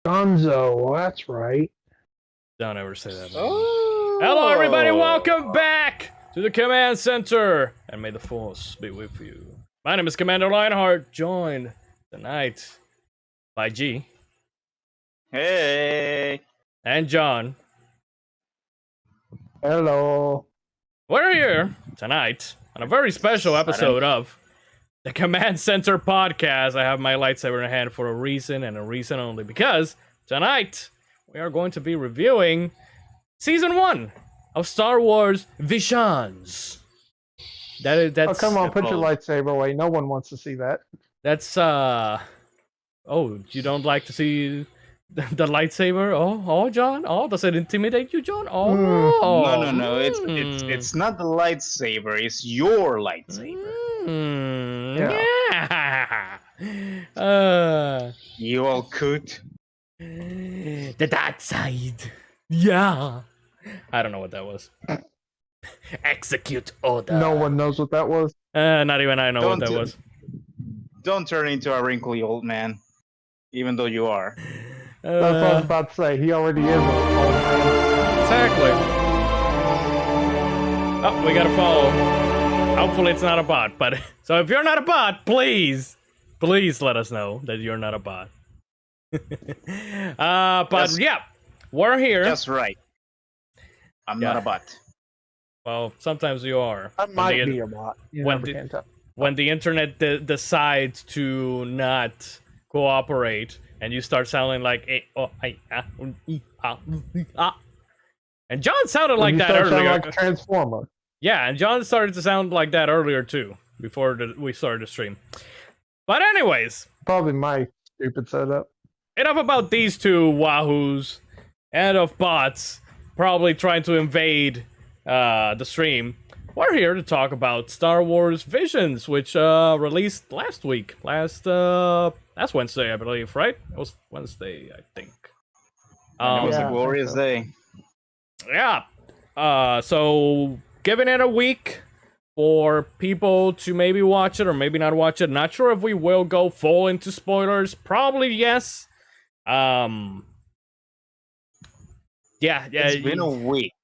Gonzo, that's right. Don't ever say that. Oh. Hello, everybody. Welcome back to the command center, and may the force be with you. My name is Commander Lionheart, joined tonight by G Hey. and John. Hello. We're here tonight on a very special episode of the Command Center podcast. I have my lightsaber in hand for a reason, and a reason only, because tonight we are going to be reviewing Season 1 of Star Wars Visions. That's Oh, come on, put your lightsaber away. No one wants to see that. That's oh, you don't like to see the lightsaber? Oh, John? Oh, does it intimidate you, John? Oh. No. It's not the lightsaber. It's your lightsaber. Yeah. You all could. The dark side. Yeah. I don't know what that was. Execute order. No one knows what that was. Not even I know what that was. Don't turn into a wrinkly old man, even though you are. That's what I was about to say. He already is an old man. Exactly. Oh, we gotta follow. Hopefully it's not a bot, but so if you're not a bot, please let us know that you're not a bot. But yeah, we're here. That's right. I'm not a bot. Well, sometimes you are. I might be a bot. You never can tell. When the internet decides to not cooperate, and you start sounding like and John sounded like that earlier. Like a transformer. Yeah, and John started to sound like that earlier too, before we started the stream. But anyways, probably my stupid setup. Enough about these two wahoos and of bots probably trying to invade the stream. We're here to talk about Star Wars Visions, which released last week. Last Wednesday, I believe, right? It was Wednesday, I think. It was a glorious day. Yeah. So giving it a week for people to maybe watch it or maybe not watch it. Not sure if we will go full into spoilers. Probably yes. Yeah. It's been a week.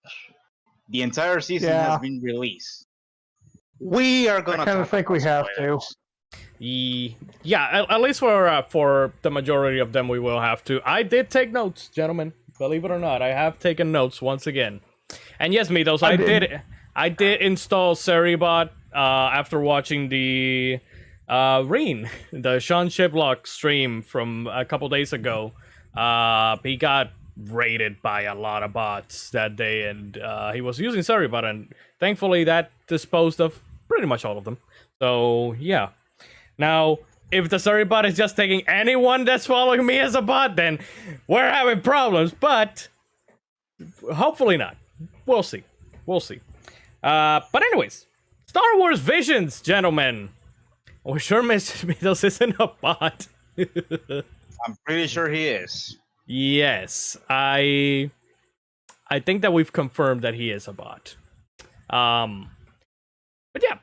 The entire season has been released. We are gonna. I kind of think we have to. Yeah, at least for the majority of them, we will have to. I did take notes, gentlemen. Believe it or not, I have taken notes once again. And yes, Mitos, I did install Seribot after watching the Ronin, the Sean Shiplock stream from a couple days ago. He got raided by a lot of bots that day, and he was using Seribot, and thankfully that disposed of pretty much all of them. So yeah. Now, if the Seribot is just taking anyone that's following me as a bot, then we're having problems, but hopefully not. We'll see. But anyways, Star Wars Visions, gentlemen. We're sure Mitos isn't a bot. I'm pretty sure he is. Yes, I think that we've confirmed that he is a bot. But yeah,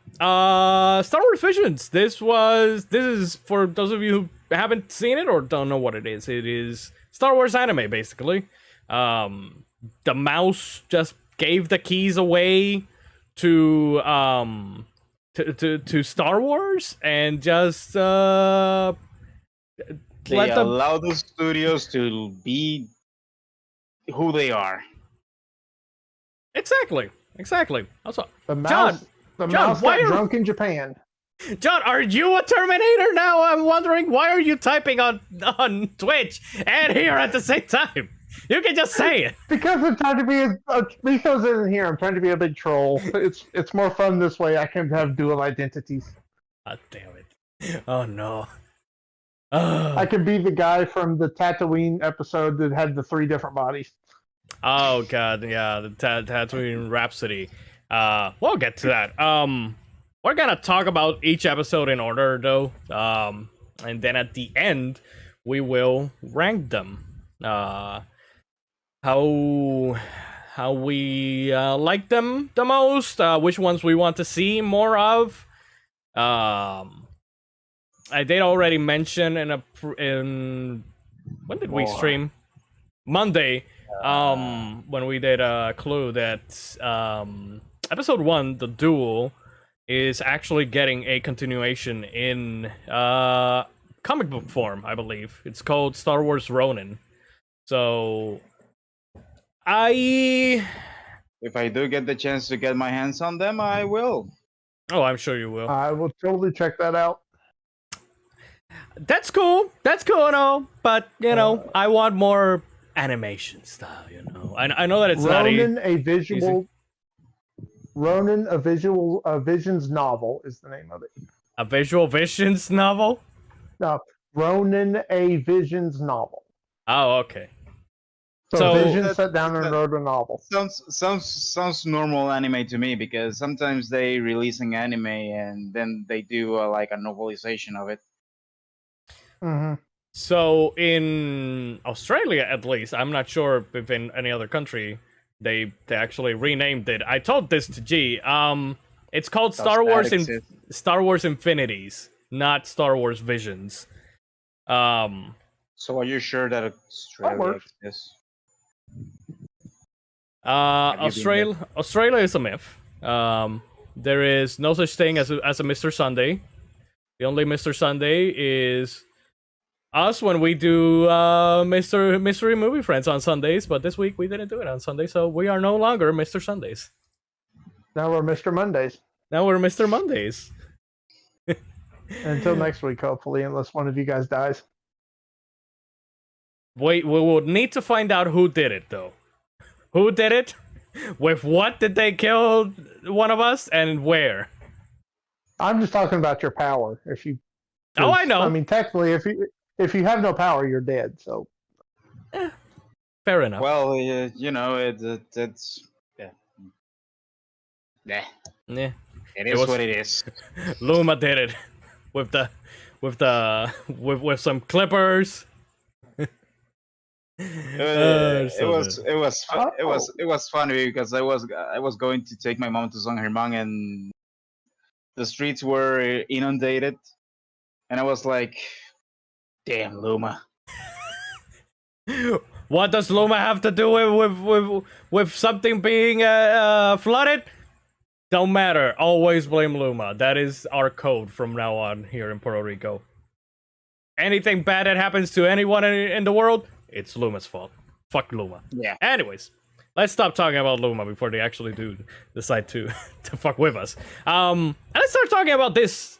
Star Wars Visions. This is for those of you who haven't seen it or don't know what it is. It is Star Wars anime, basically. The mouse just gave the keys away to Star Wars and just they allow the studios to be who they are. Exactly. Also, the mouse got drunk in Japan. John, are you a Terminator now? I'm wondering, why are you typing on Twitch and here at the same time? You can just say it. Because I'm trying to be Mitos isn't here. I'm trying to be a big troll. It's more fun this way. I can have dual identities. God damn it. Oh no. I could be the guy from the Tatooine episode that had the 3 different bodies. Oh god, yeah, the Tatooine Rhapsody. We'll get to that. We're gonna talk about each episode in order, though. And then at the end, we will rank them. How we like them the most. Which ones we want to see more of. I did already mention in when did we More. stream? Monday. When we did Clue that episode 1, the duel, is actually getting a continuation in comic book form, I believe. It's called Star Wars Ronin. So If I do get the chance to get my hands on them, I will. Oh, I'm sure you will. I will totally check that out. That's cool. That's cool and all, but you know, I want more animation style. You know, I know that it's Ronin, not a visual. Ronin, a Visions novel is the name of it. a visual visions novel. No, Ronin, a Visions novel. Oh, okay. So Vision That- sat down and that- wrote a novel. Sounds normal anime to me, because sometimes they releasing anime and then they do like a novelization of it. Mm-hmm. So in Australia, at least, I'm not sure if in any other country they actually renamed it. I told this to G. It's called Does Star that Wars exist? Star Wars Infinities, not Star Wars Visions. So are you sure that Australia works. exists? Have you been Australia is a myth. There is no such thing as a Mr. Sunday. The only Mr. Sunday is us when we do Mystery Movie Friends on Sundays, but this week we didn't do it on Sunday, so we are no longer Mr. Sundays. Now we're Mr. Mondays. Now we're Mr. Mondays. Until next week, hopefully, unless one of you guys dies. Wait, we will need to find out who did it, though. Who did it? With what did they kill one of us, and where? I'm just talking about your power. If you, Oh, I know. I mean, technically, if you have no power, you're dead. So Fair enough. Well, you know, it's yeah. Yeah, Yeah. it is was- what it is. Luma did it with some clippers. It was funny because I was going to take my mom to San Germán, and the streets were inundated, and I was like, "Damn, Luma." What does Luma have to do with something being flooded? Don't matter. Always blame Luma. That is our code from now on here in Puerto Rico. Anything bad that happens to anyone in the world, it's Luma's fault. Fuck Luma. Yeah. Anyways, let's stop talking about Luma before they actually do decide to fuck with us. And let's start talking about this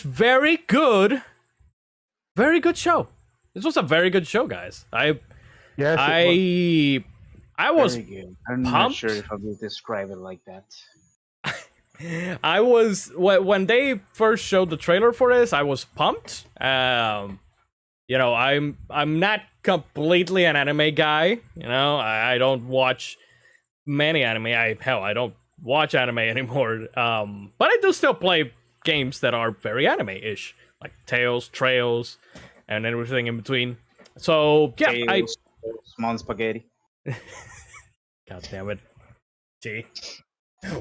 very good show. This was a very good show, guys. yes, I was Very good. I'm not pumped. sure if I will describe it like that. I was when they first showed the trailer for this, I was pumped. You know, I'm not completely an anime guy. You know, I don't watch many anime. I don't watch anime anymore. But I do still play games that are very anime-ish, like Tales, Trails, and everything in between. So yeah, Tails, Small spaghetti. God damn it, Gee.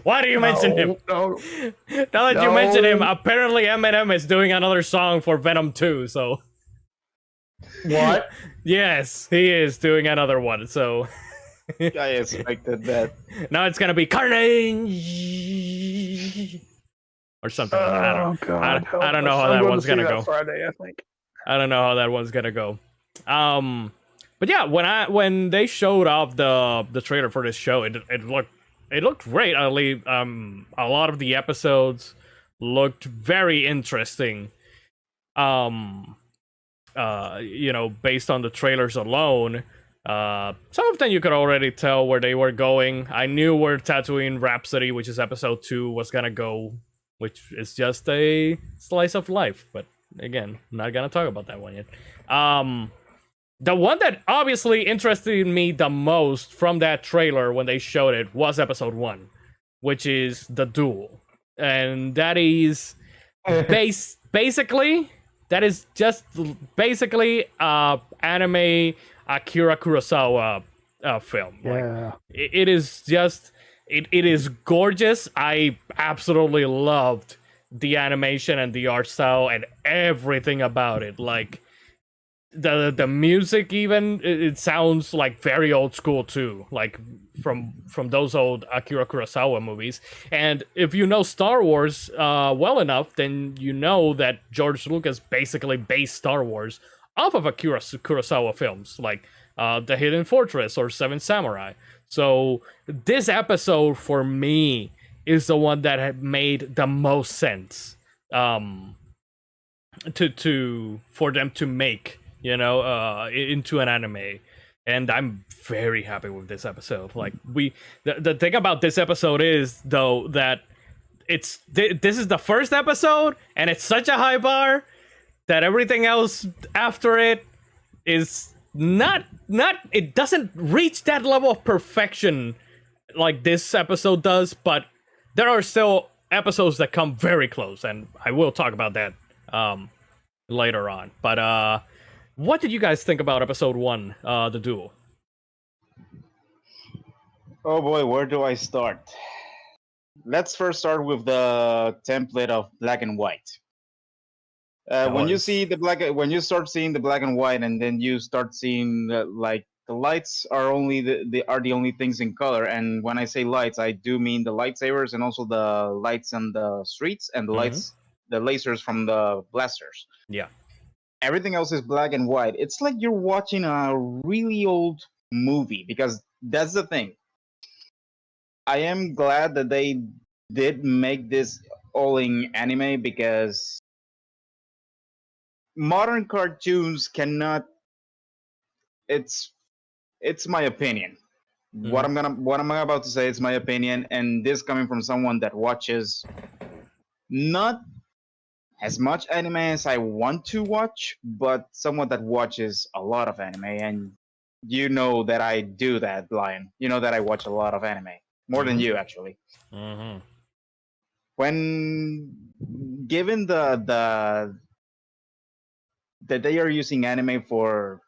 Why do you mention him? No. Now that you mention him, No. apparently Eminem is doing another song for Venom 2, so... What? Yes, he is doing another one, so... I expected that. Now it's gonna be Carnage! Or something like that. Oh God! I don't know help how us. that I'm going one's to see gonna that go. Friday, I think. I don't know how that one's gonna go. But yeah, when they showed off the trailer for this show, it looked great. At least a lot of the episodes looked very interesting. You know, based on the trailers alone. Some of them you could already tell where they were going. I knew where Tatooine Rhapsody, which is episode 2, was gonna go, which is just a slice of life. But again, not gonna talk about that one yet. The one that obviously interested me the most from that trailer when they showed it was episode 1, which is the duel. And that is basically anime Akira Kurosawa film. Yeah. It is just it is gorgeous. I absolutely loved the animation and the art style and everything about it. Like, the music even it sounds like very old school too, like from those old Akira Kurosawa movies. And if you know Star Wars well enough, then you know that George Lucas basically based Star Wars off of Akira Kurosawa films like The Hidden Fortress or Seven Samurai. So this episode for me is the one that had made the most sense to for them to make, you know, into an anime. And I'm very happy with this episode. Like the thing about this episode is though that this is the first episode and it's such a high bar that everything else after it is not it doesn't reach that level of perfection like this episode does, but there are still episodes that come very close, and I will talk about that later on. But what did you guys think about episode 1, the duel? Oh boy, where do I start? Let's first start with the template of black and white. When you start seeing the black and white, and then you start seeing like the lights are only the only things in color. And when I say lights, I do mean the lightsabers and also the lights on the streets and the the lasers from the blasters. Yeah. Everything else is black and white. It's like you're watching a really old movie, because that's the thing. I am glad that they did make this all in anime, because modern cartoons cannot. It's my opinion. What I'm about to say is my opinion, and this coming from someone that watches not as much anime as I want to watch, but someone that watches a lot of anime. And you know that I do that, Lion. You know that I watch a lot of anime, more than you actually. When given that they are using anime for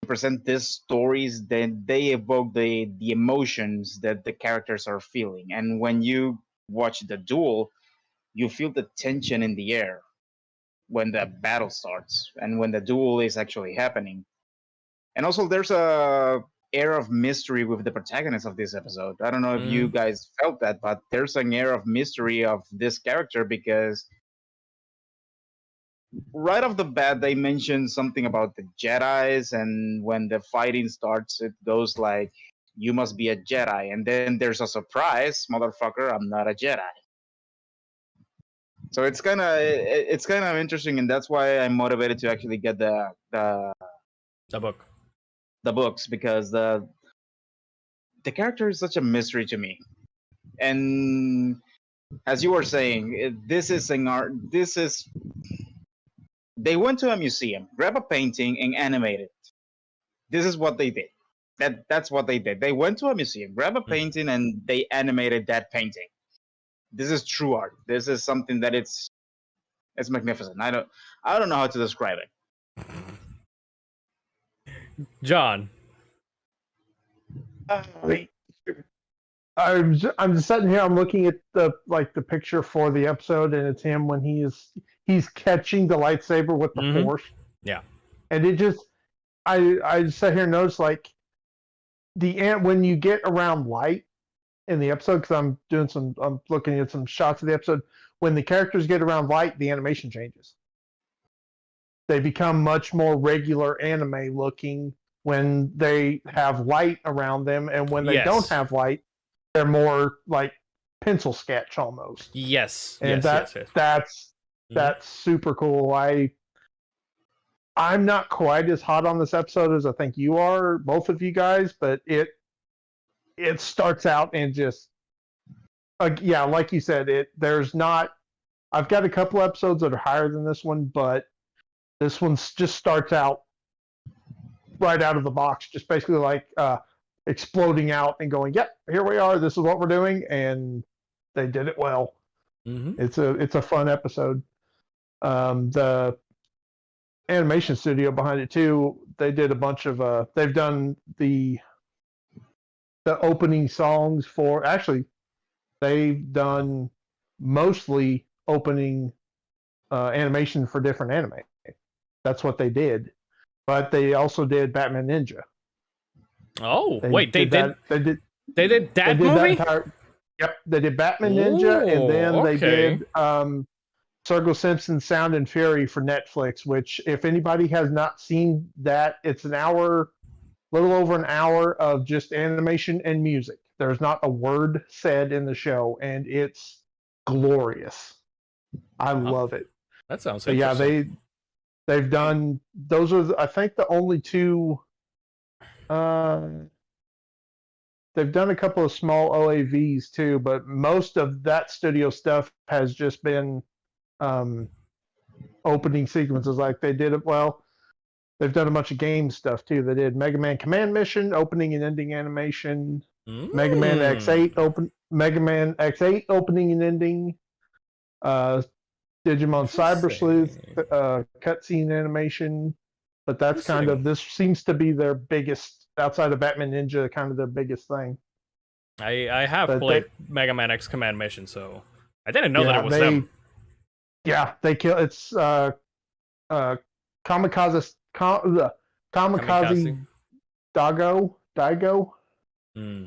present these stories, then they evoke the emotions that the characters are feeling. And when you watch the duel, you feel the tension in the air when the battle starts and when the duel is actually happening. And also there's a air of mystery with the protagonist of this episode. I don't know if you guys felt that, but there's an air of mystery of this character, because right off the bat they mention something about the Jedis, and when the fighting starts it goes like, you must be a Jedi, and then there's a surprise, motherfucker, I'm not a Jedi. So it's kind of interesting, and that's why I'm motivated to actually get the book, the books, because the character is such a mystery to me. And as you were saying, this is an art. They went to a museum, grab a painting, and animate it. This is what they did. That's what they did. They went to a museum, grab a painting, and they animated that painting. This is true art. This is something that it's magnificent. I don't know how to describe it. John. I'm just sitting here. I'm looking at the picture for the episode, and it's him when he's catching the lightsaber with the Force. Yeah, and it just I just sat here and noticed like when you get around light in the episode, because I'm looking at some shots of the episode. When the characters get around light, the animation changes. They become much more regular anime looking when they have light around them, and when they don't have light, they're more like pencil sketch almost. Yes, and that's super cool. I'm not quite as hot on this episode as I think you are, both of you guys, but it starts out and just yeah, like you said, there's not. I've got a couple episodes that are higher than this one, but this one just starts out right out of the box, just basically like exploding out and going, yep, here we are, this is what we're doing, and they did it well. It's a fun episode. The animation studio behind it too, they did a bunch of they've done the opening songs for, actually they've done mostly opening animation for different anime. That's what they did. but they also did Batman Ninja. Oh, They wait, they did that. They did that They did movie? that entire. Yep, they did Batman Ninja, and then Ooh, they okay. did Sergio Simpson's Sound and Fury for Netflix. Which, if anybody has not seen that, it's an hour, little over an hour of just animation and music. There's not a word said in the show, and it's glorious. I Oh, love it. that sounds But yeah, interesting. they've done those are I think the only two. They've done a couple of small OAVs too, but most of that studio stuff has just been um, opening sequences. Like they did it well. They've done a bunch of game stuff too. They did Mega Man Command Mission opening and ending animation, Mega Man Mm. X8 Mega Man X8 opening and ending, uh, Digimon Cyber Sleuth Interesting. cutscene animation. But that's kind Interesting. of this seems to be their biggest outside of Batman Ninja, kind of their biggest thing. I have But they played Mega Man X Command Mission, so I didn't know that yeah it was them. they kill it's uh kamikaze the Kamikaze. kamikaze Daigo. Hmm.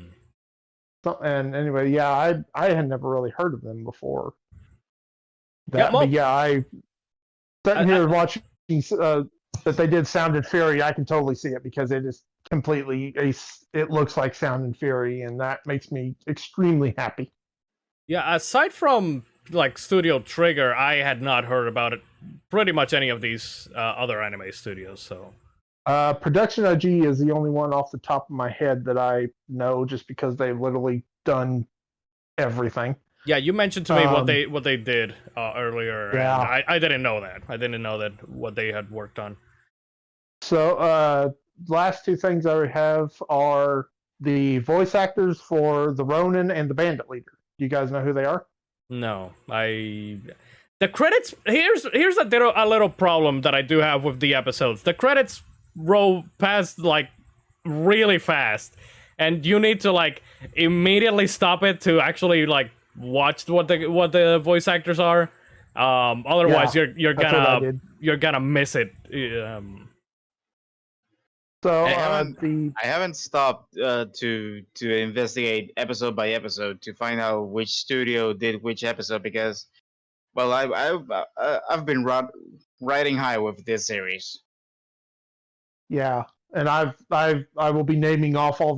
And anyway, yeah, I had never really heard of them before Yeah, that, but well, yeah, I sitting I, here watching that they did Sound and Fury. I can totally see it because it is completely it looks like Sound and Fury, and that makes me extremely happy. yeah, aside from like Studio Trigger, I had not heard about it. Pretty much any of these other anime studios. So Production IG is the only one off the top of my head that I know, just because they've literally done everything. yeah, you mentioned to me what they did earlier, and Yeah. I didn't know that. I didn't know that what they had worked on. So, last two things I have are the voice actors for the Ronin and the Bandit leader. Do you guys know who they are? No, the credits here's a little problem that I do have with the episodes. The credits roll past like really fast, and you need to like immediately stop it to actually like watch what the voice actors are. Otherwise, Yeah, that's what I did. you're gonna miss it. So, I haven't the I haven't stopped to investigate episode by episode to find out which studio did which episode, because well I've been riding high with this series. yeah, and I will be naming off all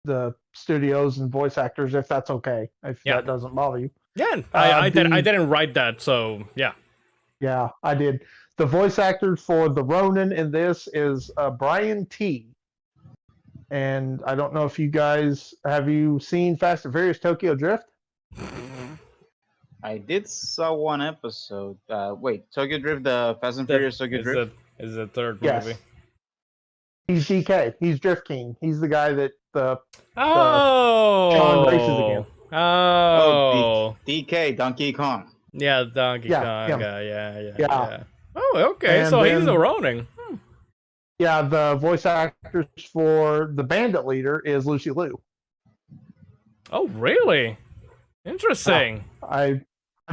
the studios and voice actors if that's okay, if Yeah, that doesn't bother you. yeah. I The didn't write that, so yeah. Yeah, I did. The voice actor for the Ronin in this is Brian T. And I don't know if you guys have you seen Fast and Furious Tokyo Drift? I did saw one episode. Wait, Tokyo Drift, the Fast and Furious Tokyo Drift. Is the third Yes. movie. He's DK. He's Drift King. He's the guy that the Oh, Sean races against. Oh, DK Donkey Kong. yeah, Donkey Yeah, Kong him. guy, yeah. Yeah. Oh, okay, And so he's then- a Ronin. Yeah, the voice actors for the Bandit leader is Lucy Liu. Oh, really? Interesting. I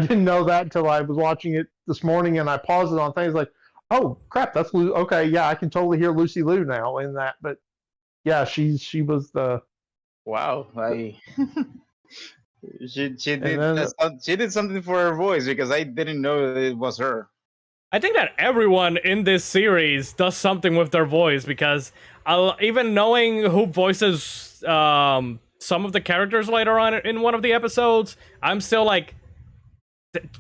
didn't know that until I was watching it this morning, and I paused it on things like, oh crap, that's okay. Yeah, I can totally hear Lucy Liu now in that. But yeah, she was the Wow, she did then- she did something for her voice, because I didn't know that it was her. I think that everyone in this series does something with their voice, because even knowing who voices some of the characters later on in one of the episodes, I'm still like,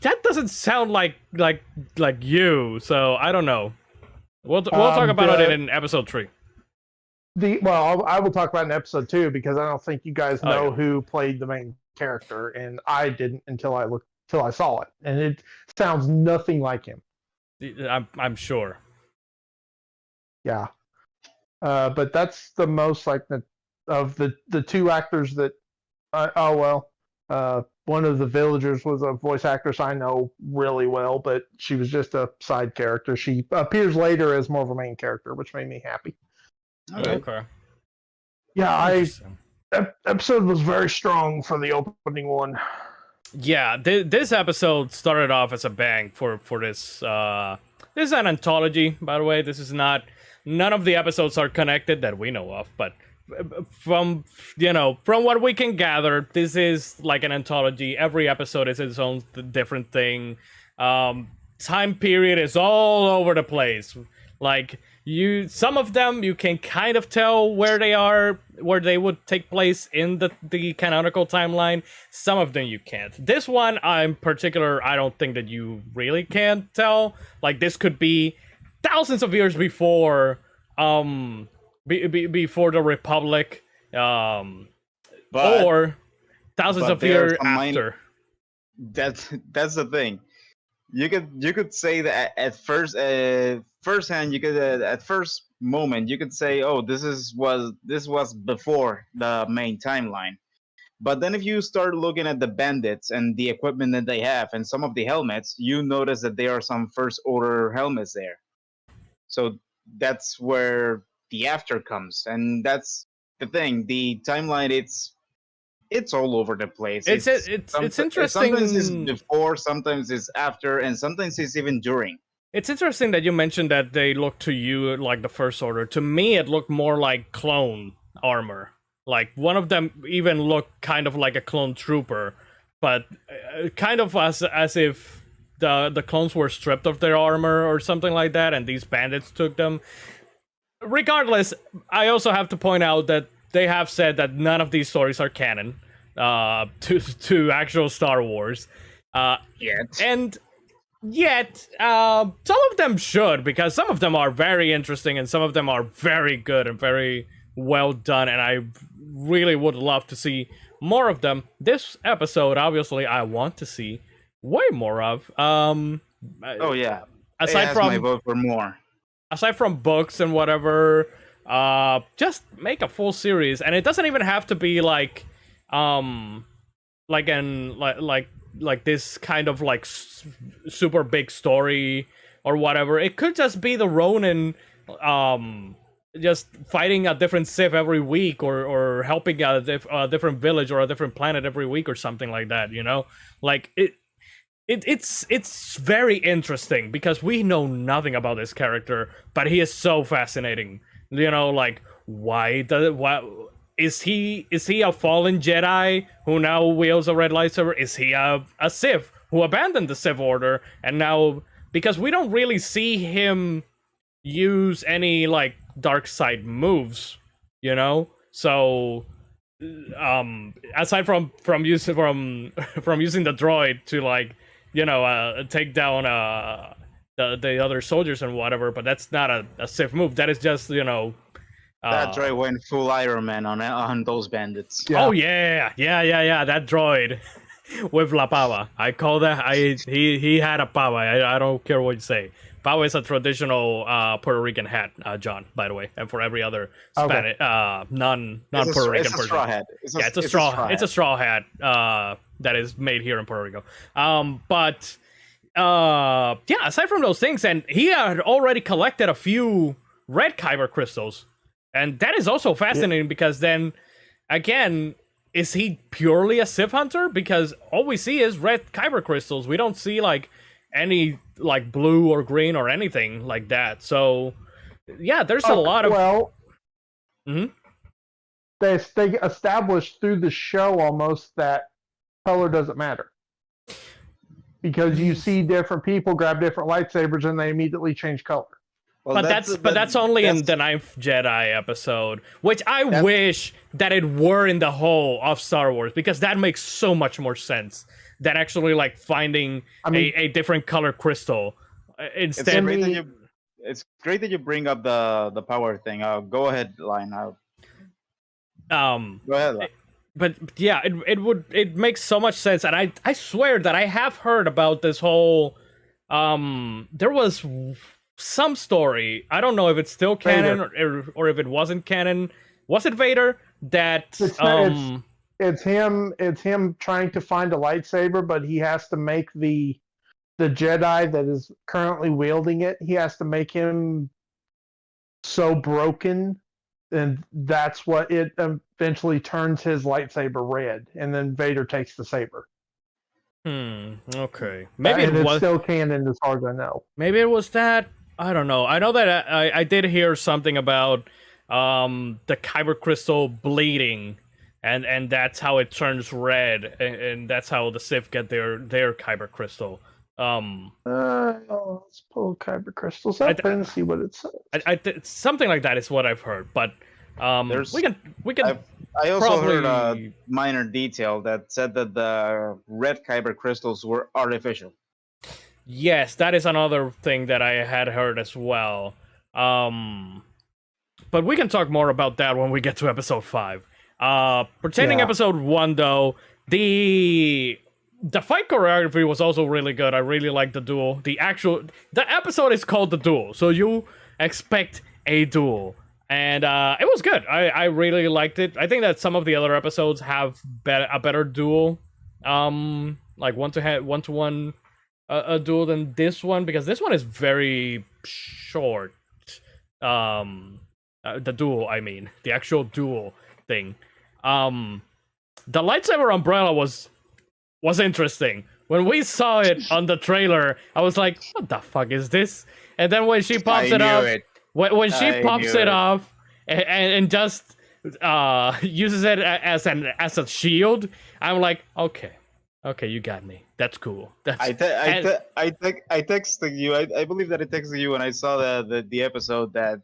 that doesn't sound like you. So I don't know. We'll talk about it in episode 3. I will talk about it in episode 2, because I don't think you guys Oh, know yeah. who played the main character, and I didn't until I saw it, and it sounds nothing like him. I'm sure. Yeah, but that's the most like of the two actors that. One of the villagers was a voice actress I know really well, but she was just a side character. She appears later as more of a main character, which made me happy. Okay. Yeah, Interesting. episode was very strong for the opening one. Yeah, this episode started off as a bang for this. This is an anthology, by the way. This is not none of the episodes are connected that we know of, but from what we can gather, this is like an anthology. Every episode is its own different thing. Time period is all over the place. Like some of them you can kind of tell where they are, where they would take place in the canonical timeline. Some of them you can't. This one in particular, I don't think that you really can tell. Like this could be thousands of years before before the Republic, or thousands of years after. That's the thing. You could say that at first hand, you could at first moment you could say, oh, this was before the main timeline. But then if you start looking at the bandits and the equipment that they have and some of the helmets, you notice that there are some first order helmets there. So that's where the after comes, and that's the thing. The timeline, it's all over the place. It's interesting. Sometimes it's before, sometimes it's after, and sometimes it's even during. It's interesting that you mentioned that they look to you like the First Order. To me, it looked more like clone armor. Like one of them even looked kind of like a clone trooper, but kind of as if the clones were stripped of their armor or something like that, and these bandits took them. Regardless, I also have to point out that they have said that none of these stories are canon to actual Star Wars. Yet, some of them should, because some of them are very interesting and some of them are very good and very well done, and I really would love to see more of them. This episode, obviously, I want to see way more of. Oh yeah. Aside from my vote for more. Aside from books and whatever, just make a full series, and it doesn't even have to be like this kind of like super big story or whatever. It could just be the Ronin, just fighting a different Sith every week, or helping a different village or a different planet every week or something like that. You know, like It's very interesting because we know nothing about this character, but he is so fascinating. You know, like why is he a fallen Jedi who now wields a red lightsaber? Is he a Sith who abandoned the Sith Order and now, because we don't really see him use any like dark side moves, you know? So aside from using the droid to like, you know, take down the other soldiers and whatever, but that's not a Sith move. That is just, you know, that droid went full Iron Man on those bandits. Yeah. Oh yeah, that droid with La Pava. I call that. He had a pava. I don't care what you say. Pava is a traditional Puerto Rican hat, John. By the way, and for every other Spanish non Puerto Rican person. Straw hat. It's a straw hat that is made here in Puerto Rico. But aside from those things, and he had already collected a few red Kyber crystals. And that is also fascinating because then, again, is he purely a Sith hunter? Because all we see is red Kyber crystals. We don't see, like, any, like, blue or green or anything like that. So, yeah, there's a lot of... Well, they established through the show almost that color doesn't matter. Because you see different people grab different lightsabers and they immediately change color. Well, that's only in the 9th Jedi episode, which I wish that it were in the whole of Star Wars, because that makes so much more sense than actually like finding a different color crystal. Instead, it's great that you bring up the power thing. Go ahead, Lion. Go ahead, Lion. But yeah, it makes so much sense, and I swear that I have heard about this whole. There was some story. I don't know if it's still canon or if it wasn't canon. Was it Vader that it's him trying to find a lightsaber, but he has to make the Jedi that is currently wielding it, he has to make him so broken, and that's what it eventually turns his lightsaber red, and then Vader takes the saber. Okay. Maybe it's still canon as far as I know. Maybe it was that. I don't know. I know that I did hear something about the Kyber crystal bleeding, and that's how it turns red, and that's how the Sith get their Kyber crystal. Let's pull Kyber crystals up and see what it says. Something like that is what I've heard, but we can. I also probably... heard a minor detail that said that the red Kyber crystals were artificial. Yes, that is another thing that I had heard as well. But we can talk more about that when we get to episode 5. Pertaining episode 1, though, the fight choreography was also really good. I really liked the duel. The episode is called The Duel, so you expect a duel. And it was good. I really liked it. I think that some of the other episodes have a better duel. Like one-to-one a duel than this one, because this one is very short. The duel, I mean. The actual duel thing. The Lightsaber Umbrella was interesting. When we saw it on the trailer, I was like, what the fuck is this? And then when she pops it up... When she pops it off and just uses it as a shield, I'm like, okay, you got me. That's cool. I texted you. I believe that I texted you when I saw the episode, that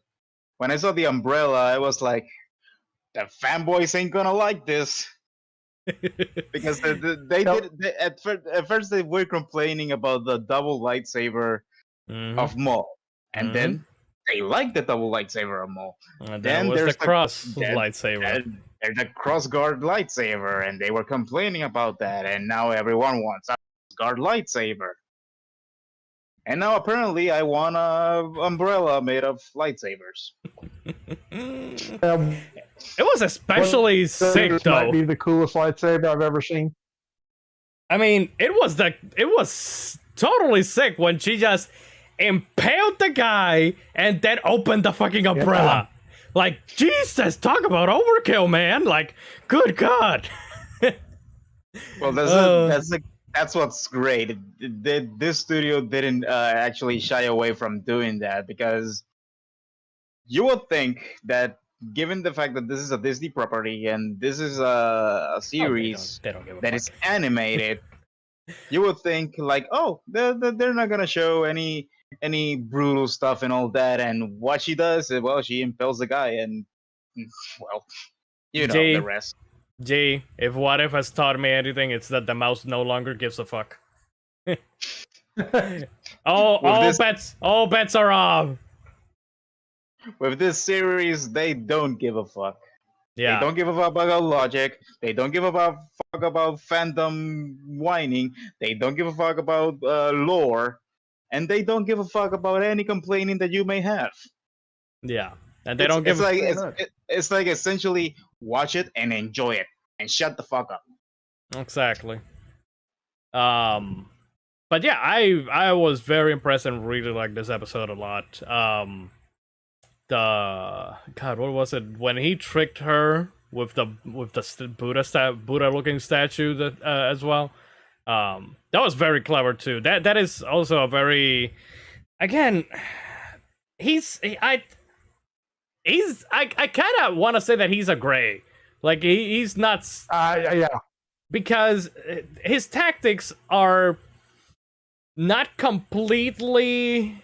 when I saw the umbrella, I was like, the fanboys ain't gonna like this. Because at first they were complaining about the double lightsaber of Maul, and then they like the double lightsaber of Maul. And then there's the cross lightsaber. There's a cross guard lightsaber, and they were complaining about that, and now everyone wants a guard lightsaber. And now apparently I want a umbrella made of lightsabers. It was especially sick, though. Might be the coolest lightsaber I've ever seen. I mean, it was totally sick when she just impaled the guy and then opened the fucking umbrella. Like, Jesus, talk about overkill, man. Like, good God. Well, that's what's great. This studio didn't actually shy away from doing that, because you would think that, given the fact that this is a Disney property and this is a series that is animated, you would think like, oh, they're not gonna show any brutal stuff and all that. And what she does is, well, she impales the guy, and well, you know the rest. G, if What If has taught me anything, it's that the mouse no longer gives a fuck. all bets are off. With this series, they don't give a fuck. Yeah. They don't give a fuck about logic. They don't give a fuck about fandom whining. They don't give a fuck about lore. And they don't give a fuck about any complaining that you may have. Yeah. And they don't give a fuck. It's like essentially watch it and enjoy it and shut the fuck up. Exactly. But yeah, I was very impressed and really liked this episode a lot. God, what was it when he tricked her with the Buddha looking statue that as well? That was very clever too. That is also a very, again, I kind of want to say that he's a gray. Like he's not. Yeah. Because his tactics are not completely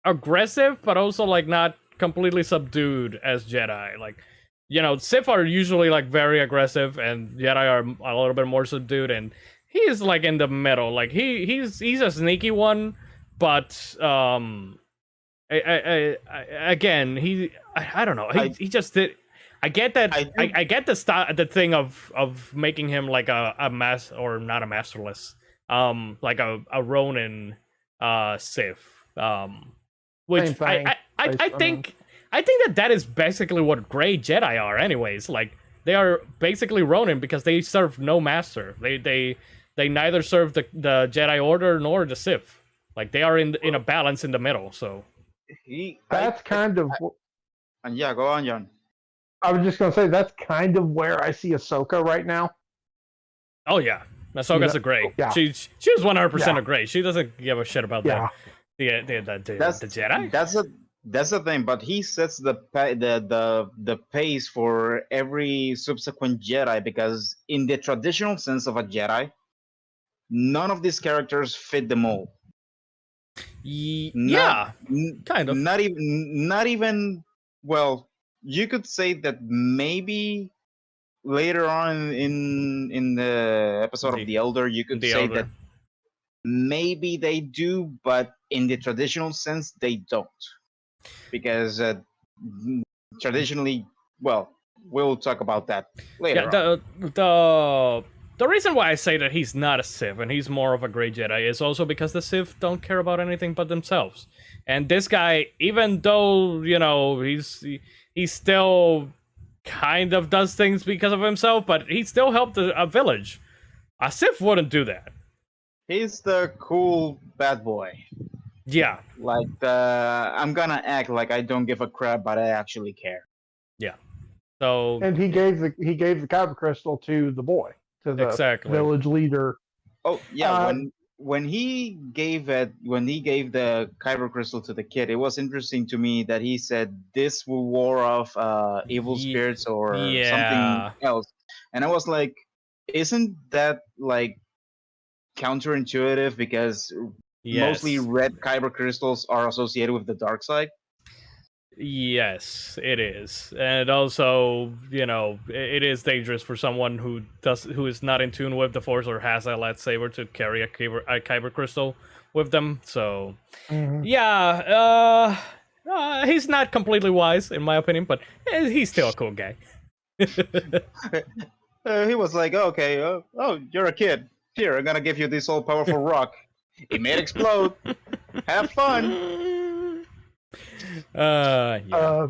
aggressive, but also like not completely subdued as Jedi. Like, you know, Sith are usually like very aggressive, and Jedi are a little bit more subdued, and he is like in the middle. Like he's a sneaky one, but again, I don't know. He just did. I get that. I get the thing of making him like a mass, or not a masterless, like a Ronin Sith. Which I think that is basically what gray Jedi are, anyways. Like they are basically Ronin because they serve no master. They neither serve the Jedi Order nor the Sith. Like they are in a balance in the middle. So that's kind of. Yeah, go on, John. I was just gonna say that's kind of where I see Ahsoka right now. Oh yeah, Ahsoka's a gray. Yeah. She was 100% a gray. She doesn't give a shit about that. That's the Jedi. that's the thing. But he sets the pace for every subsequent Jedi, because in the traditional sense of a Jedi, none of these characters fit the mold. Not Yeah, kind of. not even. Well, you could say that maybe later on in the episode of The the Elder, you could the say Elder. that maybe they do, but in the traditional sense, they don't, because traditionally, well, we'll talk about that later Yeah, on. the reason why I say that he's not a Sith and he's more of a Grey Jedi is also because the Sith don't care about anything but themselves. And this guy, even though he still kind of does things because of himself, but he still helped a village. A Sith wouldn't do that. He's the cool bad boy. Yeah, Like, I'm gonna act like I don't give a crap, but I actually care. yeah. So And he gave the Kyber crystal to the boy, to the exactly. village leader. Oh yeah, Uh, when he gave the Kyber crystal to the kid, it was interesting to me that he said this will ward off evil Ye- spirits or yeah. something else, and I was like, isn't that like counterintuitive, because mostly Yes. red Kyber crystals are associated with the dark side? Yes, it is, and also, it is dangerous for someone who is not in tune with the Force or has a lightsaber to carry a kyber crystal with them. So, mhm. yeah, he's not completely wise in my opinion, but he's still a cool guy. He was like, okay, oh, you're a kid. Here, I'm gonna give you this all powerful rock. It may explode. Have fun. Yeah.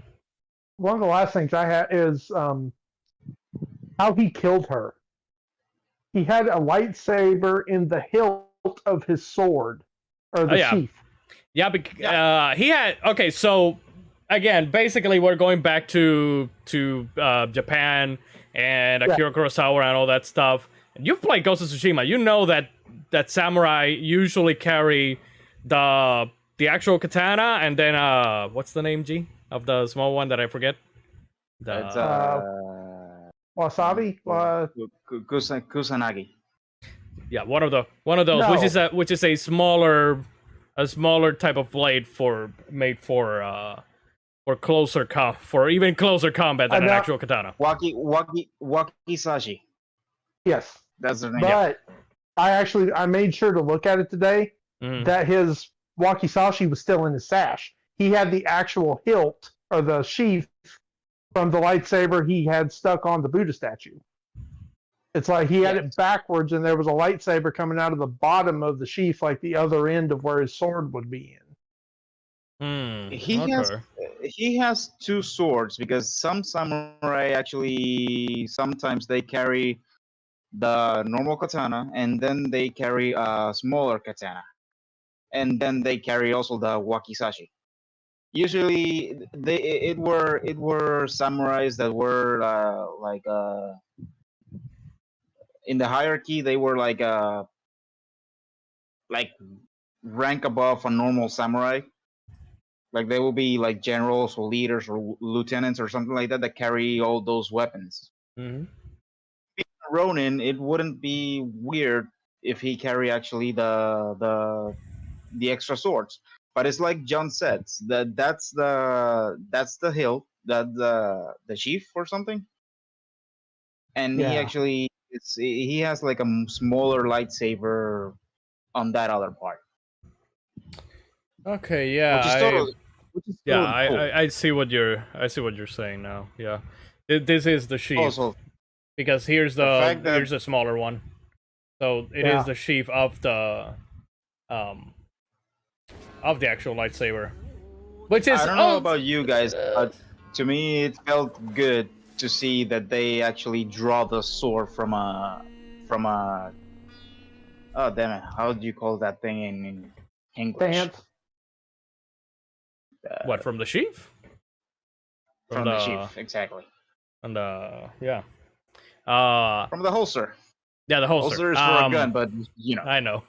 One of the last things I had is how he killed her. He had a lightsaber in the hilt of his sword, or the yeah. sheath. Yeah, he had. Okay, so again, basically, we're going back to Japan and Akira Kurosawa and all that stuff. You've played Ghost of Tsushima. You know that samurai usually carry the actual katana, and then what's the name, G, of the small one that I forget? It's Wasabi. Kusanagi. Yeah, one of those, No. which is a smaller type of blade made for even closer combat than an actual katana. Wakisashi. Yes, That's the name. but I made sure to look at it today. Mhm. That his wakizashi was still in his sash. He had the actual hilt or the sheath from the lightsaber he had stuck on the Buddha statue. It's like he had it backwards, and there was a lightsaber coming out of the bottom of the sheath, like the other end of where his sword would be in. He has two swords, because some samurai actually sometimes they carry the normal katana, and then they carry a smaller katana, and then they carry also the wakizashi. Usually, it were samurais that were in the hierarchy. They were like rank above a normal samurai. Like they will be like generals or leaders or lieutenants or something like that carry all those weapons. Mm-hmm. Ronin, it wouldn't be weird if he carry actually the extra swords. But it's like John said, that's the hilt, that the sheath or something, and he has like a smaller lightsaber on that other part. Okay, yeah, which is totally cool. I see what you're saying now. Yeah, this is the sheath. Also, because here's the smaller one, so it is the sheath of the actual lightsaber. Which is, I don't know about you guys, but to me it felt good to see that they actually draw the sword from a oh damn it, how do you call that thing in English? Stance. What, from the sheath? From the sheath, exactly. And from the holster. Yeah, the holster. Holster is for a gun, but I know.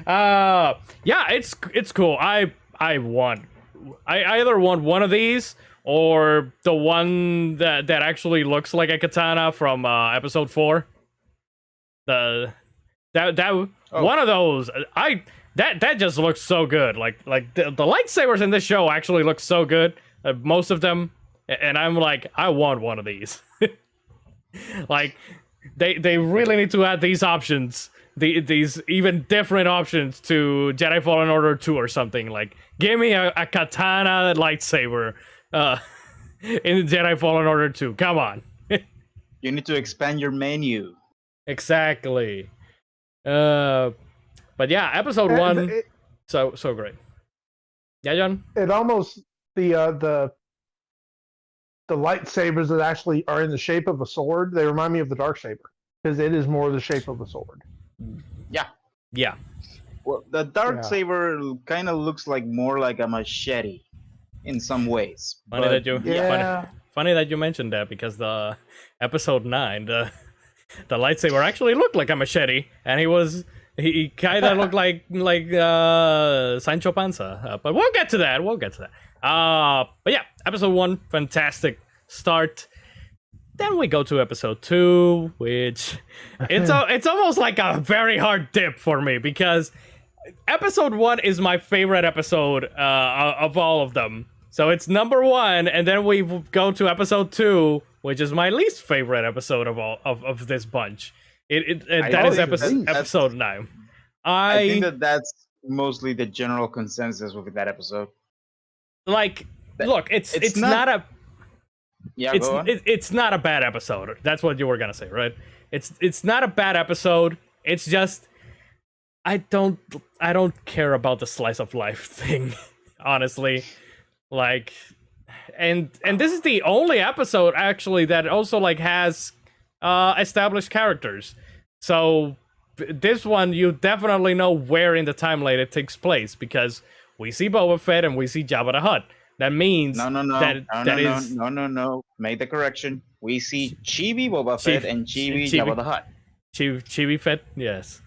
Yeah, it's cool. I want. I either want one of these or the one that actually looks like a katana from episode 4. That one of those. That just looks so good. Like the lightsabers in this show actually look so good. Most of them, and I'm like, I want one of these. Like they really need to add these options. These even different options to Jedi Fallen Order 2 or something. Like, give me a katana lightsaber in Jedi Fallen Order 2. Come on. You need to expand your menu. Exactly. But yeah, episode 1, so great. Yeah, John? It almost the lightsabers that actually are in the shape of a sword, they remind me of the Darksaber because it is more the shape of a sword. Yeah. Well, the Darksaber kind of looks like more like a machete in some ways. Funny that you mentioned that, because the episode 9, the lightsaber actually looked like a machete, and he kind of looked like Sancho Panza. But we'll get to that. But yeah, episode 1, fantastic start. Then we go to episode 2, which it's almost like a very hard dip for me, because episode 1 is my favorite episode of all of them. So it's number 1, and then we go to episode 2, which is my least favorite episode of this bunch. That is episode 9. I think that's mostly the general consensus with that episode. Like, look, it's not a. Yeah, it's not a bad episode. That's what you were gonna say, right? It's not a bad episode. It's just I don't care about the slice of life thing, honestly. Like, and this is the only episode actually that also like has established characters. So this one, you definitely know where in the timeline it takes place, because we see Boba Fett and we see Jabba the Hutt. That means no. Make the correction. We see Chibi Boba Fett and Chibi Jabba the Hutt. Chibi Fett, yes.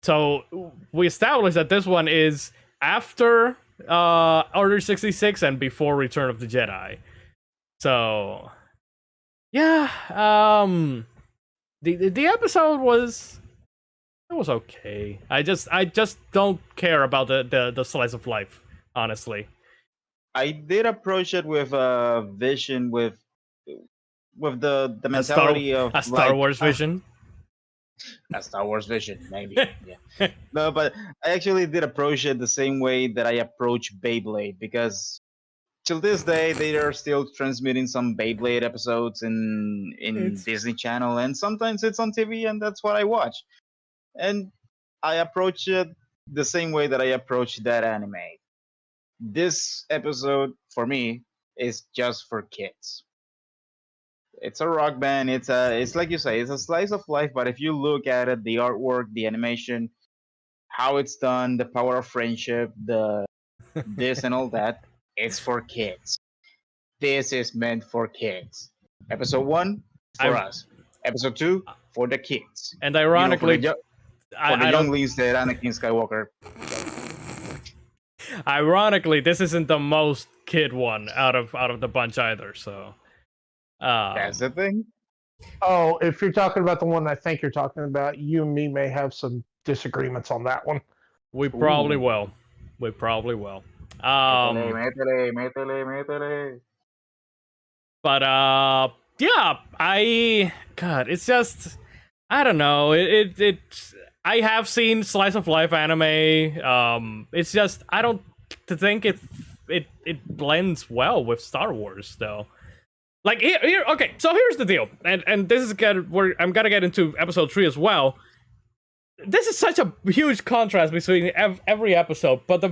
So we established that this one is after Order 66 and before Return of the Jedi. So yeah, the episode was okay. I just don't care about the slice of life, honestly. I did approach it with a vision with the mentality of a Star Wars vision. A Star Wars vision, maybe. Yeah. No, but I actually did approach it the same way that I approach Beyblade, because till this day they are still transmitting some Beyblade episodes in Disney Channel, and sometimes it's on TV, and that's what I watch. And I approach it the same way that I approach that anime. This episode for me is just for kids. It's a rock band. It's like you say, it's a slice of life. But if you look at it, the artwork, the animation, how it's done, the power of friendship, this and all that, it's for kids. This is meant for kids. Episode 1 for us. Episode 2 for the kids. And ironically, for the younglings that Anakin Skywalker. Ironically, this isn't the most kid one out of the bunch either. So that's the thing. Oh, if you're talking about the one I think you're talking about, you and me may have some disagreements on that one. We probably will. Métele. But yeah, it's just, I don't know. I have seen slice of life anime. It's just I don't think it blends well with Star Wars though. Like here, okay. So here's the deal, and this is where I'm gonna get into episode 3 as well. This is such a huge contrast between every episode, but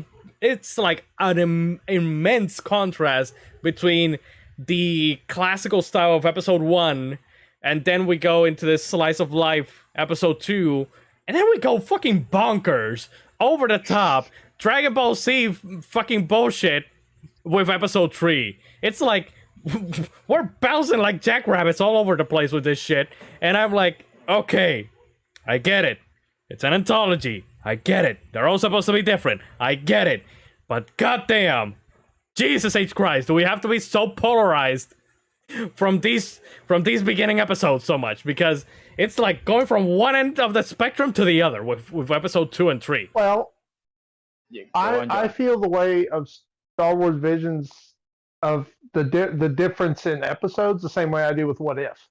it's like an immense contrast between the classical style of episode 1, and then we go into this slice of life episode 2. And then we go fucking bonkers, over the top, Dragon Ball Z fucking bullshit with episode 3. It's like, we're bouncing like jackrabbits all over the place with this shit. And I'm like, okay, I get it. It's an anthology. I get it. They're all supposed to be different. I get it. But goddamn, Jesus H. Christ, do we have to be so polarized from these beginning episodes so much? Because it's like going from one end of the spectrum to the other with episode 2 and 3. Well, Yeah, I feel the way of Star Wars Visions of the difference in episodes the same way I do with What If.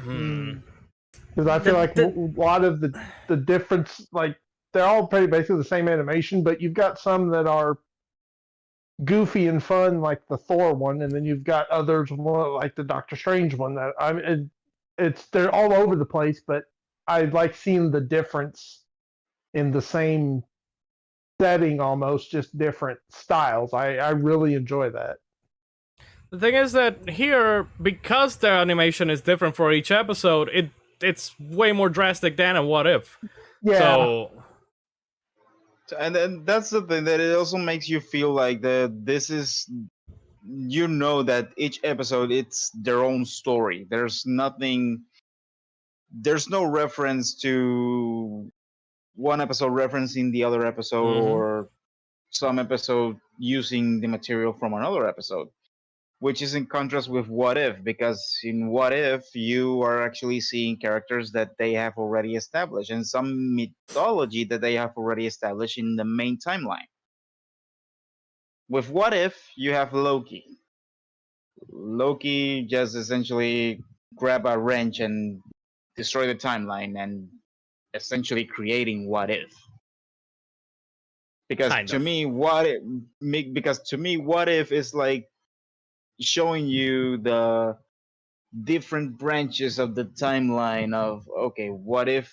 Because I feel like a lot of the difference, like they're all pretty basically the same animation, but you've got some that are goofy and fun, like the Thor one, and then you've got others like the Doctor Strange one. That they're all over the place, but I like seeing the difference in the same setting, almost just different styles. I really enjoy that. The thing is that here, because the animation is different for each episode, it's way more drastic than a What If. Yeah. So, and then that's the thing, that it also makes you feel like this is, you know, that each episode, it's their own story. There's no reference to one episode referencing the other episode, or some episode using the material from another episode, which is in contrast with What If, because in What If you are actually seeing characters that they have already established and some mythology that they have already established in the main timeline. With What If, you have Loki. Loki just essentially grab a wrench and destroy the timeline, and essentially creating What If. Because to me, What If is like showing you the different branches of the timeline of, okay, what if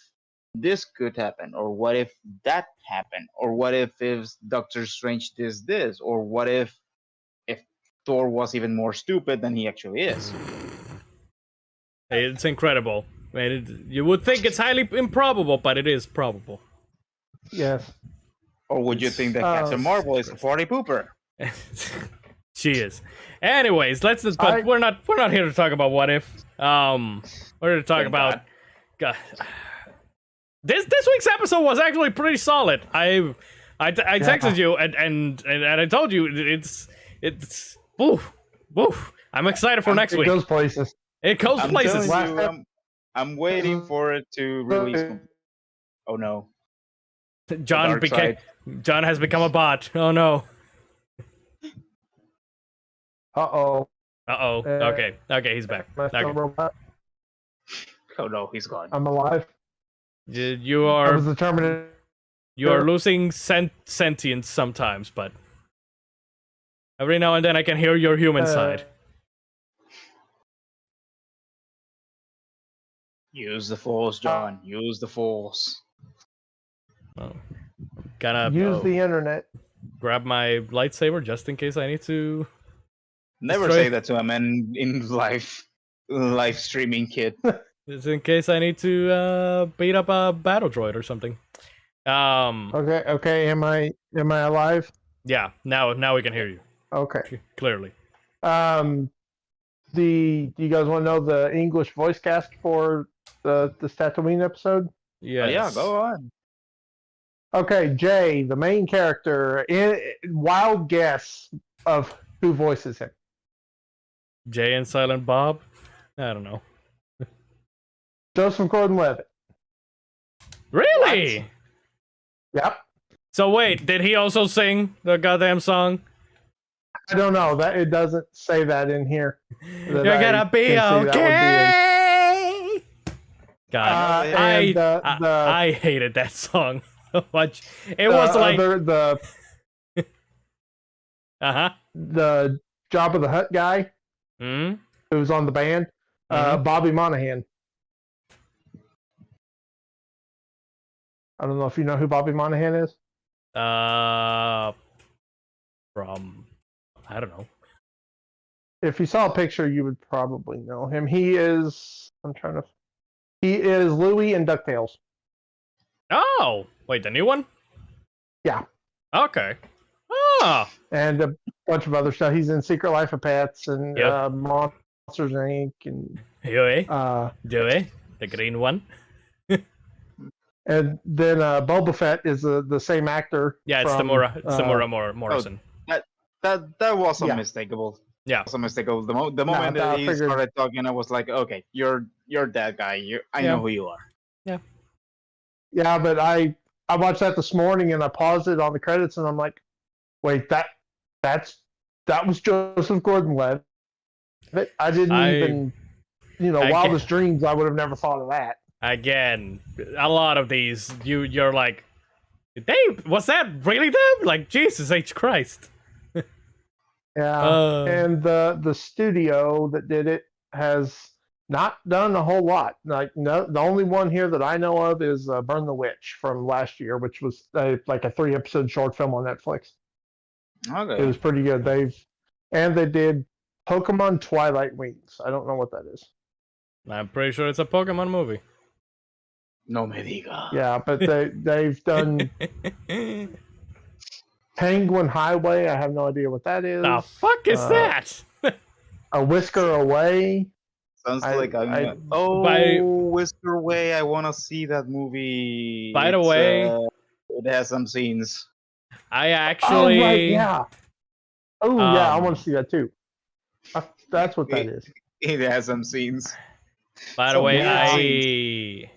this could happen, or what if that happened, or what if Doctor Strange does this, or what if Thor was even more stupid than he actually is. it's incredible. I mean, you would think it's highly improbable, but it is probable. Yes. Or would you think that Captain Marvel is a party pooper? She is. Anyways, but we're not here to talk about What If. We're here to talk about God. This week's episode was actually pretty solid. I texted you and I told you it's woof. I'm excited for next week. It goes places. It goes places. I'm waiting for it to release. Oh no. John has become a bot. Oh no. Uh-oh. Okay, he's back. Okay. Robot. Oh no, he's gone. I'm alive. You I are was the Terminator. you are losing sentience sometimes, but every now and then I can hear your human side. Use the Force, John. Use the Force. Gotta use the internet. Grab my lightsaber just in case I need to. Never say that to a man in live streaming, kid. Just in case I need to beat up a battle droid or something. Okay. Am I alive? Yeah. Now we can hear you. Okay. Clearly. Do you guys want to know the English voice cast for the Tatooine episode? Yes. Yeah, go on. Okay, Jay, the main character. Wild guess of who voices him. Jay and Silent Bob? I don't know. Joseph Gordon-Levitt. Really? What? Yep. So wait, did he also sing the goddamn song? I don't know. That it doesn't say that in here. You're gonna be okay. God, I hated that song so much. It was like the the Jabba the Hutt guy who was on the band, Bobby Monahan. I don't know if you know who Bobby Monahan is. From I don't know. If you saw a picture, you would probably know him. He is Louie in DuckTales. Oh, wait, the new one? Yeah. Okay. Oh. And a bunch of other stuff. He's in Secret Life of Pets and Monsters Inc. and Dewey, the green one. And then Boba Fett is the same actor. Yeah, it's from, Tamura Morrison. That was Yeah. unmistakable. Yeah. It was unmistakable. The moment that he started talking, I was like, okay, you're that guy. I know who you are. Yeah, but I watched that this morning and I paused it on the credits and I'm like, wait, that was Joseph Gordon-Levitt. I didn't even, wildest dreams. I would have never thought of that. Again, a lot of these, you're like, was that really them? Like, Jesus H. Christ. Yeah, and the studio that did it has not done a whole lot. Like, no, the only one here that I know of is Burn the Witch from last year, which was like a 3-episode short film on Netflix. Okay. It was pretty good. They did Pokemon Twilight Wings. I don't know what that is. I'm pretty sure it's a Pokemon movie. No me diga. Yeah, but they've done Penguin Highway. I have no idea what that is. The fuck is that? A Whisker Away. Sounds like Whisker Away. I want to see that movie. By the way, it has some scenes. I actually. Oh, right, yeah. Oh, yeah, I want to see that too. That's what that is. It has some scenes. By the way,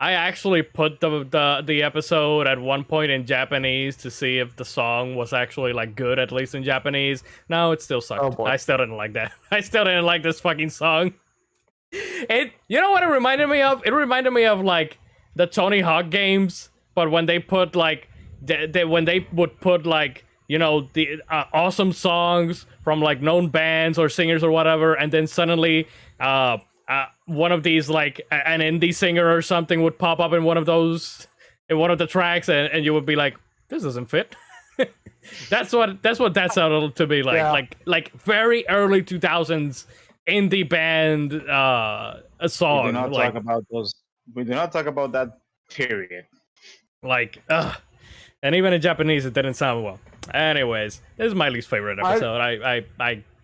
I actually put the episode at one point in Japanese to see if the song was actually like good, at least in Japanese. No, it still sucked. Oh, boy. I still didn't like that. I still didn't like this fucking song. You know what it reminded me of? It reminded me of like the Tony Hawk games, but when they put like when they would put like, the awesome songs from like known bands or singers or whatever, and then suddenly one of these, like an indie singer or something, would pop up in one of the tracks, and you would be like, this doesn't fit. that's what that sounded to be like. Yeah. Like very early 2000s indie band a song. We do not talk about those. We do not talk about that period. Like, and even in Japanese, it didn't sound well. Anyways, this is my least favorite episode. I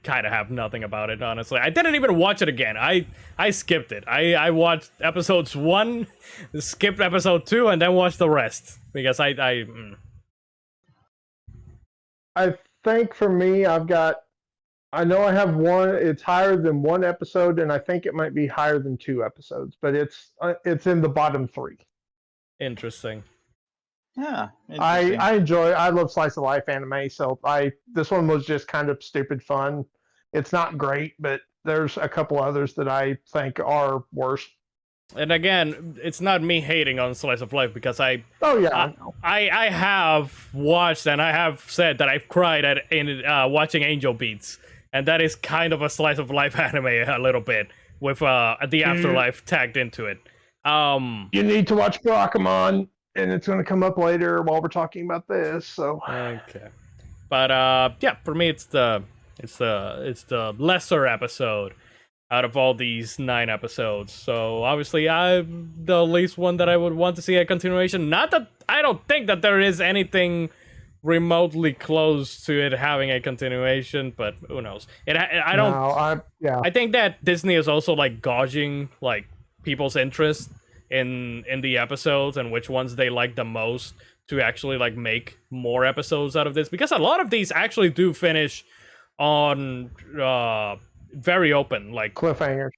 kind of have nothing about it, honestly. I didn't even watch it again. I skipped it. I watched episodes 1, skipped episode 2, and then watched the rest because I think for me, I know I have one. It's higher than 1 episode, and I think it might be higher than 2 episodes, but it's in the bottom 3. Interesting. Yeah, I love slice of life anime, so this one was just kind of stupid fun. It's not great, but there's a couple others that I think are worse. And again, it's not me hating on slice of life because I have watched and I have said that I've cried in watching Angel Beats, and that is kind of a slice of life anime a little bit with the afterlife tagged into it. You need to watch Barakamon. And it's going to come up later while we're talking about this. So okay, but yeah, for me it's the lesser episode out of all these 9 episodes. So obviously, I'm the least one that I would want to see a continuation. Not that I don't think that there is anything remotely close to it having a continuation, but who knows? I think that Disney is also like gauging like people's interest in the episodes and which ones they like the most to actually like make more episodes out of this, because a lot of these actually do finish on very open, like cliffhangers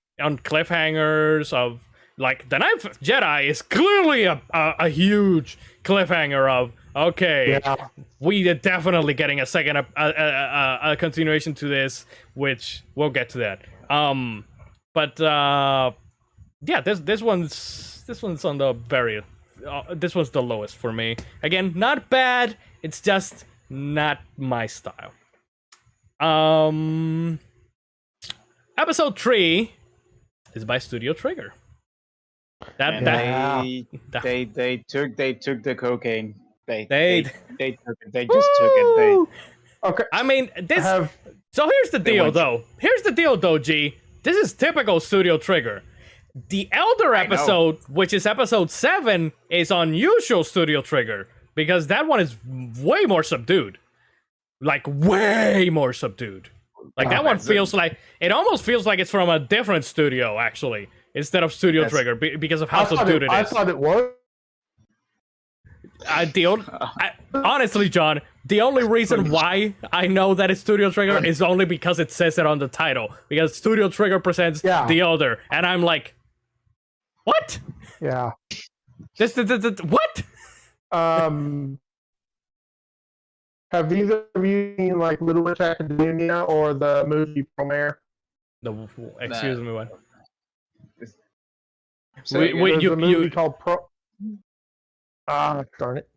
of like the Ninth Jedi is clearly a huge cliffhanger of we are definitely getting a second a continuation to this, which we'll get to that. Yeah, this one's on the very this one's the lowest for me. Again, not bad, it's just not my style. Episode 3 is by Studio Trigger. They took the cocaine. They took it. They just took it. Okay. I mean, so here's the deal though, G. This is typical Studio Trigger. The Elder episode, which is episode 7, is unusual Studio Trigger, because that one is way more subdued. Like, way more subdued. Like, that one feels like, it almost feels like it's from a different studio, actually, instead of Studio Trigger, because of how subdued it is. I thought it was Honestly, John, the only reason why I know that it's Studio Trigger is only because it says it on the title. Because Studio Trigger presents The Other, and I'm like, what? Yeah. What? Have either of you seen like Little Witch Academia or the movie Premiere? Excuse me, what? There's a movie called darn it.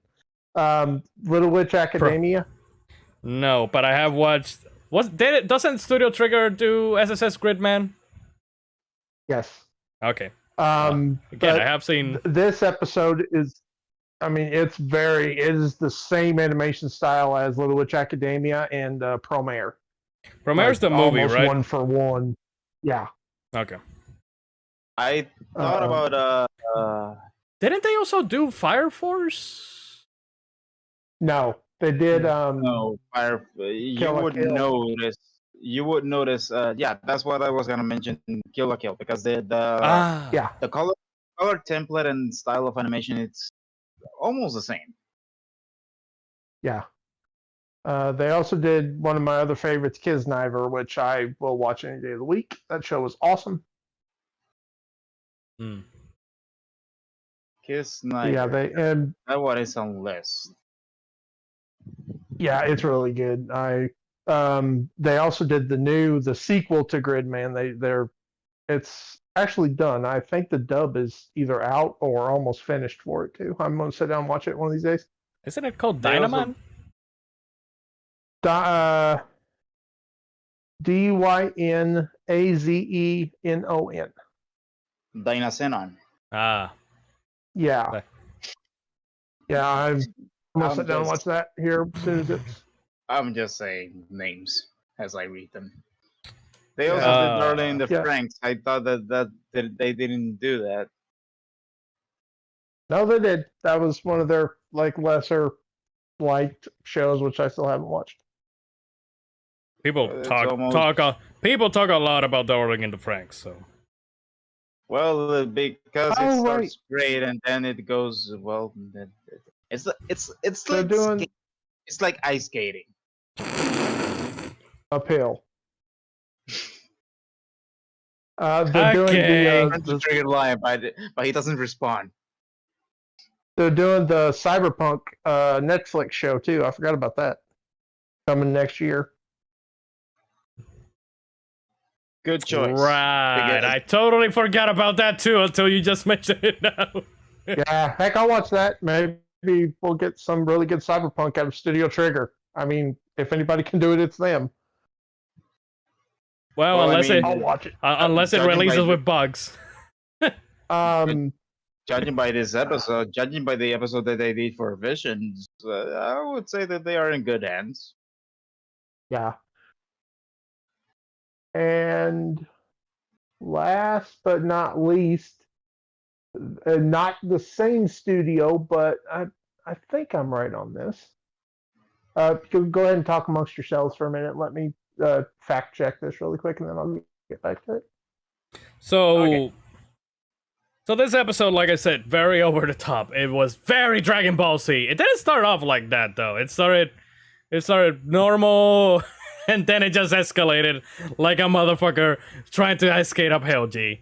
Little Witch Academia. No, but I have watched. Doesn't Studio Trigger do SSS Gridman? Yes. Okay. Again, I have seen this episode is. I mean, it is the same animation style as Little Witch Academia and Premiere. Premiere's the movie, right? One for one. Yeah. Okay. I thought about Didn't they also do Fire Force? No, they did. No, Fire. You would notice. You would notice. Yeah, that's what I was gonna mention. Kill la Kill, because the color template and style of animation, it's almost the same. Yeah. They also did one of my other favorites, Kisniver, which I will watch any day of the week. That show was awesome. Kisniver. Yeah, that one is on list. Yeah, it's really good. They also did the sequel to Gridman. It's actually done. I think the dub is either out or almost finished for it too. I'm gonna sit down and watch it one of these days. Isn't it called Dynaman? Dynazenon. Dynazenon. Ah. Yeah. Okay. Yeah, I'm gonna sit down and watch that here as soon as it's. I'm just saying names as I read them. They also did Darling in the Franxx. I thought that they didn't do that. No, they did. That was one of their lesser liked shows, which I still haven't watched. People talk a lot about Darling in the Franxx, so. Well, because it starts great and then it goes well. It's like ice skating. Uphill. They're doing the triggered line, but he doesn't respond. They're doing the Cyberpunk Netflix show too. I forgot about that. Coming next year. Good choice. Right. I totally forgot about that too until you just mentioned it now. Yeah, heck, I'll watch that. Maybe we'll get some really good Cyberpunk out of Studio Trigger. I mean, if anybody can do it, it's them. Well, I'll watch it. Unless it releases with bugs. Judging by this episode, judging by the episode that they did for Visions, I would say that they are in good hands. Yeah. And last but not least, not the same studio, but I think I'm right on this. Go ahead and talk amongst yourselves for a minute. Let me fact check this really quick, and then I'll get back to it. So this episode, like I said, very over the top. It was very Dragon Ball Z. It didn't start off like that though. It started normal, and then it just escalated like a motherfucker trying to ice skate uphill. G.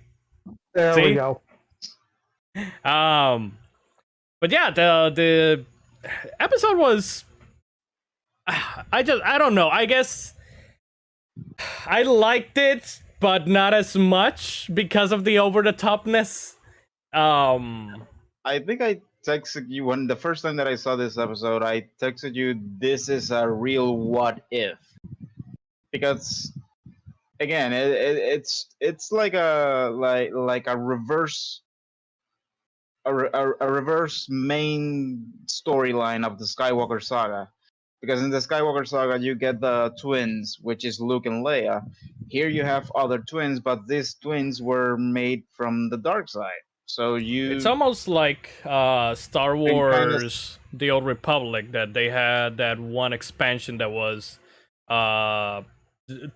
There we go. But yeah, the episode was. I don't know. I guess I liked it, but not as much because of the over the topness. I think I texted you when the first time that I saw this episode. I texted you, "This is a real what if," because again, it's like a reverse. A reverse main storyline of the Skywalker saga, because in the Skywalker saga you get the twins, which is Luke and Leia. Here you have other twins, but these twins were made from the dark side. So it's almost like Star Wars, The Old Republic, that they had that one expansion that was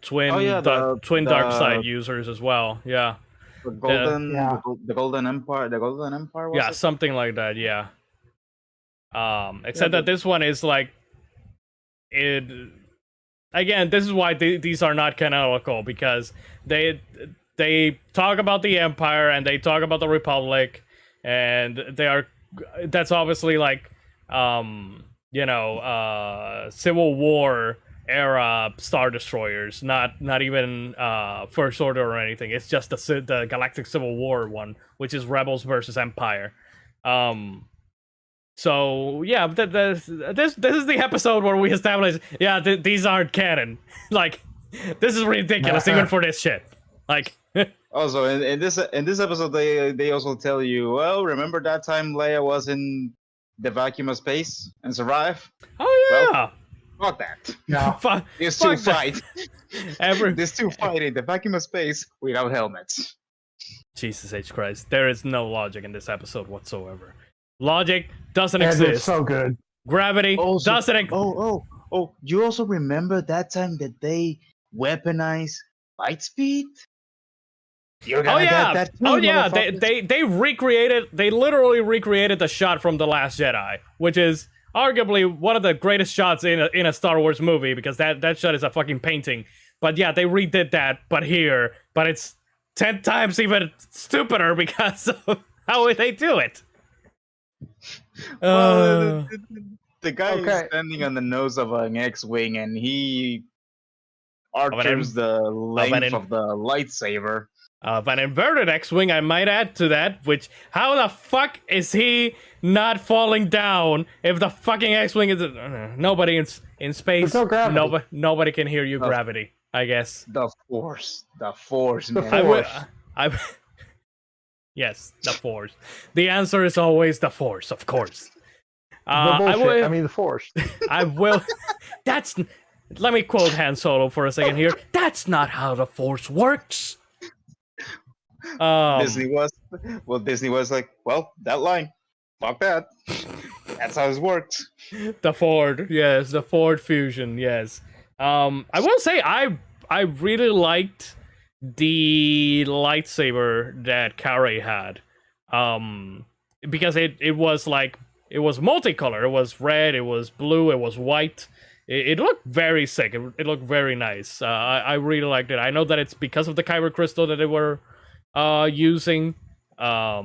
twin dark side users as well. Yeah. The Golden Empire. The Golden Empire. Was something like that. Yeah. Except that this one is like it. Again, this is why these are not canonical, because they talk about the Empire and they talk about the Republic, and that's obviously like Civil War era Star Destroyers, not even First Order or anything. It's just the Galactic Civil War one, which is Rebels versus Empire. So yeah, this is the episode where we establish, these aren't canon. Like, this is ridiculous even for this shit. Like, also in this episode, they also tell you, well, remember that time Leia was in the vacuum of space and survived? Oh yeah. Well, fuck that. Yeah. These two fight. Every These two fight in the vacuum of space without helmets. Jesus H Christ, there is no logic in this episode whatsoever. Logic doesn't And exist. it's so good. Gravity doesn't exist. Oh! You also remember that time that they weaponized light speed? You're gonna get that too, they literally recreated the shot from The Last Jedi, which is arguably one of the greatest shots in a Star Wars movie, because that shot is a fucking painting. But yeah, they redid that, but it's 10 times even stupider because of how they do it. Well, the guy is standing on the nose of an X-wing, and he arches the length of the lightsaber. Of an inverted X-wing, I might add to that. Which, how the fuck is he not falling down if the fucking X-wing is nobody in space? There's no gravity. Nobody can hear you. Gravity, I guess. The force, man. Yes, the Force. The answer is always the Force, of course. The Force. I will. Let me quote Han Solo for a second here. That's not how the Force works. Disney was like, well, that line, fuck that. That's how it works. The Ford, yes, the Ford fusion, yes. I will say I really liked the lightsaber that Carrie had, because it was multicolor. It was red, it was blue, it was white. It looked very sick. It looked very nice. I really liked it. I know that it's because of the Kyber crystal that they were using, but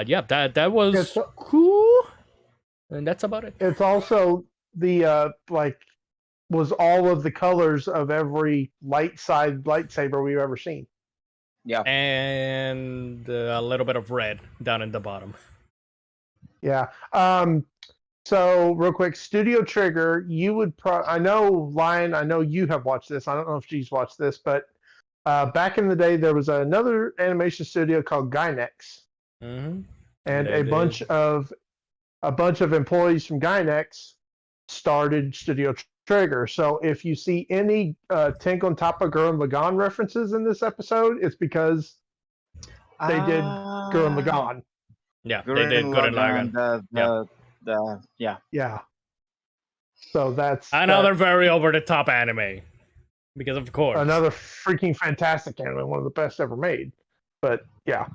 yeah, that was cool, and that's about it. It's also the was all of the colors of every light side lightsaber we've ever seen. Yeah, and a little bit of red down in the bottom. Yeah. So real quick, Studio Trigger, you would I know, Lion, I know you have watched this. I don't know if she's watched this, but back in the day, there was another animation studio called Gainax, and a bunch of employees from Gainax started Studio Trigger. So if you see any Tenko and Toppa Gurren Lagann references in this episode, it's because they did Gurren Lagann. Yeah, they did Gurren Lagann. Yeah. So that's another very over-the-top anime. Because of course. Another freaking fantastic anime, one of the best ever made. But yeah.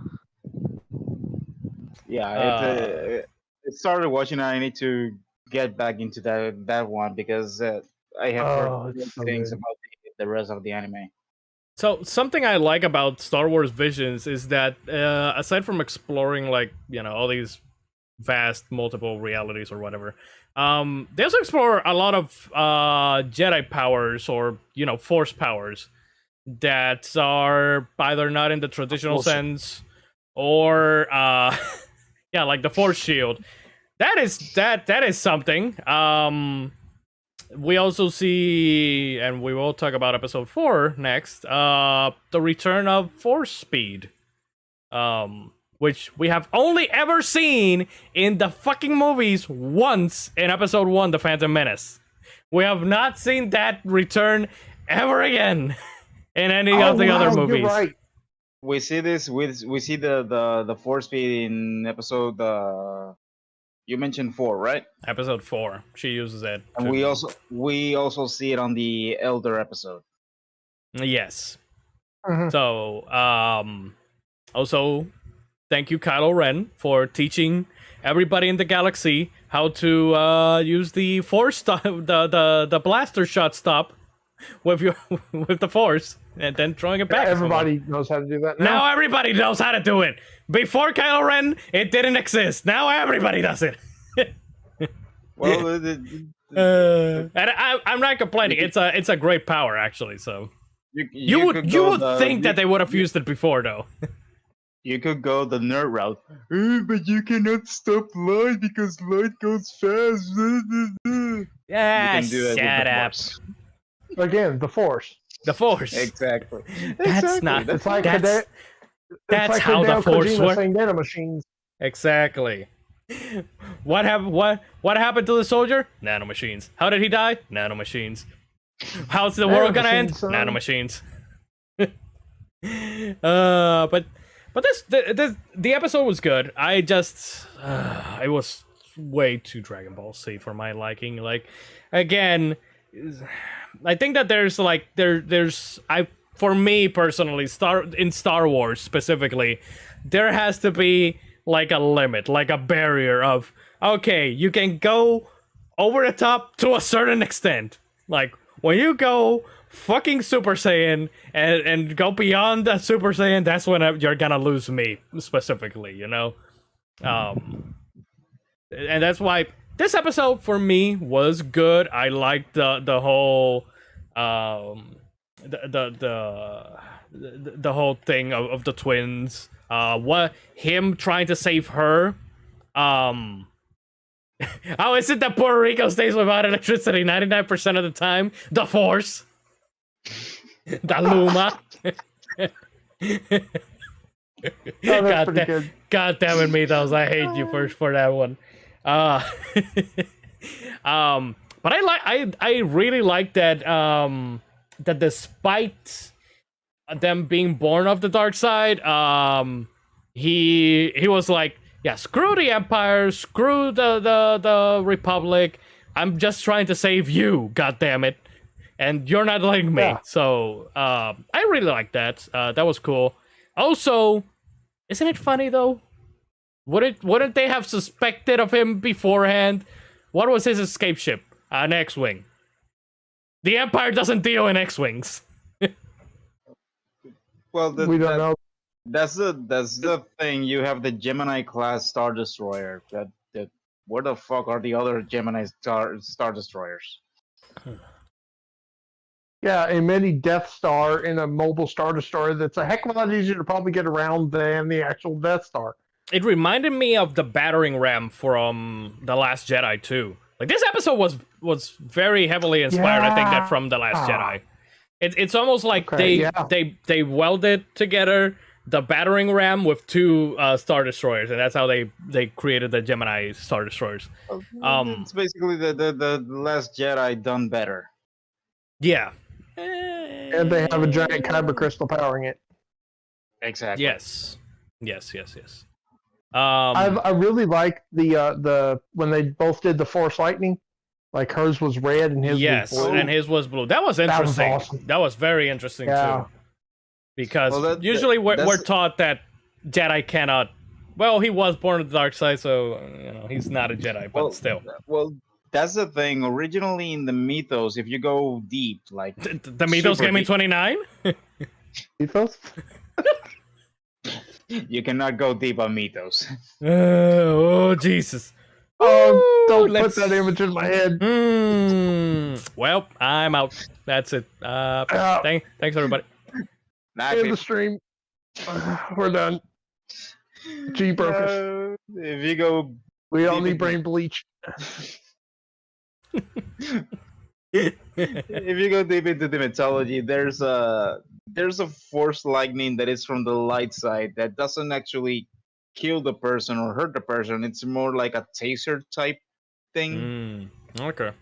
Yeah, it started watching. I need to get back into that one because I have heard good things about the rest of the anime. So something I like about Star Wars Visions is that aside from exploring all these vast multiple realities or whatever, they also explore a lot of Jedi powers or Force powers that are either not in the traditional sense or like the Force shield. That is something. We also see, and we will talk about episode 4 next, the return of Force speed, which we have only ever seen in the fucking movies once in episode 1, The Phantom Menace. We have not seen that return ever again in any of the other movies. You're right. We see this. We see the Force speed in episode. You mentioned 4, right? Episode 4. She uses it. And we also see it on the Elder episode. Yes. Mm-hmm. So also, thank you, Kylo Ren, for teaching everybody in the galaxy how to use the force stop, the blaster shot stop with your with the force, and then throwing it back. Everybody knows how to do that Now everybody knows how to do it. Before Kylo Ren, it didn't exist. Now everybody does it. Well, And I'm not complaining. It's a great power actually. So you would think that they would have used it before though. You could go the nerd route. But you cannot stop light because light goes fast. Yeah, You can do it with shut the up. Force. Again, the Force. The Force. Exactly. That's not. It's like That's it's like how the Hideo Force Kojima works. saying nanomachines. Exactly. What happened? What happened to the soldier? Nanomachines. How did he die? Nanomachines. How's the world gonna end? Nanomachines, Nanomachines. But the episode was good. I just it was way too Dragon Ball Z for my liking. Like, again, I think that there's for me personally, Star Wars specifically, there has to be like a limit, like a barrier of, okay, you can go over the top to a certain extent. Like, when you go fucking Super Saiyan and go beyond the Super Saiyan, that's when you're gonna lose me, specifically, you know? And that's why this episode for me was good. I liked the whole the whole thing of the twins. What him trying to save her. How is it that Puerto Rico stays without electricity 99% of the time? The Force. The Luma. God damn it, Mythos. I hate you for that one. But I really like that that despite them being born of the dark side, he was like, yeah, screw the Empire, screw the Republic. I'm just trying to save you, god damn it. And you're not letting me. Yeah. So I really like that. That was cool. Also, isn't it funny though? Wouldn't they have suspected of him beforehand? What was his escape ship? An X-Wing. The Empire doesn't deal in X-Wings. Well, We don't know. That's the thing. You have the Gemini class Star Destroyer. That where the fuck are the other Gemini Star Destroyers? Yeah, a mini Death Star in a mobile Star Destroyer that's a heck of a lot easier to probably get around than the actual Death Star. It reminded me of the battering ram from The Last Jedi too. Like, this episode was very heavily inspired, I think, that from The Last Jedi. It's almost like they welded together the battering ram with two Star Destroyers, and that's how they created the Gemini Star Destroyers. It's basically the Last Jedi done better. Yeah. And they have a giant Kyber crystal powering it. Exactly. Yes. I really like the when they both did the Force Lightning. Like, hers was red and his was blue. And his was blue. That was interesting. That was awesome. That was very interesting too. Because usually we're taught that Jedi cannot. Well, he was born in the dark side, so he's not a Jedi, but still. Well, that's the thing. Originally in the mythos, if you go deep, like the mythos came in 29. Mythos? You cannot go deep on mythos. Oh Jesus! Don't put that image in my head. Well, I'm out. That's it. Thanks everybody. End the stream. We're done. G broke us. If you go, we all need brain bleach. If you go deep into the mythology, there's a force lightning that is from the light side that doesn't actually kill the person or hurt the person. It's more like a taser type thing. Okay.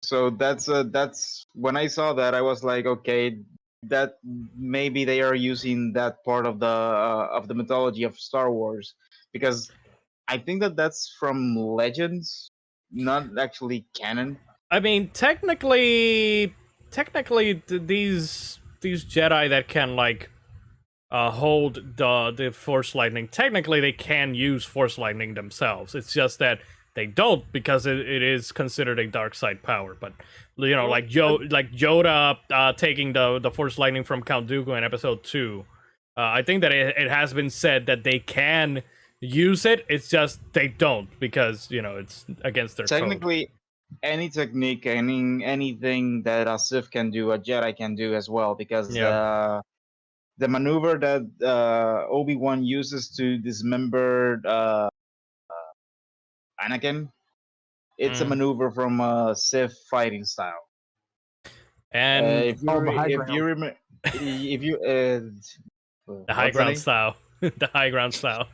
So that's when I saw that, I was like, okay, that maybe they are using that part of the mythology of Star Wars, because I think that's from Legends, not actually canon. I mean, technically, these Jedi that can, like, hold the Force Lightning. Technically, they can use Force Lightning themselves. It's just that they don't because it is considered a dark side power. But like Yoda taking the Force Lightning from Count Dooku in Episode 2. I think that it has been said that they can use it. It's just they don't because it's against their technically. Code. Any technique, anything that a Sith can do, a Jedi can do as well. Because the maneuver that Obi-Wan uses to dismember Anakin, it's a maneuver from a Sith fighting style. And if you remember, the high ground style, the high ground style.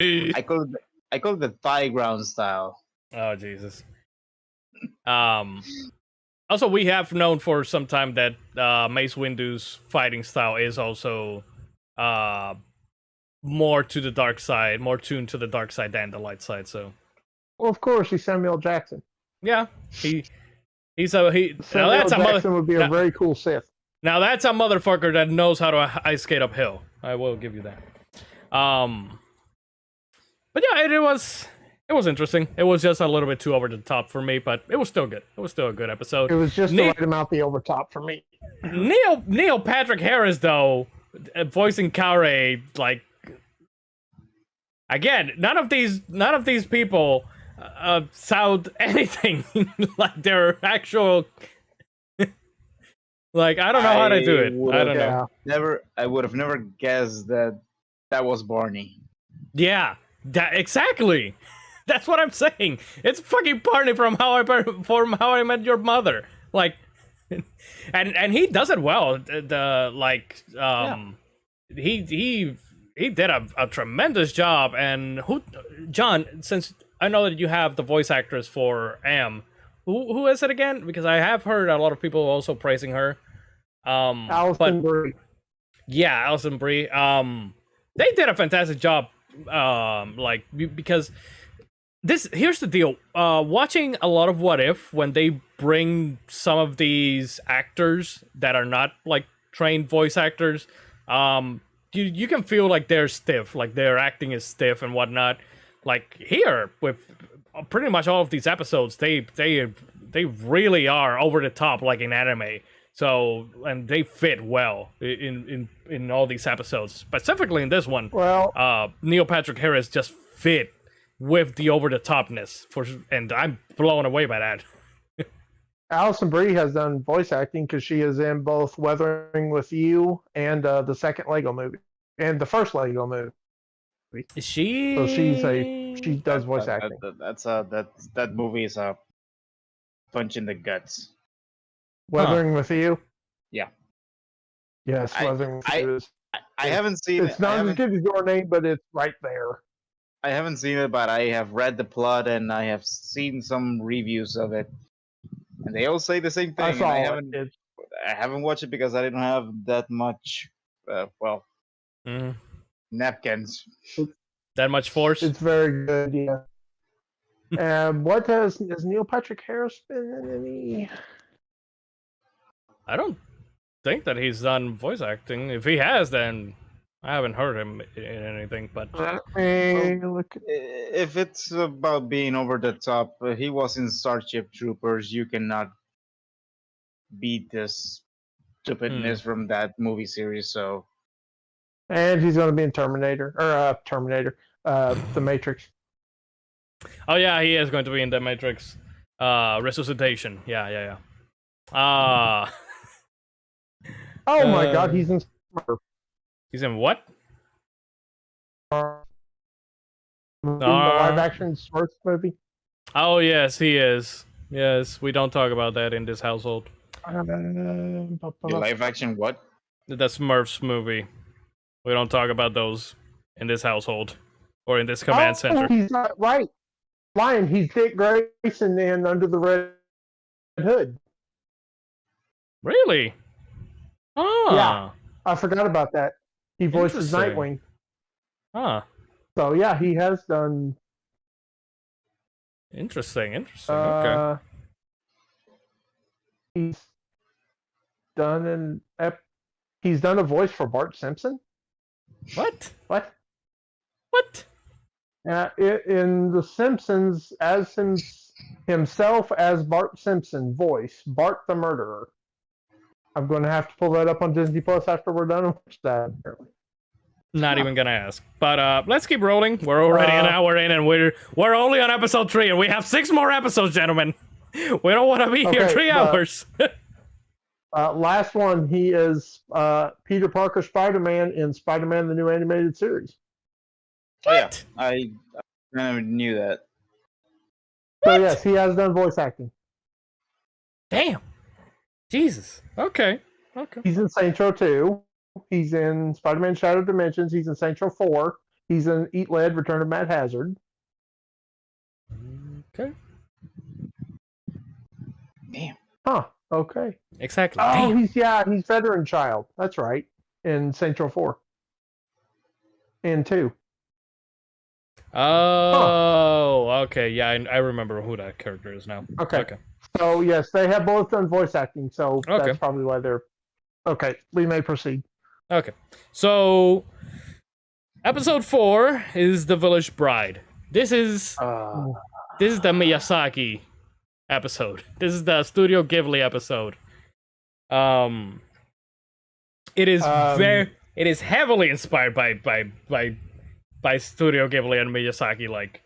I call it the thigh ground style. Oh Jesus. Also, we have known for some time that Mace Windu's fighting style is also more to the dark side, more tuned to the dark side than the light side. So, well, of course, he's Samuel Jackson. Yeah, he's a Samuel Jackson would be a very cool Sith. Now that's a motherfucker that knows how to ice skate uphill. I will give you that. But yeah, it was interesting. It was just a little bit too over the top for me, but it was still good. It was still a good episode. It was just the right amount the over top for me. Neil Patrick Harris though, voicing Kare, like again, none of these people sound anything like their actual. Like I don't know how to do it. I don't know. I would have never guessed that was Barney. Yeah, exactly. That's what I'm saying. It's fucking Barney from How I Met Your Mother. Like, and he does it well. He did a tremendous job. And John, since I know that you have the voice actress for Am, who is it again? Because I have heard a lot of people also praising her. Alison Brie. Yeah, Alison Brie. They did a fantastic job. Because here's the deal. Watching a lot of What If, when they bring some of these actors that are not like trained voice actors, you can feel like they're stiff, like their acting is stiff and whatnot. Like here with pretty much all of these episodes, they really are over the top, like in anime. So, and they fit well in all these episodes, specifically in this one. Well, Neil Patrick Harris just fit with the over the topness and I'm blown away by that. Alison Brie has done voice acting because she is in both Weathering with You and the second Lego movie and the first Lego movie. Is she? So she does voice acting. That movie is a punch in the guts. Weathering with You. Yeah. Yes, Weathering with You is. I haven't seen it. It's not as good as Your Name, but it's right there. I haven't seen it, but I have read the plot and I have seen some reviews of it, and they all say the same thing. I haven't watched it because I didn't have that much. Napkins. That much force. It's very good, yeah. And what has Neil Patrick Harris been in any? I don't think that he's done voice acting. If he has, then I haven't heard him in anything. But if it's about being over the top, he was in Starship Troopers. You cannot beat this stupidness from that movie series. So, and he's going to be in Terminator, The Matrix. Oh yeah, he is going to be in The Matrix. Resuscitation. Yeah. Oh my God, he's in Smurf. He's in what? The live-action Smurf movie. Oh yes, he is. Yes, we don't talk about that in this household. The live-action what? The Smurfs movie. We don't talk about those in this household or in this command center. He's not right. Lion, he's Dick Grayson in Under the Red Hood. Really? Oh. Yeah, I forgot about that. He voices Nightwing. Huh. So yeah, he has done. Interesting. Okay. He's done an He's done a voice for Bart Simpson. What? What? What? In The Simpsons, as himself as Bart Simpson voice, Bart the Murderer. I'm going to have to pull that up on Disney Plus after we're done with that. Not even gonna ask. But let's keep rolling. We're already an hour in, and we're only on episode 3, and we have 6 more episodes, gentlemen. We don't want to be here 3 hours. Last one, he is Peter Parker Spider-Man in Spider-Man the New Animated Series. What? Oh, yeah. I kind of knew that. So yes, he has done voice acting. Damn. Jesus. Okay. He's in Saints Row 2. He's in Spider-Man Shattered Dimensions. He's in Saints Row 4. He's in Eat Lead, Return of Mad Hazard. Okay. Damn. Huh. Okay. Exactly. Oh, Damn. he's Veteran Child. That's right. In Saints Row 4. And 2. Oh, okay. Yeah, I remember who that character is now. Okay. So yes, they have both done voice acting. So that's probably why they're okay. We may proceed. Okay. So episode 4 is The Village Bride. This is the Miyazaki episode. This is the Studio Ghibli episode. It is heavily inspired by Studio Ghibli and Miyazaki, like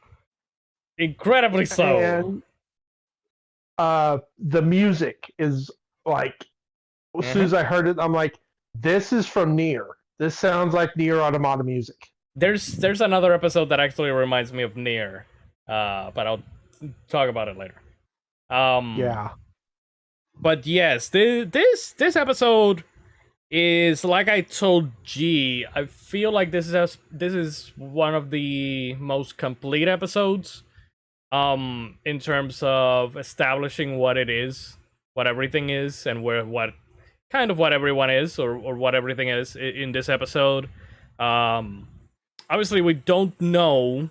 incredibly so. And the music is like, as soon as I heard it, I'm like, this is from Nier. This sounds like Nier Automata music. There's another episode that actually reminds me of Nier, but I'll talk about it later. Yeah. But yes, this episode is, like I told G, I feel like this is one of the most complete episodes, in terms of establishing what it is, what everything is, and what everyone is, or what everything is in this episode. Obviously we don't know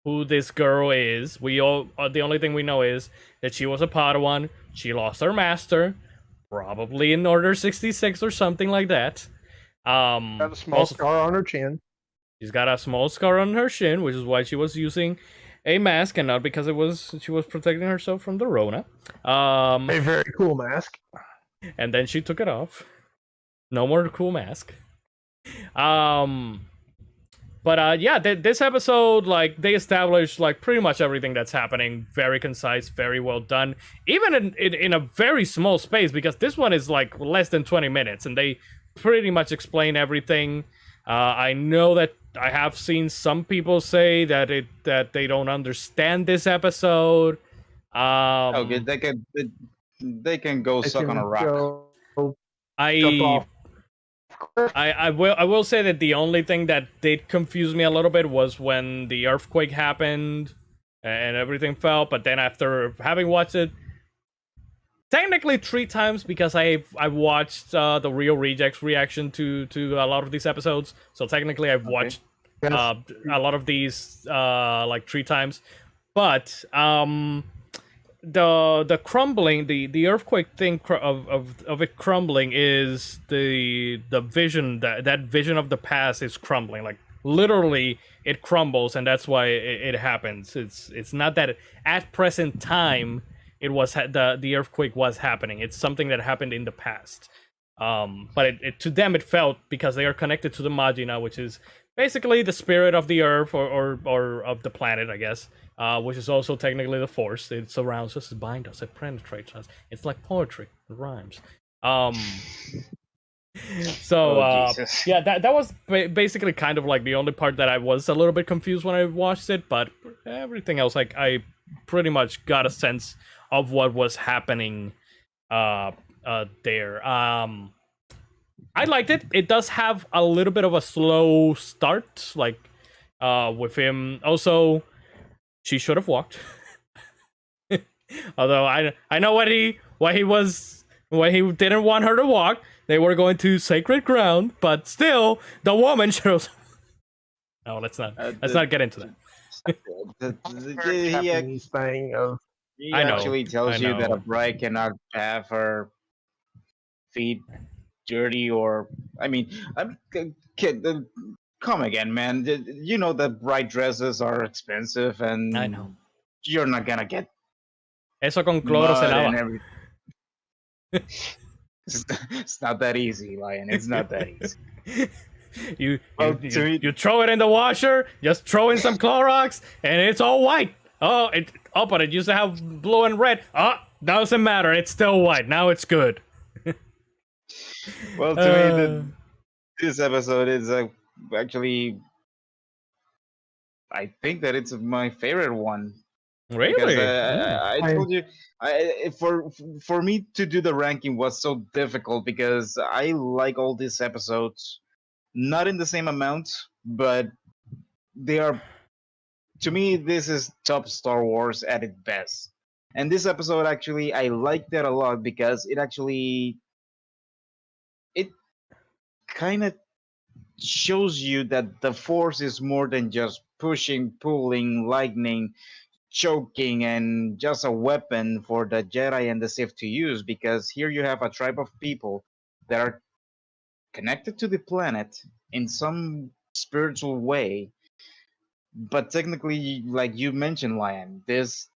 who this girl is. The only thing we know is that she was a Padawan. She lost her master, probably in Order 66 or something like that. Got a small scar on her chin. She's got a small scar on her shin, which is why she was using a mask and not because she was protecting herself from the Rona. A very cool mask. And then she took it off. No more cool mask. But yeah, this episode, like, they established like pretty much everything that's happening. Very concise, very well done. Even in a very small space, because this one is like less than 20 minutes, and they pretty much explain everything. I know that I have seen some people say that they don't understand this episode. Okay, they can go suck on a rock. I will say that the only thing that did confuse me a little bit was when the earthquake happened and everything fell. But then after having watched it, technically 3 times, because I watched the Real Rejects reaction to a lot of these episodes. So technically I've watched a lot of these like 3 times. But the crumbling, the earthquake thing of it crumbling is the vision, that vision of the past is crumbling. Like literally it crumbles, and that's why it happens. It's not that at present time it was the earthquake was happening. It's something that happened in the past. But it to them it felt, because they are connected to the Majina, which is basically the spirit of the earth or of the planet, I guess. Which is also technically the Force. It surrounds us, it binds us, it penetrates us. It's like poetry, it rhymes. Yeah, that was basically kind of like the only part that I was a little bit confused when I watched it, but everything else, like, I pretty much got a sense of what was happening there. I liked it. It does have a little bit of a slow start, like with him. Also, she should have walked. Although I know why he didn't want her to walk. They were going to sacred ground, but still, the woman should have. No, let's not get into that. He actually tells you that a bride cannot have her feet dirty, or I mean, kid, come again, man. You know that bright dresses are expensive, I know. and you're not gonna get Eso con cloro se mud and lava. everything. It's not that easy, Lion. It's not that easy. You throw it in the washer, just throw in some Clorox, and it's all white. But it used to have blue and red. Doesn't matter. It's still white. Now it's good. Well, to me, this episode is actually, I think that it's my favorite one. Really? Because I told you, for me to do the ranking was so difficult because I like all these episodes, not in the same amount, but they are, to me, this is top Star Wars at its best. And this episode actually, I liked it a lot because it kind of shows you that the Force is more than just pushing, pulling, lightning, choking, and just a weapon for the Jedi and the Sith to use, because here you have a tribe of people that are connected to the planet in some spiritual way, but technically, like you mentioned, Lion, it's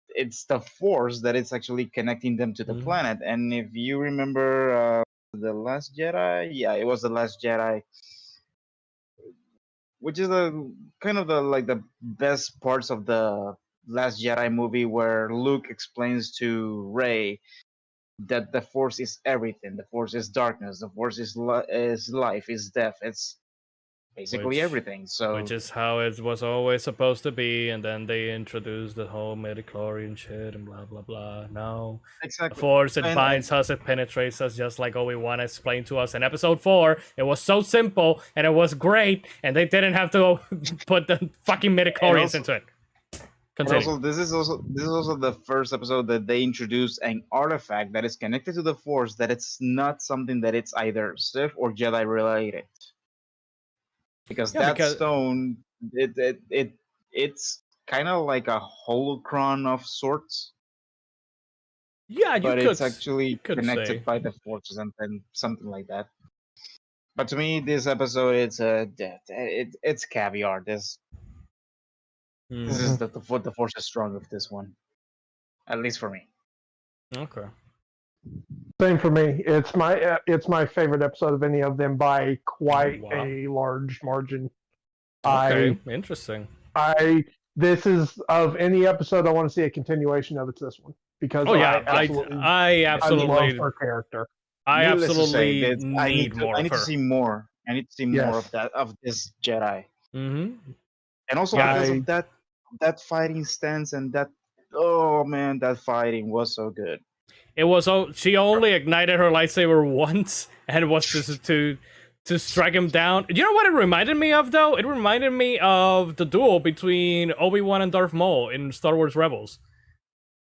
the Force that is actually connecting them to the planet. And if you remember the Last Jedi, yeah, it was the Last Jedi, which is kind of the best parts of the Last Jedi movie, where Luke explains to Rey that the Force is everything. The Force is darkness. The Force is life, is death. It's basically everything. So, which is how it was always supposed to be, and then they introduced the whole midichlorian shit and blah blah blah. No, exactly. The Force, it binds us, it penetrates us, just like Obi-Wan explained to us in Episode 4. It was so simple and it was great, and they didn't have to put the fucking midichlorians into it. Also, this is also the first episode that they introduce an artifact that is connected to the Force, that it's not something that it's either Sith or Jedi related. Because stone, it's kind of like a holocron of sorts. Yeah, but it's actually connected by the Force and something like that. But to me, this episode, it's caviar. This is the Force is strong with this one, at least for me. Okay. Same for me. It's my favorite episode of any of them by quite a large margin. Okay, interesting. This is, of any episode I want to see a continuation of, it's this one, because I absolutely love her character. I absolutely need more. I need to see more. I need to see more of this Jedi. Mm-hmm. And also because of that fighting stance and that, oh man, that fighting was so good. It was she only ignited her lightsaber once, and was to strike him down. You know what it reminded me of, though? It reminded me of the duel between Obi-Wan and Darth Maul in Star Wars Rebels.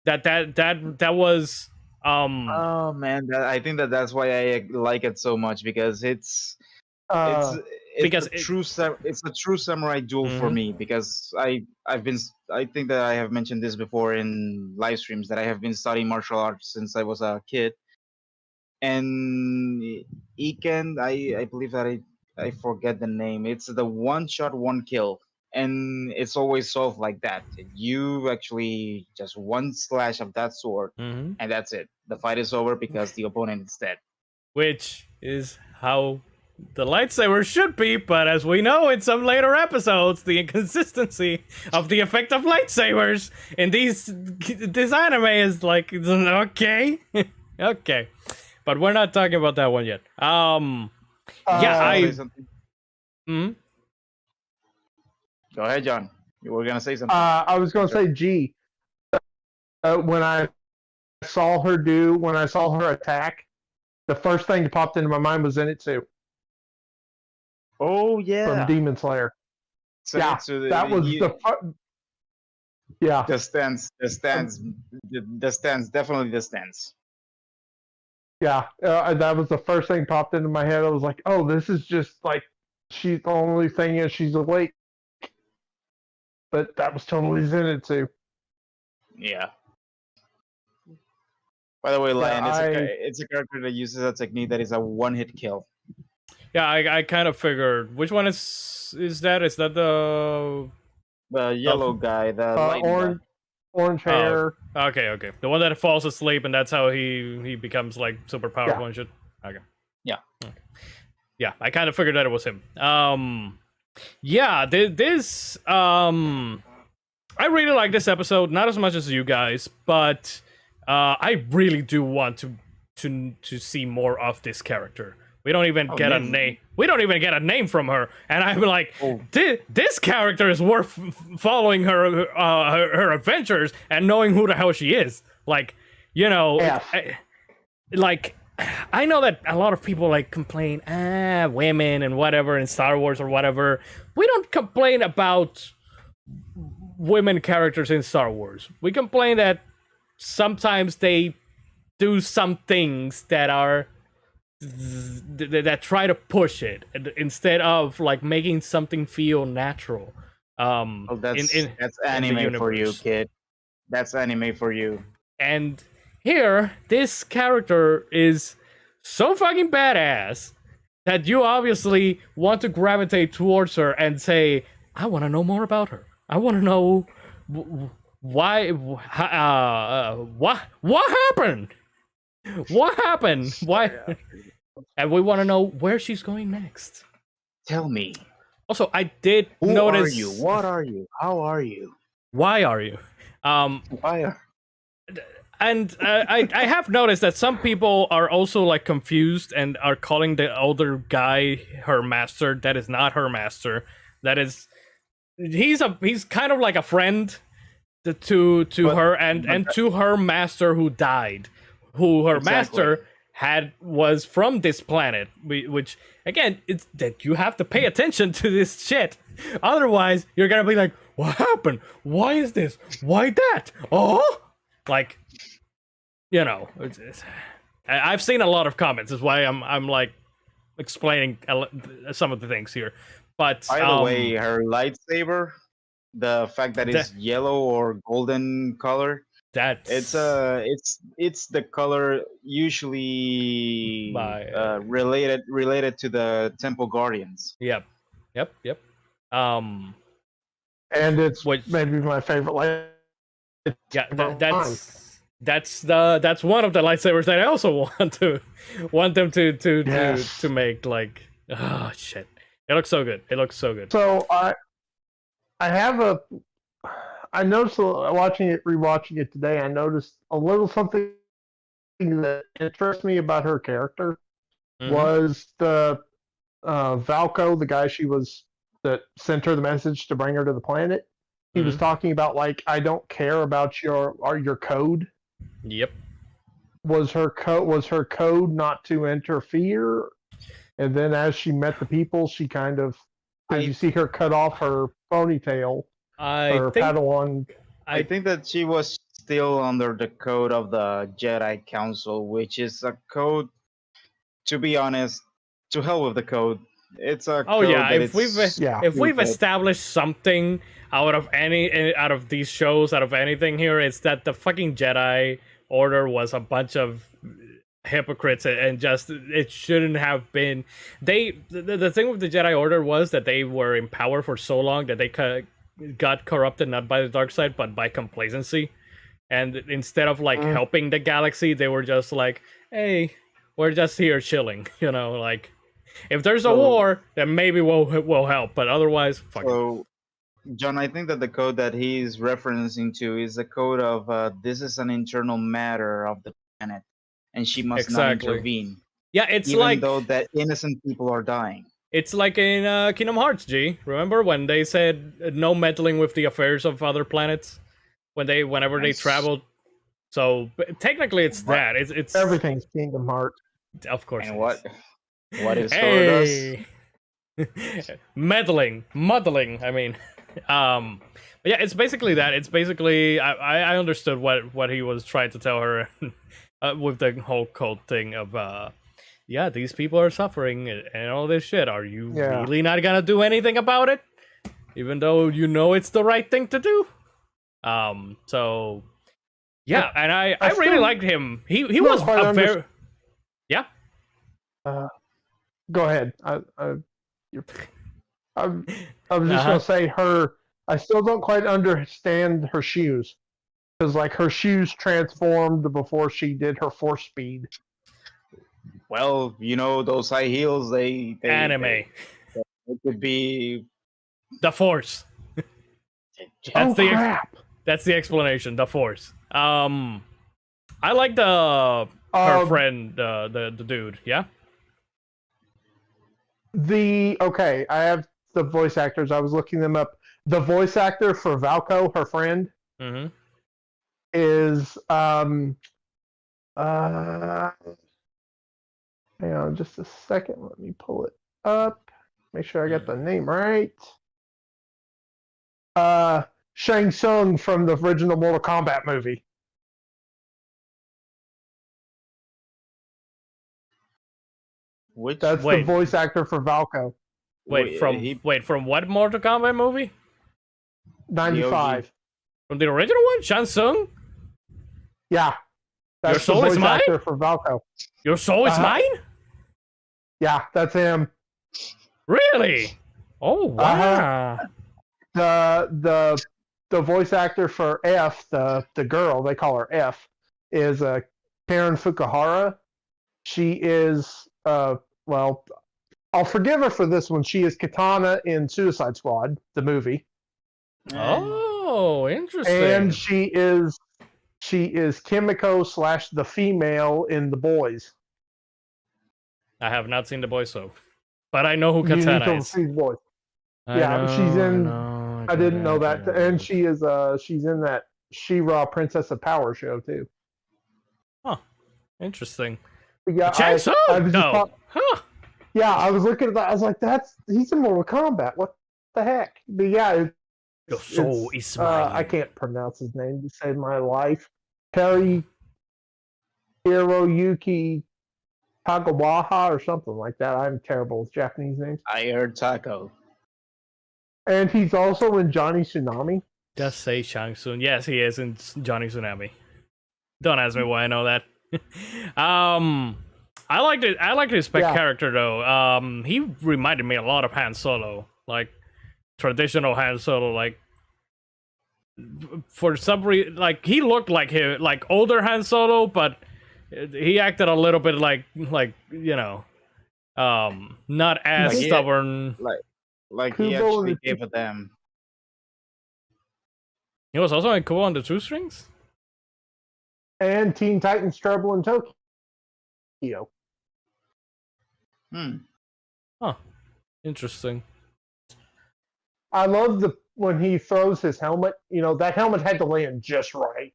That was oh man, I think that's why I like it so much, because it's a true samurai duel for me, because I think that I have mentioned this before in live streams, that I have been studying martial arts since I was a kid. And Iken, I believe that I forget the name. It's the one shot, one kill, and it's always solved like that. You actually just one slash of that sword, and that's it. The fight is over because the opponent is dead. Which is how the lightsaber should be, but as we know in some later episodes, the inconsistency of the effect of lightsabers in this anime is like, okay, okay. But we're not talking about that one yet. Go ahead, John. You were gonna say something. I was gonna say, G. When I saw her attack, the first thing that popped into my mind was Zenitsu. Oh yeah, from Demon Slayer. Zenitsu, that was the stance, definitely the stance. Yeah, that was the first thing popped into my head. I was like, oh, this is just like, the only thing is she's awake. But that was totally Zenitsu. Yeah. By the way, Lion, I it's a character that uses a technique that is a one-hit kill. Yeah, I kind of figured. Which one is that? Is that the The yellow guy, the light guy. orange hair. Okay. The one that falls asleep and that's how he becomes like super powerful and shit. Okay. Yeah. Okay. Yeah, I kind of figured that it was him. Yeah, this I really like this episode, not as much as you guys, but I really do want to see more of this character. We don't even get a name. We don't even get a name from her, and I'm like, this character is worth following her adventures and knowing who the hell she is. Like, you know, I know that a lot of people like complain, women and whatever in Star Wars or whatever. We don't complain about women characters in Star Wars. We complain that sometimes they do some things that are that try to push it instead of like making something feel natural. That's anime for you, kid. That's anime for you. And here, this character is so fucking badass that you obviously want to gravitate towards her and say, I want to know more about her. I want to know why, what happened? What happened? Why? And we want to know where she's going next. Tell me. Also, I did Who notice. Are you? What are you? How are you? Why are you? Why are... And I have noticed that some people are also like confused and are calling the older guy her master. That is not her master. That is, he's kind of like a friend to her and to her master who died, who her master was from this planet. Which again, it's that you have to pay attention to this shit. Otherwise, you're gonna be like, what happened? Why is this? Why that? Oh, like. You know, I've seen a lot of comments. Is why I'm like explaining some of the things here. But by the way, her lightsaber, the fact that it's yellow or golden color, it's the color usually related to the Temple Guardians. Yep. And it's maybe my favorite light. That's one of the lightsabers that I also want them to make. Like, oh shit, it looks so good. So I noticed rewatching it today. I noticed a little something that interests me about her character was the Valko, the guy that sent her the message to bring her to the planet. He was talking about like, I don't care about your code. Yep. Was her code not to interfere? And then as she met the people, she kind of you see her cut off her ponytail. Padawan. I think that she was still under the code of the Jedi Council, which is a code. To be honest, to hell with the code. It's a code if we've established something out of these shows, out of anything here, it's that the fucking Jedi Order was a bunch of hypocrites and just it shouldn't have been. The thing with the Jedi Order was that they were in power for so long that they got corrupted not by the dark side but by complacency, and instead of like helping the galaxy, they were just like, hey, we're just here chilling, you know, like. If there's a war, then maybe we'll help, but otherwise, fuck it. John, I think that the code that he's referencing to is the code of this is an internal matter of the planet, and she must not intervene. Yeah, it's even though that innocent people are dying. It's like in Kingdom Hearts, G. Remember when they said no meddling with the affairs of other planets whenever they traveled? So technically, it's that. It's everything's Kingdom Hearts. Of course. And what is Stardust? Muddling. I mean, but yeah, it's basically that. It's basically I understood what he was trying to tell her with the whole cult thing of these people are suffering and all this shit. Are you really not gonna do anything about it, even though you know it's the right thing to do? So Yeah, and I really still liked him. He don't was quite a very yeah. Go ahead. You're, I was just Uh-huh. gonna say her. I still don't quite understand her shoes because like her shoes transformed before she did her force speed. Well, you know those high heels. Anime. They could be. The Force. Oh crap! That's the explanation. The Force. I like her friend, the dude. Yeah. Okay, I have the voice actors. I was looking them up. The voice actor for Valko, her friend, Mm-hmm. is hang on just a second. Let me pull it up. Make sure I got the name right. Shang Tsung from the original Mortal Kombat movie. Which That's the voice actor for Valko. Wait, from what Mortal Kombat movie? 95. From the original one? Shang Tsung? Yeah. That's Your soul the is voice mine? actor for Valko. Your soul is mine? Yeah, that's him. Really? Oh wow. The voice actor for F, the girl, they call her F, is Karen Fukuhara. She is well, I'll forgive her for this one. She is Katana in Suicide Squad, the movie. Oh, interesting. And she is Kimiko / the female in The Boys. I have not seen The Boys, so, but I know who You need Katana to is. see The Boys. I she's in. I didn't know that, and she is. She's in that She-Ra Princess of Power show too. Huh. Interesting. But yeah, Shang Tsung? I was just No. Huh. yeah, I was looking at that. I was like, he's in Mortal Kombat. What the heck? But yeah, Your soul is mine. I can't pronounce his name to save my life. Perry Hiroyuki Tagawaha or something like that. I'm terrible with Japanese names. I heard Taco. And he's also in Johnny Tsunami. Just say Shang Tsung. Yes, he is in Johnny Tsunami. Don't ask me why I know that. I liked it. I liked his character though. He reminded me a lot of Han Solo, like traditional Han Solo. Like for some reason, like he looked like him, like older Han Solo, but he acted a little bit like you know, not as Like stubborn. Like he actually gave a damn. He was also in Cool on the Two Strings. And Teen Titans Trouble in Tokyo. Huh. Interesting. I love when he throws his helmet. You know, that helmet had to land just right.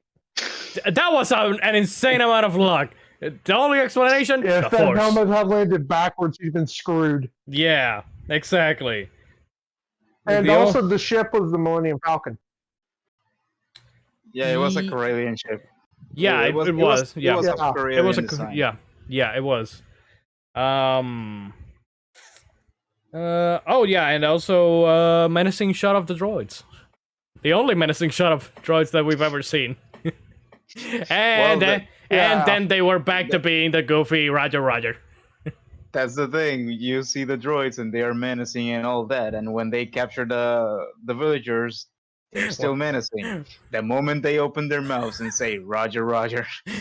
That was an insane amount of luck. The only explanation? Yeah, if the that Force. helmet had landed backwards, he'd been screwed. Yeah, exactly. And also, the ship was the Millennium Falcon. Yeah, it was a Corellian ship. Yeah, it was. Yeah, it was a Corellian it was design. Yeah, it was. Oh yeah, and also menacing shot of the droids. The only menacing shot of droids that we've ever seen. And then they were back to being the goofy Roger. That's the thing. You see the droids and they are menacing and all that, and when they capture the villagers, they're still menacing. The moment they open their mouths and say Roger,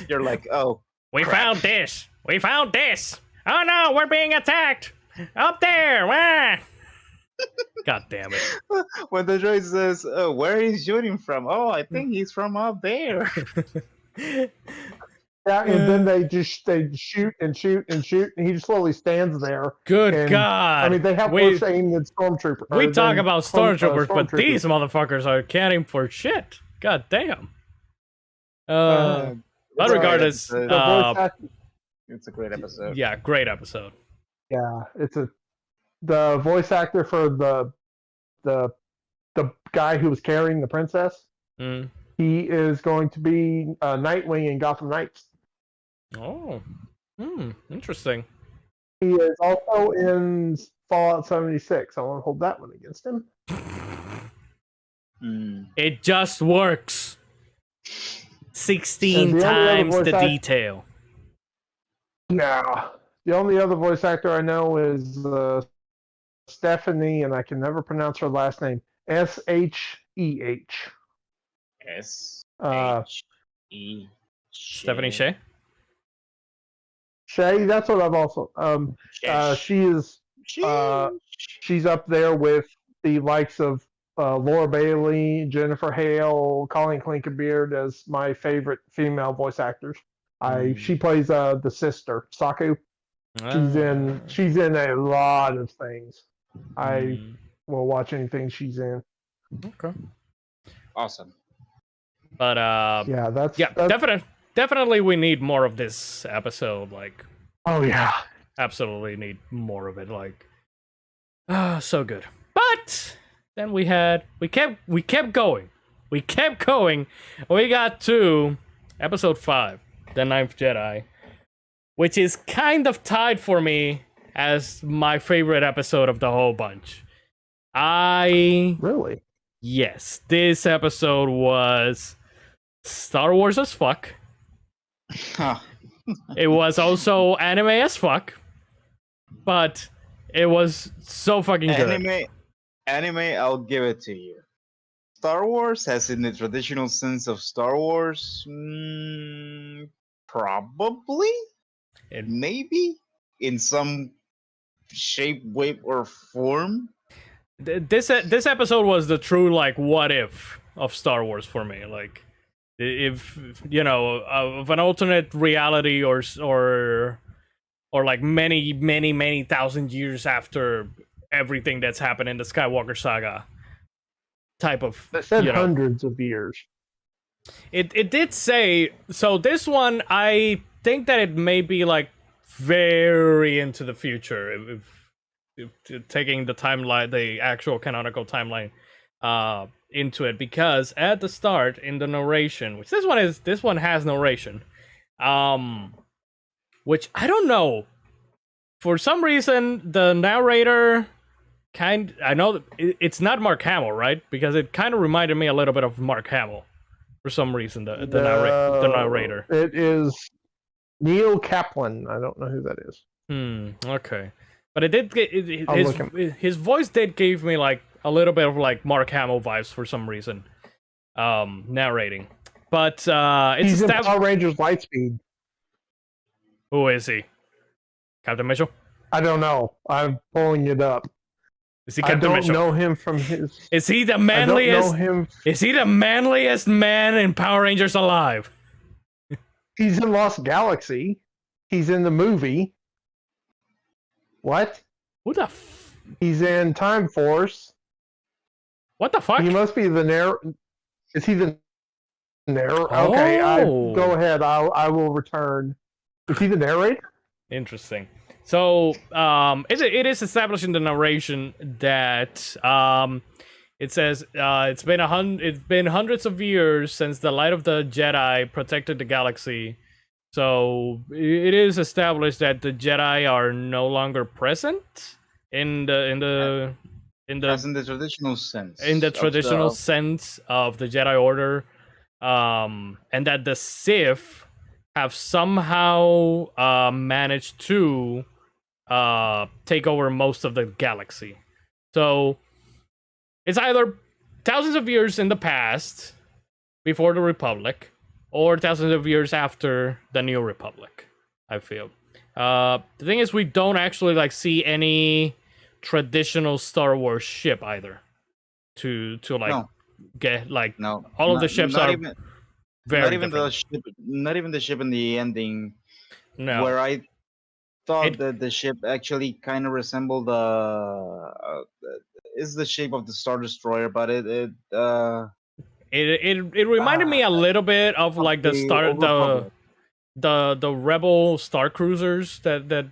you're like, oh, We crap. found this. Oh no, we're being attacked. Up there. Ah. God damn it. When the droid says, oh, where he's shooting from? Oh, I think he's from up there. Yeah, and then they shoot, and he just slowly stands there. Good and, God. I mean, they have worse aim than stormtroopers. We talk about stormtroopers, but these motherfuckers are can't aim for shit. God damn. But regardless, it's a great episode. Yeah, great episode. Yeah, the voice actor for the guy who was carrying the princess. Mm. He is going to be Nightwing in Gotham Knights. Oh, interesting. He is also in Fallout 76. I want to hold that one against him. It just works. 16 And the only other times voice the act- detail. No. The only other voice actor I know is Stephanie, and I can never pronounce her last name. Sheh. S-H-E. Stephanie Shea? Shay, that's what I've also. She is. She's up there with the likes of Laura Bailey, Jennifer Hale, Colleen Clinkenbeard as my favorite female voice actors. She plays the sister Saku. She's in a lot of things. I will watch anything she's in. Okay. Awesome. But Yeah, that's definitely we need more of this episode. Like, oh yeah, absolutely need more of it. Like, so good. But then we kept going. We got to episode 5, The Ninth Jedi, which is kind of tied for me as my favorite episode of the whole bunch. Really? Yes, this episode was Star Wars as fuck. It was also anime as fuck, but it was so fucking good. Anime, I'll give it to you. Star Wars, as in the traditional sense of Star Wars, probably, maybe, in some shape, way, or form. This episode was the true like what if of Star Wars for me. Like, if you know, of an alternate reality or like many thousand years after everything that's happened in the Skywalker saga type of. They said hundreds of years. It did say so. This one, I think that it may be like very into the future if taking the timeline, the actual canonical timeline into it, because at the start in the narration, which this one has narration, which I don't know, for some reason the narrator I know it's not Mark Hamill, right? Because it kind of reminded me a little bit of Mark Hamill for some reason. The narrator. It is Neil Kaplan. I don't know who that is. Okay. But it did his voice did give me like a little bit of like Mark Hamill vibes for some reason. Narrating. But he's in Power Rangers Lightspeed. Who is he? Captain Mitchell? I don't know. I'm pulling it up. Is he Captain Mitchell? I don't know him from his. Is he the manliest? I don't know him. Is he the manliest man in Power Rangers alive? He's in Lost Galaxy. He's in the movie. What? Who the? He's in Time Force. What the fuck? He must be the narrator. Is he the narrator? Okay, go ahead. I will return. Is he the narrator? Interesting. So, it is established in the narration that it says it's been hundreds of years since the light of the Jedi protected the galaxy. So it is established that the Jedi are no longer present in the traditional sense. In the traditional sense of the Jedi Order, and that the Sith have somehow managed to take over most of the galaxy. So it's either thousands of years in the past, before the Republic, or thousands of years after the New Republic, I feel. The thing is, we don't actually like see any traditional Star Wars ship either. To like get like all of the ships are very not even different. Not even the ship in the ending. No, where I thought that the ship actually kind of resembled is the shape of the Star Destroyer, but it reminded me a little bit of like the Rebel Star Cruisers that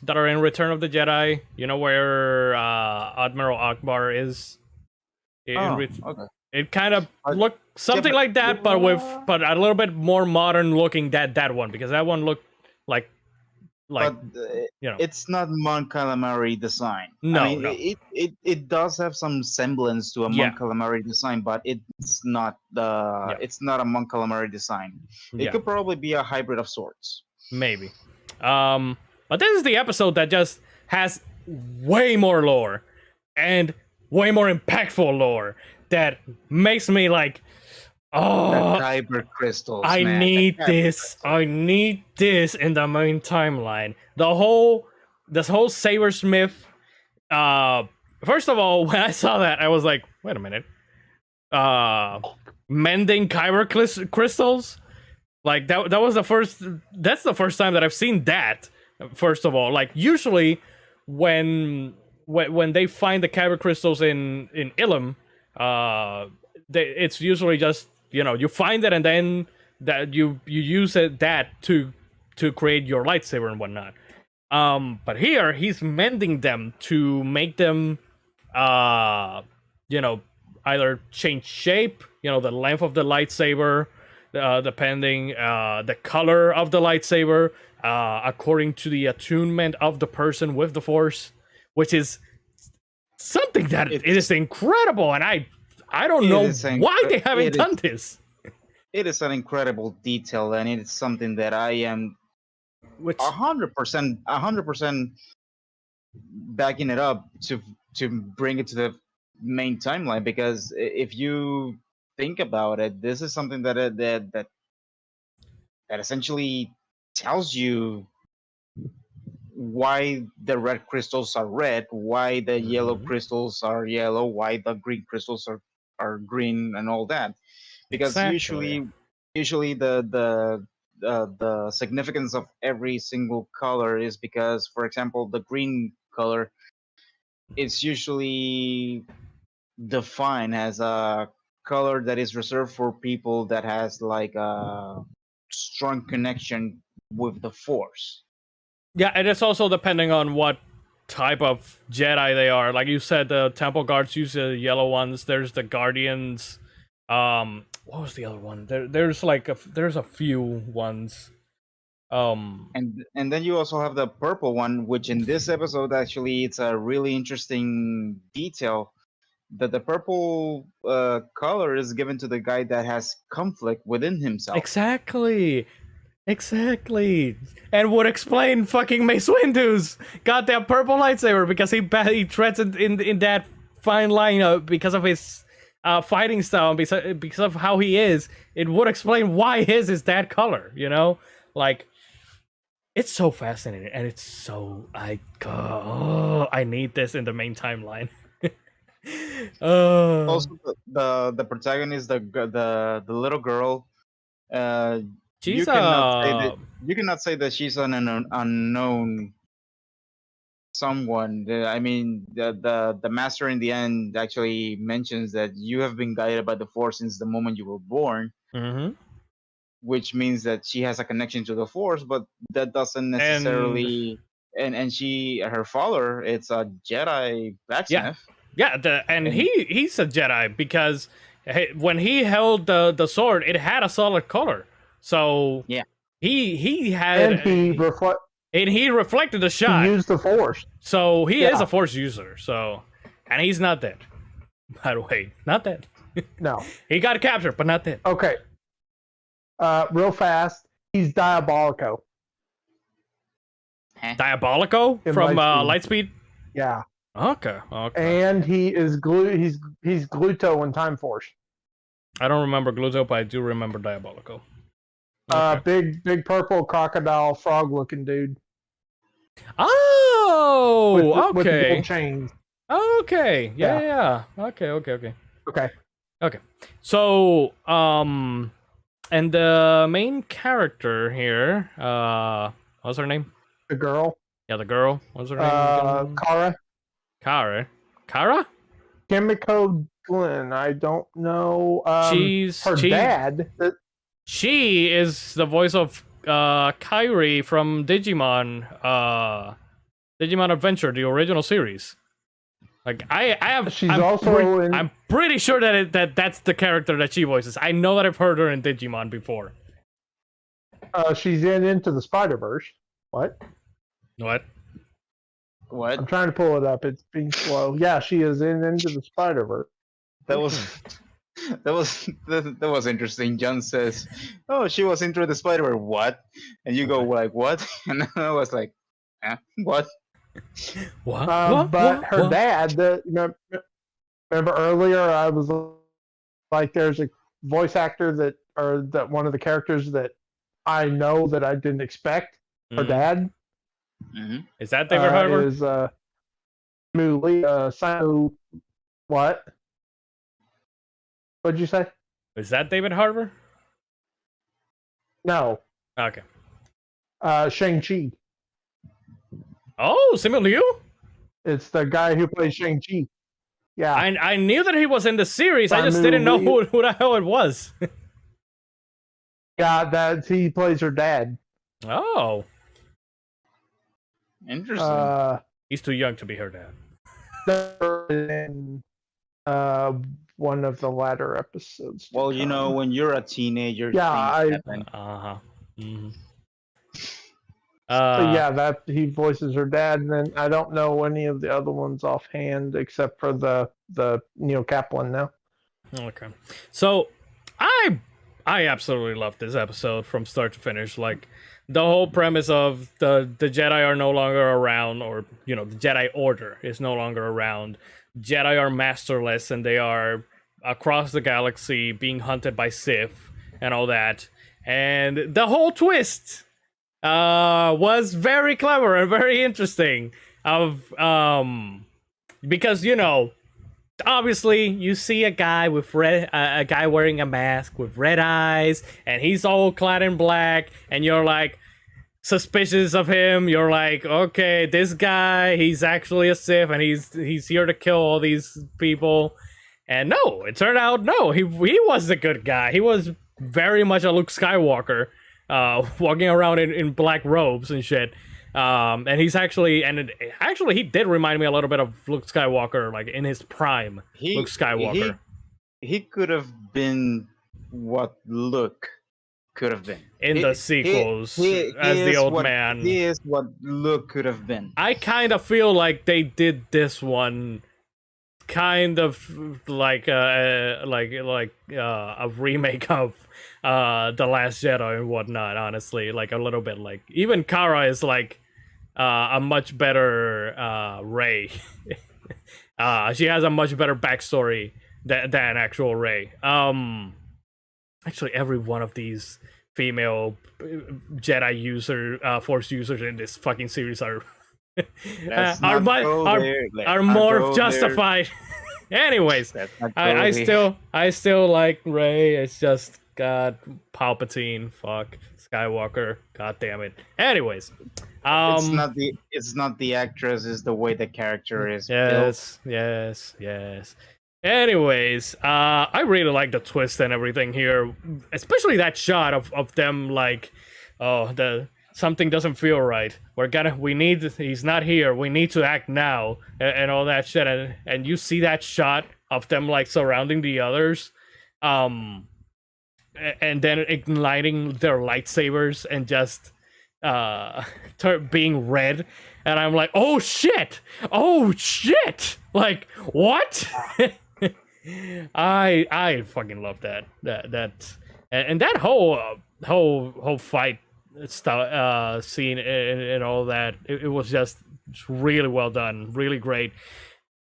are in Return of the Jedi. You know where Admiral Akbar is. It kind of looked something like that, but a little bit more modern looking that one, because that one looked like like but you know. it's not Mon Calamari design. No, I mean, no. it does have some semblance to a Yeah. Mon Calamari design, but it's not Yeah. it's not a Mon Calamari design. It Yeah. could probably be a hybrid of sorts. Maybe. But this is the episode that just has way more lore and way more impactful lore that makes me like, The oh, Kyber crystals. I man. The need Kyber this. crystals. I need this in the main timeline. This whole Sabersmith. First of all, when I saw that, I was like, wait a minute. Mending Kyber crystals. Like that was the first. That's the first time that I've seen that. First of all, like usually when they find the Kyber crystals in Ilum, it's usually just you find it and then that you use that to create your lightsaber and whatnot. But here he's mending them to make them, either change shape, the length of the lightsaber. Depending the color of the lightsaber, according to the attunement of the person with the Force, which is something that it is incredible, and I don't know why they haven't done this. It is an incredible detail, and it's something that I am 100% backing it up to bring it to the main timeline, because if you think about it, this is something that essentially tells you why the red crystals are red, why the yellow crystals are yellow, why the green crystals are green, and all that. Because usually the significance of every single color is because, for example, the green color is usually defined as a color that is reserved for people that has like a strong connection with the Force. Yeah, and it's also depending on what type of Jedi they are. Like you said, the Temple Guards use the yellow ones. There's the Guardians. What was the other one? There's a few ones. And then you also have the purple one, which in this episode actually it's a really interesting detail. That the purple color is given to the guy that has conflict within himself. Exactly, and would explain fucking Mace Windu's goddamn purple lightsaber because he treads in that fine line because of his fighting style, because of how he is. It would explain why his is that color. Like it's so fascinating, and it's so I need this in the main timeline. Also, the protagonist, the little girl, She's you cannot say that she's an unknown someone. I mean, the master in the end actually mentions that you have been guided by the Force since the moment you were born, which means that she has a connection to the Force, but that doesn't necessarily. And her father, it's a Jedi blacksmith. Yeah, he's a Jedi because when he held the sword, it had a solid color. So yeah, he had and he reflected the shot. He used the Force, so he is a Force user. So, and he's not dead. By the way, not dead. No, he got captured, but not dead. Okay. Real fast, he's Diabolico. Diabolico from Lightspeed. Yeah. Okay. And he is he's Gluto in Time Force. I don't remember Gluto, but I do remember Diabolico. Big purple crocodile frog looking dude. Oh, with the okay. gold chains. Okay. Yeah. Okay. Okay. So, and the main character here, what's her name? The girl. Yeah, the girl. What's her name? Kara? Kimiko Glenn. I don't know. Her dad. She is the voice of Kairi from Digimon Adventure, the original series. Like I'm pretty sure that's the character that she voices. I know that I've heard her in Digimon before. She's in Into the Spider-Verse. What? What? What? I'm trying to pull it up. It's being slow. Yeah, she is in Into the Spider-Verse. That was that was interesting. John says, "Oh, she was into the Spider. What?" And you go like, "What?" And I was like, "What?" What? But her dad, remember earlier I was like, there's a voice actor that one of the characters that I know that I didn't expect. Her dad Is that David Harbour? is Sinu. What? What'd you say? Is that David Harbour? No, Okay. Shang-Chi. Oh, Simu Liu? It's the guy who plays Shang-Chi. Yeah. I knew that he was in the series. I just Simu didn't know Liu. who the hell it was. Yeah, he plays her dad. Oh, Interesting. he's too young to be her dad. In one of the latter episodes. Well, you know, when you're a teenager, Yeah, things happen. Uh-huh. Mm-hmm. But yeah, that he voices her dad, and then I don't know any of the other ones offhand except for the Neil Kaplan now. Okay. So I absolutely loved this episode from start to finish. Like the whole premise of the Jedi are no longer around, or the Jedi Order is no longer around. Jedi are masterless and they are across the galaxy being hunted by Sith and all that. And the whole twist was very clever and very interesting. Because obviously you see a guy with a guy wearing a mask with red eyes, and he's all clad in black, and you're like suspicious of him. You're like, okay, this guy, he's actually a Sith, and he's here to kill all these people. And no, it turned out no, he was the good guy. He was very much a Luke Skywalker, walking around in black robes and shit. And he's actually he did remind me a little bit of Luke Skywalker, like in his prime. Luke Skywalker. He could have been what Luke could have been in the sequels as the old man. He is what Luke could have been. I kind of feel like they did this one kind of like a remake of The Last Jedi and whatnot. Honestly, like a little bit. Like even Kara is like a much better Rey. She has a much better backstory than actual Rey. Actually, every one of these female Jedi Force users in this fucking series are more justified. Anyways, I still like Rey. It's just God, Palpatine, fuck Skywalker, god damn it. Anyways, it's not the actress, it's the way the character is built. Yes. Anyways, I really like the twist and everything here, especially that shot of them like, something doesn't feel right. He's not here. We need to act now and all that shit. And you see that shot of them like surrounding the others, and then igniting their lightsabers and just being red. And I'm like, oh shit! Like what? I fucking love that and that whole fight scene and all that. It was just really well done, really great.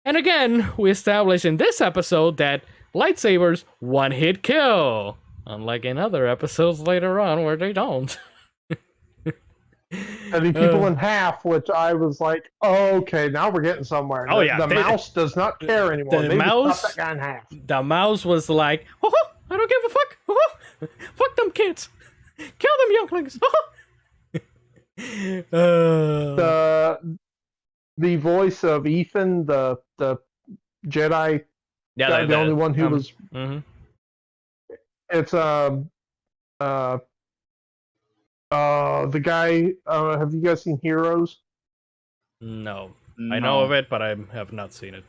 And again, we established in this episode that lightsabers one-hit kill, unlike in other episodes later on where they don't. Cutting people in half, which I was like, oh, okay, now we're getting somewhere. Oh, yeah, the mouse does not care anymore. The mouse, cut that guy in half. The mouse was like, I don't give a fuck. Fuck them kids. Kill them younglings. The voice of Ethan, the Jedi, the only one who was. Mm-hmm. It's the guy. Have you guys seen Heroes? No, I know of it, but I have not seen it.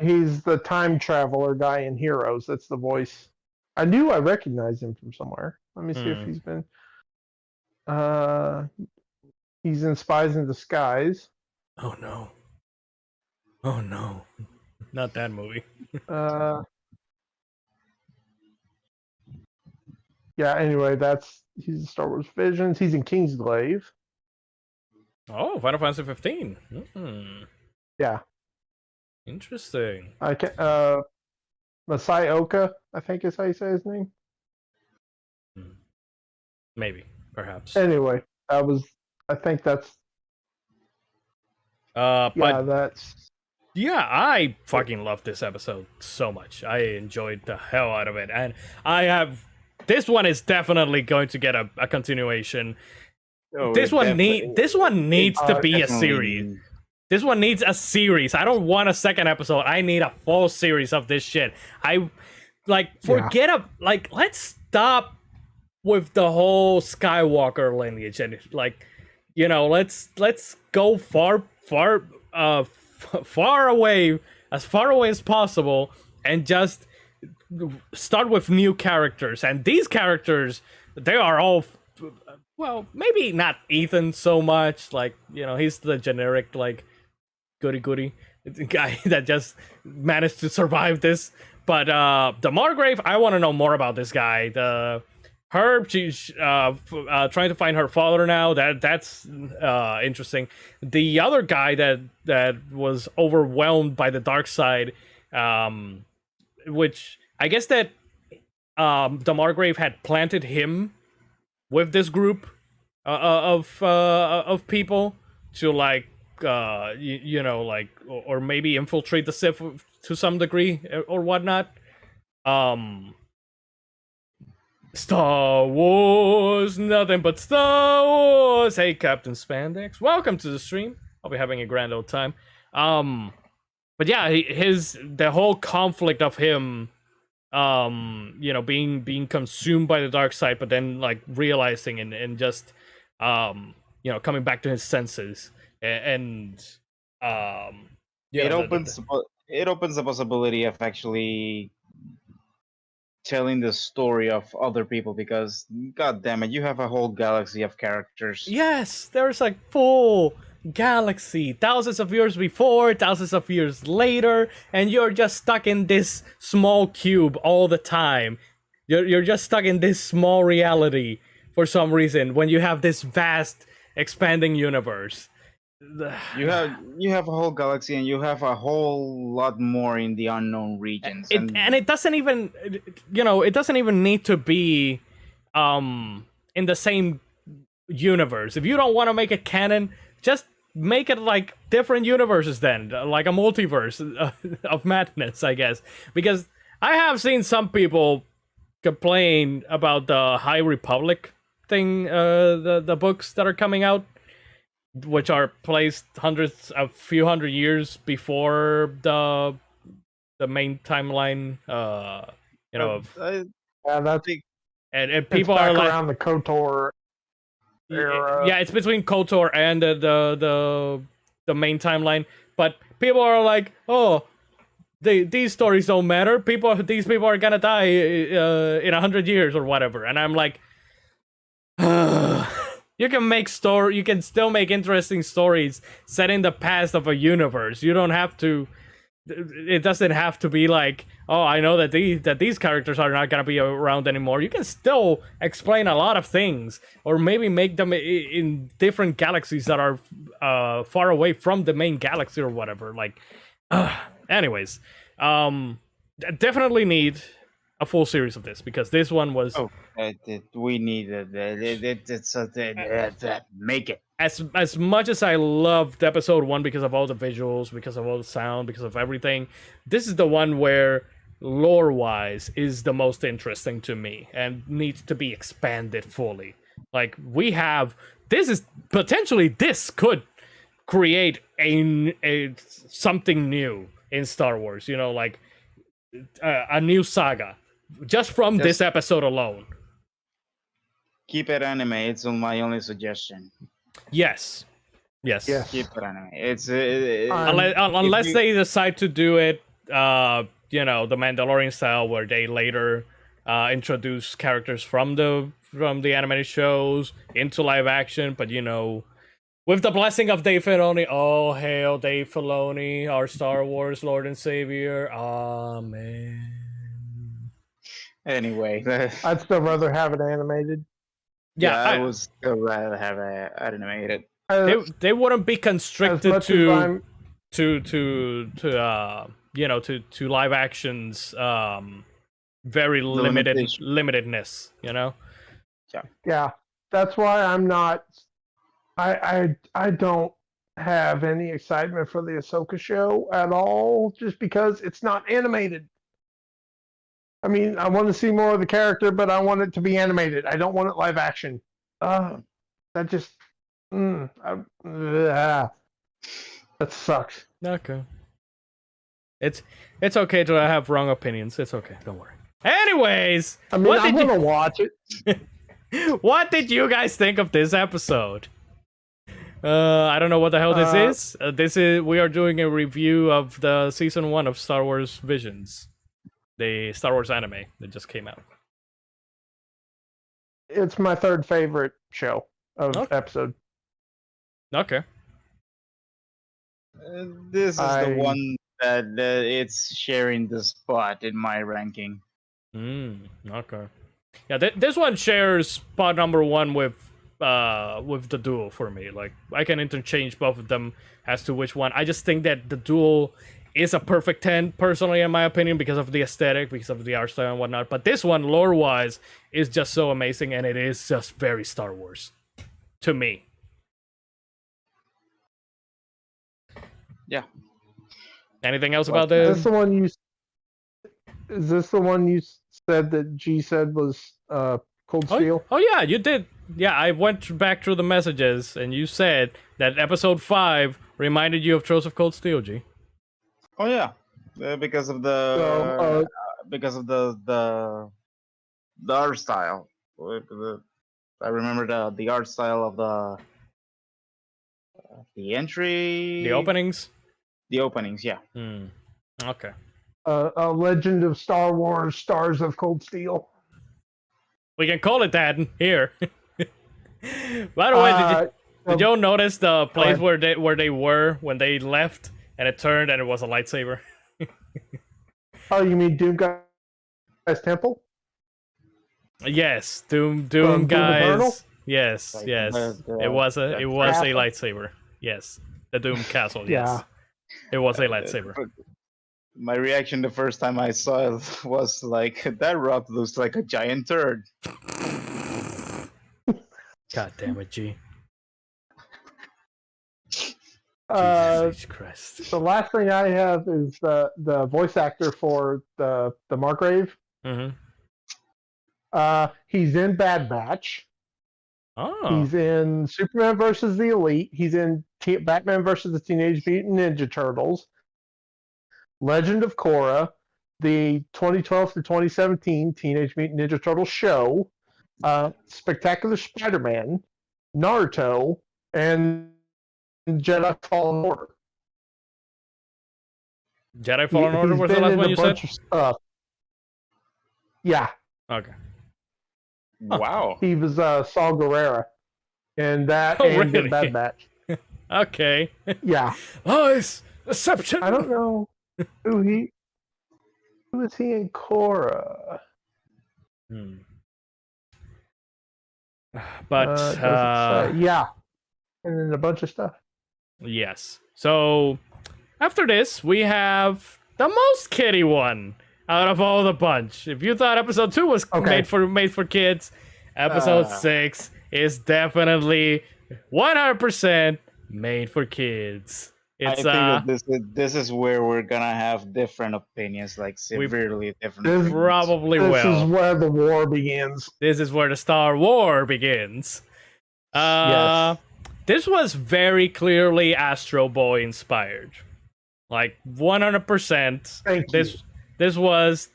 He's the time traveler guy in Heroes. That's the voice. I knew I recognized him from somewhere. Let me see if he's been. He's in Spies in Disguise. Oh no. Oh no. Not that movie. Yeah. Anyway, he's in Star Wars Visions. He's in Kingsglaive. Oh, Final Fantasy 15. Yeah. Interesting. I can Masai Oka, I think is how you say his name. Maybe, perhaps. Anyway, I think that's But that's yeah, I fucking loved this episode so much. I enjoyed the hell out of it, and this one is definitely going to get a continuation. Oh, This one needs to be a definitely- series. This one needs a series. I don't want a second episode. I need a full series of this shit. Let's stop with the whole Skywalker lineage and let's go far away, as far away as possible, and just start with new characters. And these characters, they are all, well, maybe not Ethan so much. He's the generic goody guy that just managed to survive this. But the Margrave, I want to know more about this guy. The Herb, she's trying to find her father now. That's interesting. The other guy that was overwhelmed by the dark side, which I guess that the Margrave had planted him with this group of people to or maybe infiltrate the Sith to some degree or whatnot. Star Wars, nothing but Star Wars. Hey, Captain Spandex, welcome to the stream. I'll be having a grand old time. But yeah, the whole conflict of him, being consumed by the dark side, but then realizing and just, coming back to his senses, and it opens the possibility of actually telling the story of other people, because god damn it, you have a whole galaxy of characters. Yes, there's full galaxy, thousands of years before, thousands of years later, and you're just stuck in this small cube all the time. You're just stuck in this small reality for some reason when you have this vast expanding universe. You have a whole galaxy, and you have a whole lot more in the unknown regions. And it doesn't even, it doesn't even need to be in the same universe. If you don't want to make it canon, just make it different universes then, like a multiverse of madness, I guess. Because I have seen some people complain about the High Republic thing, the books that are coming out, which are placed a few hundred years before the main timeline. that's and people are around the KOTOR era. Yeah, it's between KOTOR and the main timeline. But people are oh, these stories don't matter. These people are gonna die in 100 years or whatever. And I'm like, you can still make interesting stories set in the past of a universe. You don't have to. It doesn't have to be oh, I know that these characters are not gonna be around anymore. You can still explain a lot of things, or maybe make them in different galaxies that are far away from the main galaxy or whatever. Anyways, definitely need a full series of this, because this one was we need it. Make it. As much as I loved episode 1 because of all the visuals, because of all the sound, because of everything, this is the one where lore wise is the most interesting to me and needs to be expanded fully. This could create a something new in Star Wars, a new saga just from this episode alone. Keep it anime. It's my only suggestion. Yes. Keep it anime. It's unless they decide to do it, the Mandalorian style, where they later introduce characters from the animated shows into live action. But With the blessing of Dave Filoni. Oh, hail Dave Filoni, our Star Wars Lord and Savior. Amen. Anyway, I'd still rather have it animated. Yeah, I would still rather have it animated. they wouldn't be constricted much as to I'm- to live actions very limitedness, Yeah, that's why I'm not. I don't have any excitement for the Ahsoka show at all, just because it's not animated. I mean, I want to see more of the character, but I want it to be animated. I don't want it live action. That just, that sucks. Okay. It's okay to have wrong opinions. It's okay. Don't worry. Anyways, I mean, I'm gonna watch it. What did you guys think of this episode? I don't know what the hell this is. We are doing a review of the season 1 of Star Wars Visions, the Star Wars anime that just came out. It's my third favorite show of episode. Okay. This is the one that it's sharing the spot in my ranking. Okay. Yeah, this one shares spot number 1 with the duel for me. Like, I can interchange both of them as to which one. I just think that the duel is a perfect 10, personally, in my opinion, because of the aesthetic, because of the art style and whatnot. But this one, lore-wise, is just so amazing, and it is just very Star Wars to me. Yeah. Anything else about this? Is this the one you said that G said was Cold Steel? Oh yeah, you did. Yeah, I went back through the messages, and you said that episode 5 reminded you of Thrones of Cold Steel, G. Oh yeah, because of the art style. I remember the art style of the entry, The openings. The openings, yeah. Okay. A Legend of Star Wars: Stars of Cold Steel. We can call it that here. By the way, did you notice the place where they were when they left, and it turned and it was a lightsaber? Oh, you mean Doom Guy's Temple? Yes, Doom Doom Eternal? guys. Yes, Like yes. the- It was a castle? lightsaber. Yes, the Doom Castle. Yes, Yeah. it was a lightsaber. My reaction the first time I saw it was like, that rock looks like a giant turd. God damn it, G. Jesus Christ. The last thing I have is the voice actor for the Margrave. Mm-hmm. He's in Bad Batch. Oh. He's in Superman versus the Elite. He's in Batman versus the Teenage Mutant Ninja Turtles. Legend of Korra, the 2012 to 2017 Teenage Mutant Ninja Turtles show, Spectacular Spider-Man, Naruto, and Jedi Fallen Order. Jedi Fallen Order was the been last in one a you said? bunch of stuff. Yeah, Okay. Wow. he was Saul Guerrera, and that Oh, and really? in Bad Batch. Okay. Yeah, Lies! Deception! I don't know who is he in Korra? But, Doesn't say. Yeah, and then a bunch of stuff. yes. So, after this, we have the most kiddie one out of all the bunch. If you thought episode 2 was made for kids, episode 6 is definitely 100% made for kids. I It's think that this is where we're gonna have different opinions, like severely different. This- probably This will. is where the war begins. This is where the Star War begins. Yes. This was very clearly Astro Boy inspired. Like 100%. Thank you. This was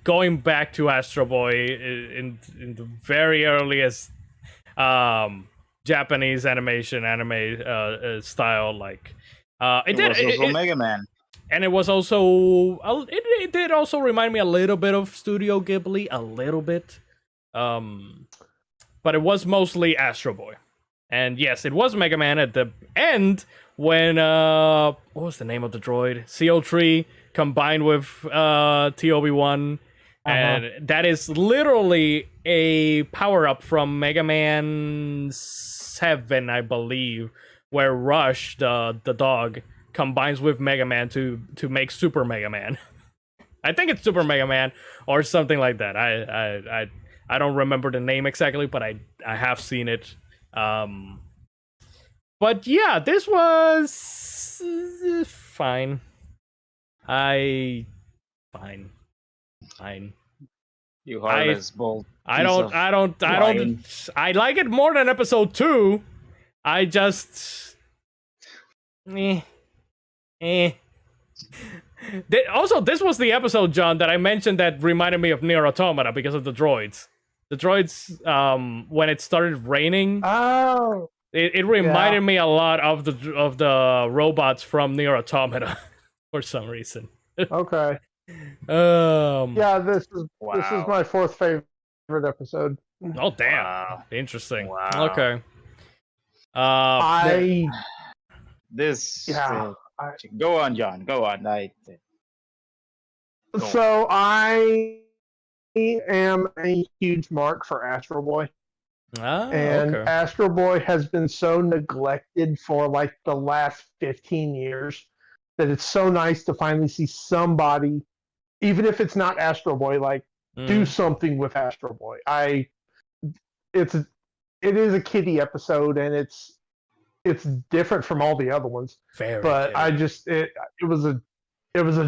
going back to Astro Boy in the very earliest Japanese anime style. Like It was also Mega Man. and it was also it did also remind me a little bit of Studio Ghibli, a little bit, but it was mostly Astro Boy. And yes, it was Mega Man at the end when what was the name of the droid? CO3 combined with TOB1. And that is literally a power up from Mega Man 7, I believe, where Rush, the dog, combines with Mega Man to make Super Mega Man. I think it's Super Mega Man or something like that. I don't remember the name exactly, but I have seen it. But yeah, this was fine. Fine. You heartless bold. I like it more than episode 2. I just Also, this was the episode, John, that I mentioned that reminded me of Nier Automata because of the droids. The droids, when it started raining, it reminded me a lot of the robots from Nier Automata for some reason. Okay. Yeah, this is my 4th favorite episode. Oh damn! Wow. Interesting. Wow. Okay. Go on, John. Go on. So I am a huge mark for Astro Boy. And okay. Astro Boy has been so neglected for like the last 15 years that it's so nice to finally see somebody, even if it's not Astro Boy, like do something with Astro Boy. It is a kiddie episode, and it's different from all the other ones. But I just it was a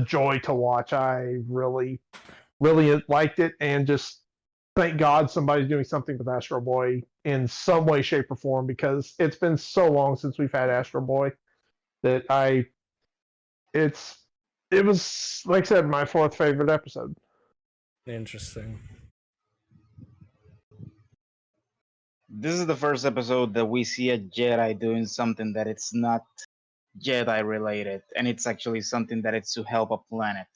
joy to watch. I really liked it, and just thank God somebody's doing something with Astro Boy in some way, shape, or form, because it's been so long since we've had Astro Boy that it was, like I said, my 4th favorite episode. Interesting. This is the first episode that we see a Jedi doing something that it's not Jedi related, and it's actually something that it's to help a planet.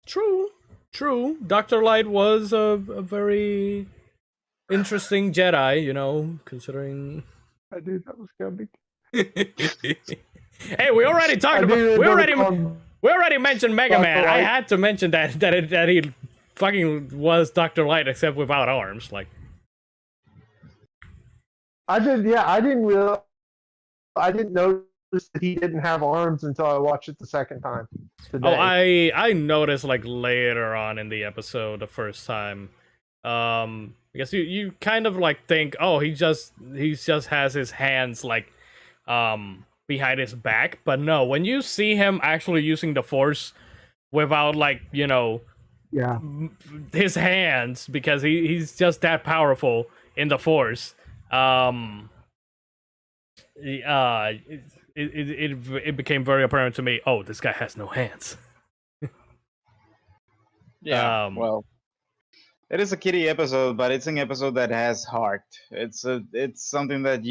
True. Dr. Light was a very interesting Jedi, considering. I knew that was coming. Hey, we already talked about. We already mentioned Mega Man. I had to mention that he fucking was Dr. Light, except without arms. Like, I did. Yeah, I didn't notice that he didn't have arms until I watched it the second time today. Oh, I noticed like later on in the episode the first time. Because you kind of like think, oh, he just has his hands like behind his back, but no, when you see him actually using the Force without like, his hands, because he's just that powerful in the Force. It became very apparent to me, oh, this guy has no hands. Well, it is a kiddie episode, but it's an episode that has heart. It's something that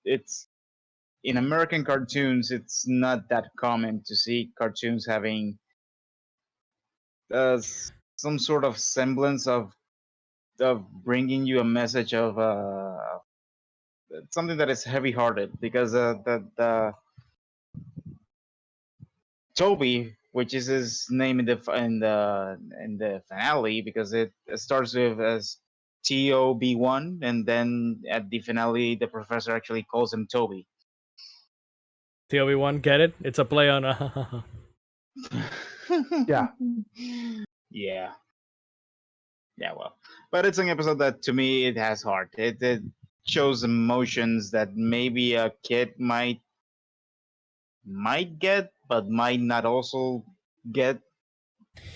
it's in American cartoons, it's not that common to see cartoons having some sort of semblance of bringing you a message of something that is heavy-hearted, because the Toby, which is his name in the finale, because it starts with as TOB1, and then at the finale the professor actually calls him Toby. TOB1, get it? It's a play on Yeah, well, but it's an episode that to me it has heart. It shows emotions that maybe a kid might get, but might not also get.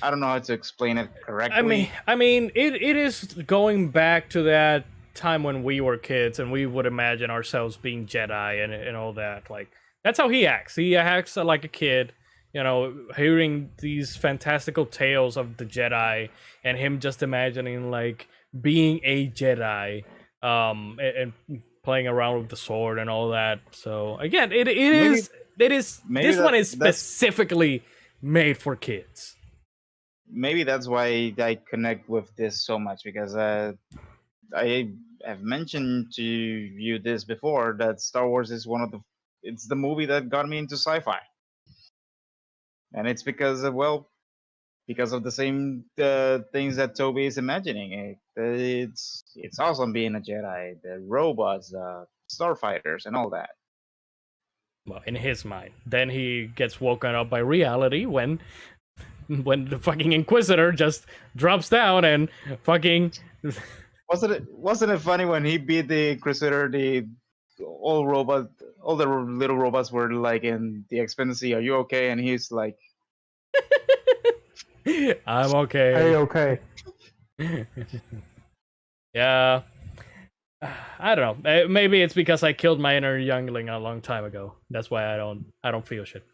I don't know how to explain it correctly. I mean, it is going back to that time when we were kids and we would imagine ourselves being Jedi and all that. Like, that's how he acts. He acts like a kid, hearing these fantastical tales of the Jedi and him just imagining like being a Jedi, and playing around with the sword and all that. So again, this one is specifically made for kids. Maybe that's why I connect with this so much, because I have mentioned to you this before that Star Wars is it's the movie that got me into sci-fi, and it's because of because of the same things that Toby is imagining. It's awesome being a Jedi, the robots, starfighters, and all that. Well, in his mind. Then he gets woken up by reality when the fucking Inquisitor just drops down and fucking. Wasn't it funny when he beat the Inquisitor? All the little robots were like in the expectancy. Are you okay? And he's like, I'm okay. Hey, okay. Yeah. I don't know. Maybe it's because I killed my inner youngling a long time ago. That's why I don't feel shit.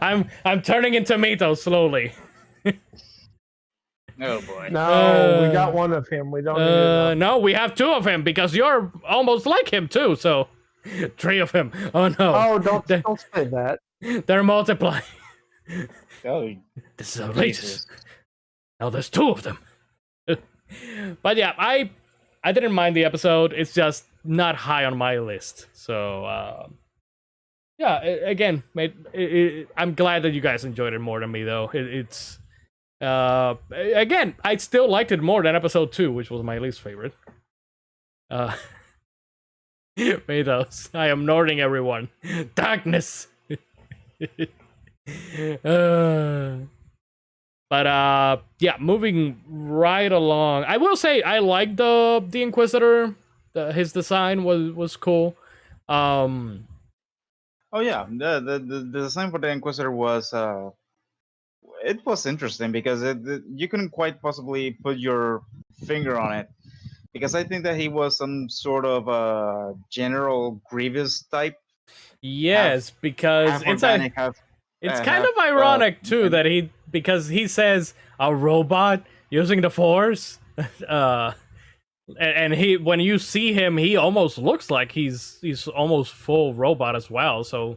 I'm turning into Mito slowly. oh boy. No, we got one of him. We don't need enough. No, we have two of him because you're almost like him too. So 3 of him. Oh no. Oh, don't say that. They're multiplying. Oh, This is outrageous. Now there's 2 of them. But yeah, I didn't mind the episode. It's just not high on my list. So yeah, again, I'm glad that you guys enjoyed it more than me, though. It's again, I still liked it more than episode 2, which was my least favorite. Mathos, I am Nording everyone. Darkness. But yeah, moving right along. I will say I liked the Inquisitor. His design was cool. Oh yeah, the design for the Inquisitor was it was interesting because you couldn't quite possibly put your finger on it, because I think that he was some sort of General Grievous type. Yes, because Half organic, it's kind half, of ironic too that because he says a robot using the Force, and he, when you see him, he almost looks like he's almost full robot as well. So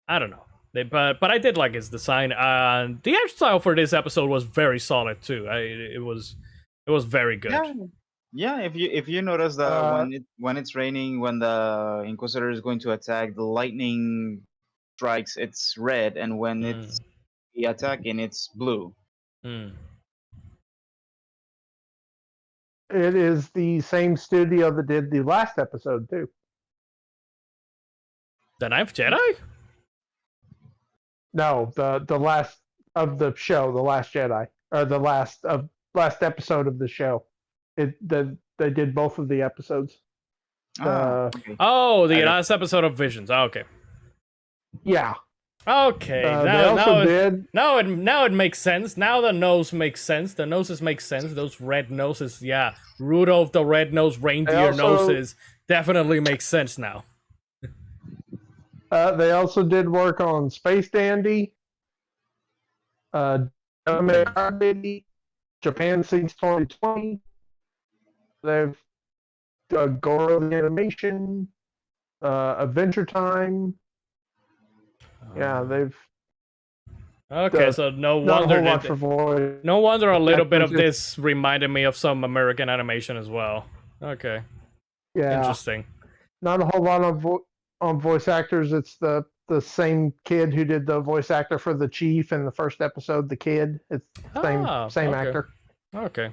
I don't know, but I did like his design. The art style for this episode was very solid too. It was very good. Yeah. If you notice that when it's raining, when the Inquisitor is going to attack, the lightning strikes, it's red, and when it's attacking, it's blue. Mm. It is the same studio that did the last episode too. The Ninth Jedi? No, the last of the show, the Last Jedi, or the last episode of the show. They did both of the episodes. Okay. Oh, the last episode of Visions. Oh, okay. Yeah. Okay. Now it makes sense. Now the nose makes sense. The noses make sense. Those red noses, yeah. Rudolph the red-nosed reindeer noses definitely makes sense now. They also did work on Space Dandy, Japan Sings 2020. They've Goro the Animation, Adventure Time. Yeah, they've. Okay, so no wonder a little bit of this reminded me of some American animation as well. Okay. Yeah. Interesting. Not a whole lot on voice actors. It's the same kid who did the voice actor for the Chief in the first episode. The kid, it's same okay. actor. Okay.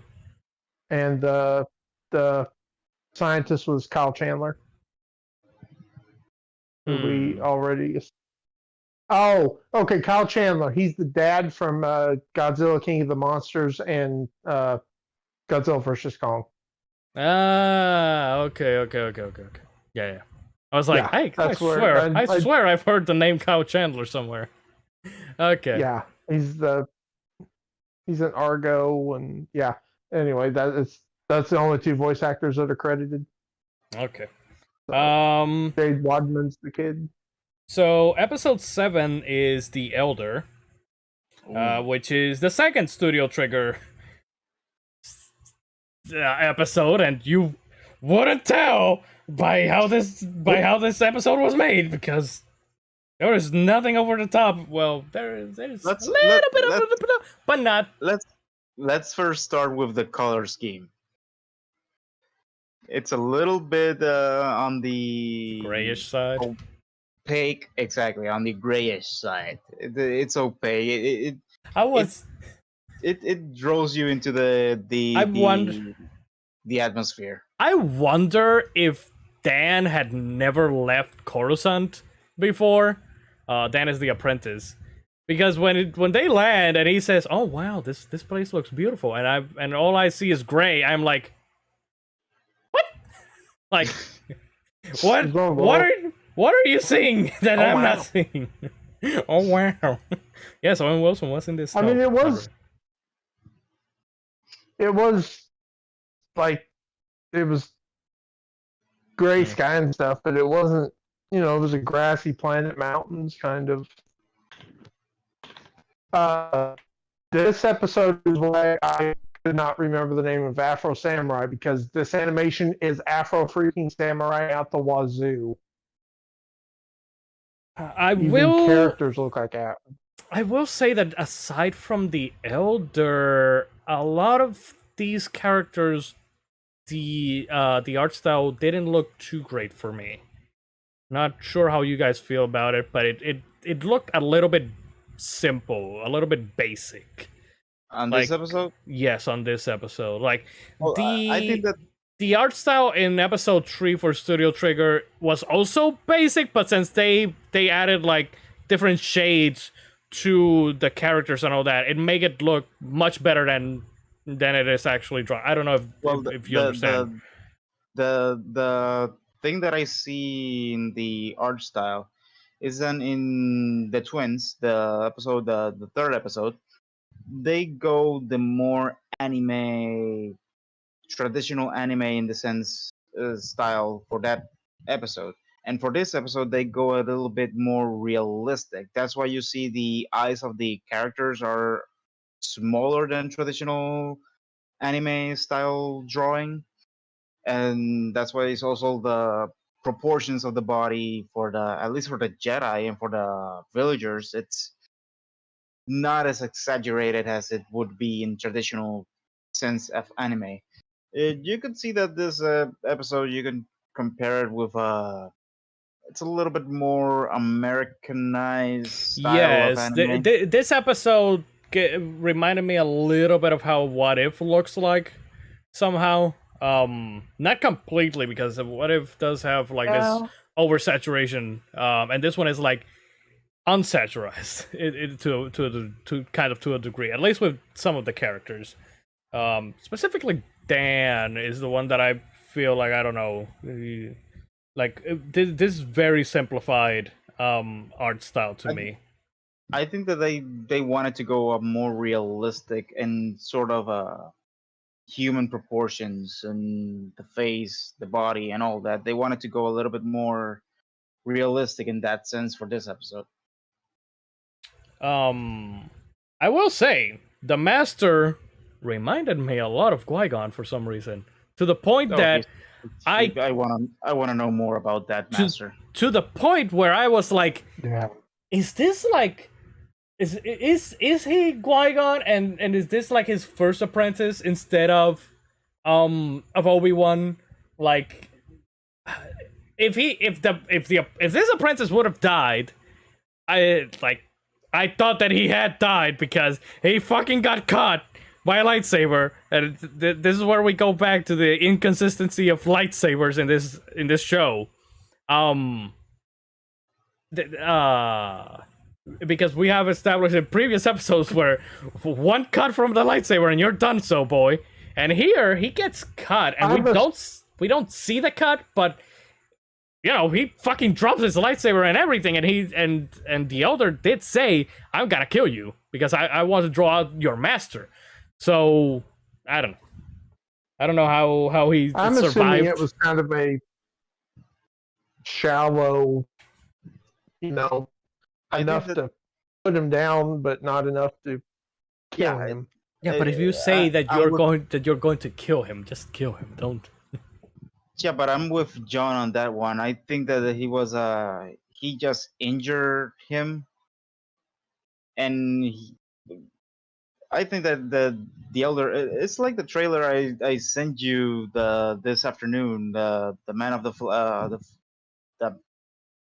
And the scientist was Kyle Chandler. Who we already. Oh, okay. Kyle Chandler. He's the dad from Godzilla King of the Monsters and Godzilla vs. Kong. Okay. Yeah. I was like, hey, I swear I've heard the name Kyle Chandler somewhere. Okay. Yeah, he's an Argo, and yeah. Anyway, that's the only 2 voice actors that are credited. Okay. So, Jade Wadman's the kid. So episode 7 is The Elder, which is the second Studio Trigger episode, and you wouldn't tell by how this episode was made, because there is nothing over the top. Well, there's a little bit over the top, but not. Let's first start with the color scheme. It's a little bit on the Grayish side. opaque, exactly, on the grayish side. It's opaque. I was. It draws you into the I wonder. the atmosphere. I wonder if Dan had never left Coruscant before. Dan is the apprentice, because when they land and he says, "Oh wow, this place looks beautiful," and all I see is gray, I'm like, what? Like, what are you seeing that I'm not seeing? Oh wow. Yes, Owen Wilson was in this. I mean, it was like it was gray sky and stuff, but it wasn't. You know, it was a grassy planet, mountains, kind of. This episode is why I could not remember the name of Afro Samurai, because this animation is Afro freaking Samurai out the wazoo. Even characters look like that. I will say that aside from the Elder, a lot of these characters, the art style didn't look too great for me. Not sure how you guys feel about it, but it looked a little bit simple, a little bit basic. On this episode? Yes, on this episode. Like, I think that the art style in episode 3 for Studio Trigger was also basic, but since they added like different shades to the characters and all that, it made it look much better than it is actually drawn. I don't know if you understand. The thing that I see in the art style is then in the twins, the third episode, they go the more anime, traditional anime in the sense style for that episode. And for this episode, they go a little bit more realistic. That's why you see the eyes of the characters are smaller than traditional anime style drawing. And that's why it's also the proportions of the body for at least for the Jedi and for the villagers, it's not as exaggerated as it would be in traditional sense of anime. You could see that this episode, you can compare it with it's a little bit more Americanized style of anime. This episode reminded me a little bit of how What If looks like somehow. Not completely, because What If does have like this oversaturation, and this one is like unsaturized to a degree, at least with some of the characters. Specifically Dan is the one that I feel like, I don't know, like this very simplified art style to me. I think that they wanted to go a more realistic and sort of human proportions and the face, the body, and all that. They wanted to go a little bit more realistic in that sense for this episode. I will say the Master reminded me a lot of Qui-Gon for some reason, to the point that I want to know more about that Master. To the point where I was like, is this like, is he Qui-Gon, and is this like his first apprentice instead of Obi-Wan? Like, if this apprentice would have died, I thought that he had died because he fucking got caught by a lightsaber, and this is where we go back to the inconsistency of lightsabers in this show. Because we have established in previous episodes where one cut from the lightsaber and you're done, so boy. And here he gets cut, and we don't see the cut, but you know, he fucking drops his lightsaber and everything, and and the Elder did say, "I'm gonna kill you because I want to draw out your master." So I don't know how he I'm survived. assuming it was kind of a shallow, you know, enough to put him down, but not enough to kill him. Yeah, but if you say that you're going to kill him, just kill him. Don't. Yeah, but I'm with John on that one. I think that he just injured him, and I think that the elder, it's like the trailer I sent you this afternoon. The man of the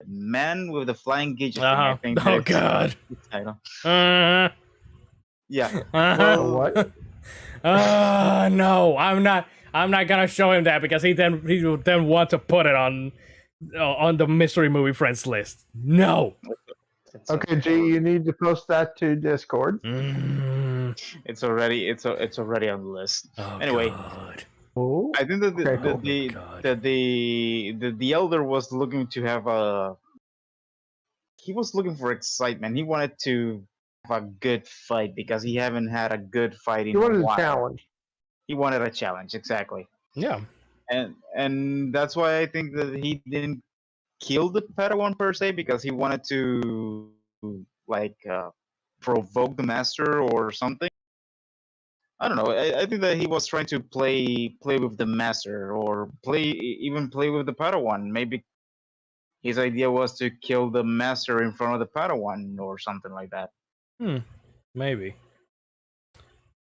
man with the flying gauge thing. I think Oh that's God. the title. Uh, Yeah. A what? No, I'm not. I'm not gonna show him that because he will then want to put it on the mystery movie friends list. No. Okay, G, you need to post that to Discord. It's already on the list. Oh, Anyway, God. Oh, I think that okay, cool. the elder was looking to have a. He was looking for excitement. He wanted to have a good fight because he haven't had a good fight in You wanted a a while. challenge. He wanted a challenge, exactly. Yeah. And that's why I think that he didn't kill the Padawan per se, because he wanted to like provoke the master or something. I don't know. I think that he was trying to play with the master, or even play with the Padawan. Maybe his idea was to kill the master in front of the Padawan or something like that. Maybe.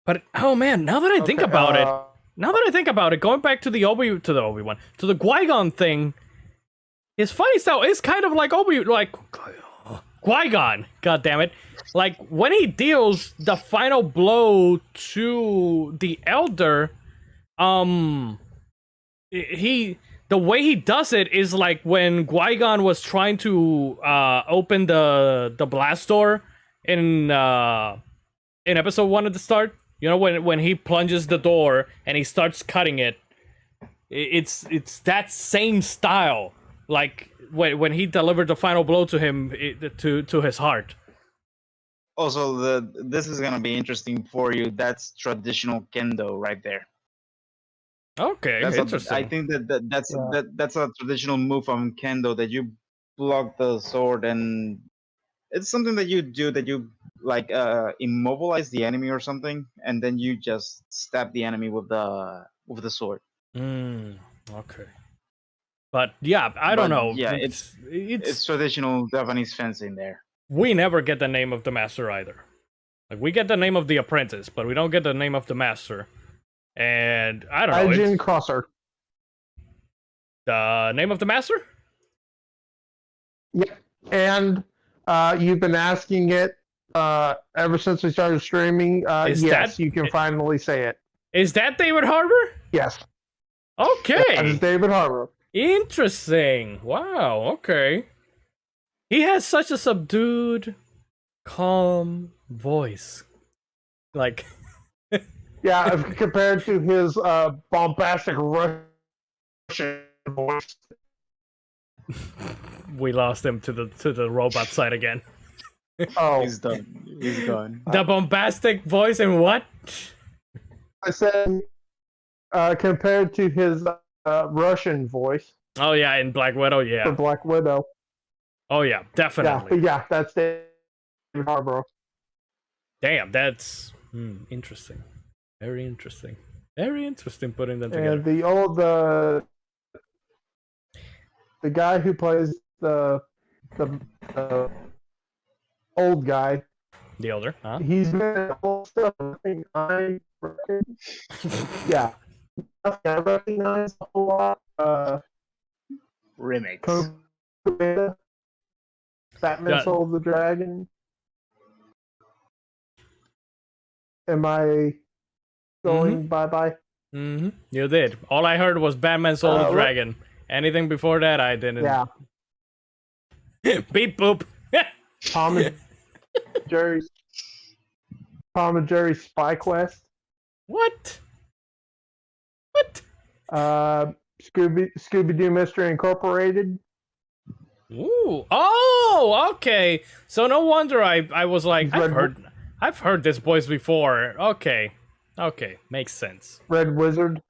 But oh man, now that I think about it, going back to the Obi-Wan, to the Qui-Gon thing, his fighting style is kind of like Qui-Gon. God damn it! Like when he deals the final blow to the Elder, the way he does it is like when Qui-Gon was trying to open the blast door in episode 1 at the start. You know, when he plunges the door and he starts cutting it, it's that same style. Like when he delivered the final blow to him, to his heart. Also, this is gonna be interesting for you. That's traditional kendo right there. Okay, interesting. I think that's a traditional move from kendo, that you block the sword, and it's something that you do, that you like immobilize the enemy or something, and then you just stab the enemy with the sword. Okay. But yeah, I don't know. Yeah, it's traditional Japanese fencing there. We never get the name of the master either. Like we get the name of the apprentice, but we don't get the name of the master. And I don't know. Gaijin Crosser. The name of the master? Yeah, and you've been asking it ever since we started streaming. Yes, you can finally say it. Is that David Harbour? Yes. Okay. That is David Harbour. Interesting. Wow. Okay. He has such a subdued, calm voice. Like. Yeah, compared to his bombastic Russian voice. We lost him to the robot side again. Oh, he's done. He's gone. The bombastic voice and what? I said compared to his Russian voice. Oh yeah, in Black Widow, yeah. For Black Widow. Oh yeah, definitely. Yeah, that's David Harbour. Damn, that's interesting. Very interesting. Very interesting putting them together. And the guy who plays the old guy. The older, huh? He's been all stuff. I reckon. Yeah. I recognize a whole lot. Remix. Batman Soul of the Dragon. Am I going bye-bye? Mm-hmm. You did. All I heard was Batman Soul of the Dragon. Anything before that, I didn't. Yeah. Beep boop. Tom and Jerry's Spy Quest. What? Scooby-Doo Mystery Incorporated. Ooh. Oh, okay. So no wonder I was like, I've heard this voice before. Okay, makes sense. Red Wizard.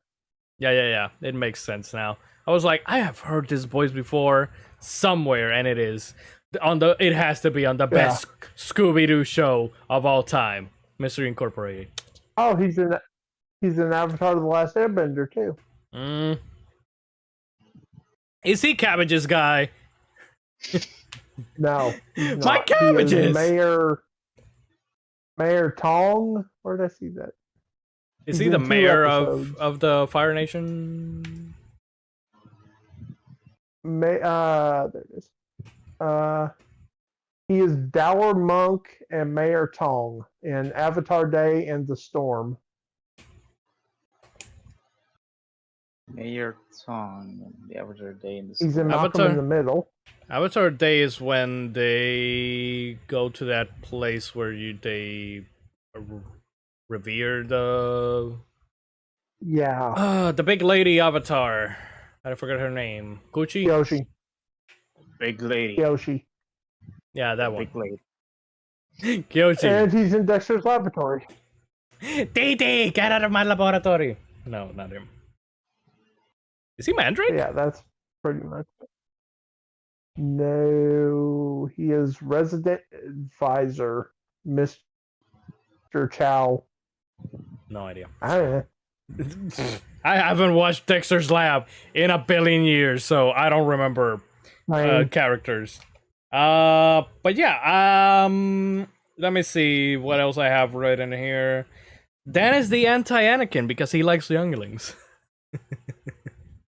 Yeah. It makes sense now. I was like, I have heard this voice before somewhere, and it is it has to be on the best Scooby-Doo show of all time, Mystery Incorporated. Oh, he's in Avatar: The Last Airbender too. Is he Cabbage's guy? No, My cabbages. Mayor Tong. Where did I see that? Is He's he the in 2 mayor episodes. of the Fire Nation? There it is. He is Dour Monk and Mayor Tong in Avatar Day and the Storm. Mayor Tong, the Avatar Day in the He's in Storm. Malcolm Avatar. in the Middle. Avatar Day is when they go to that place where they revere the the big lady Avatar. I forgot her name. Gucci. Yoshi. Big lady. Yoshi. Yeah, that one. Big lady. Kyoshi. And he's in Dexter's Laboratory. Dee, get out of my laboratory. No, not him. Is he Mandrake? Yeah, that's pretty much it. No, he is Resident Advisor, Mr. Chow. No idea. I don't know. I haven't watched Dexter's Lab in a billion years, so I don't remember characters. But yeah, let me see what else I have written here. Dan is the anti-Anakin because he likes younglings.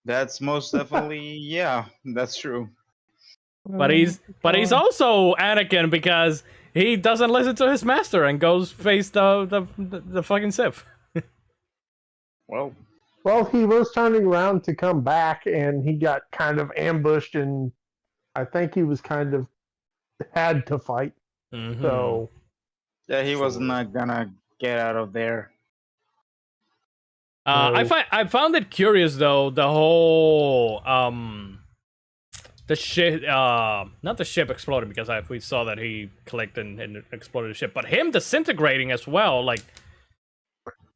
That's most definitely, yeah, that's true. But he's also Anakin because he doesn't listen to his master and goes face the fucking Sith. Well, he was turning around to come back, and he got kind of ambushed, and I think he was kind of had to fight. Mm-hmm. So yeah, he was not gonna get out of there. I found it curious though, the whole the ship not the ship exploded because we saw that he collected and exploded the ship, but him disintegrating as well, like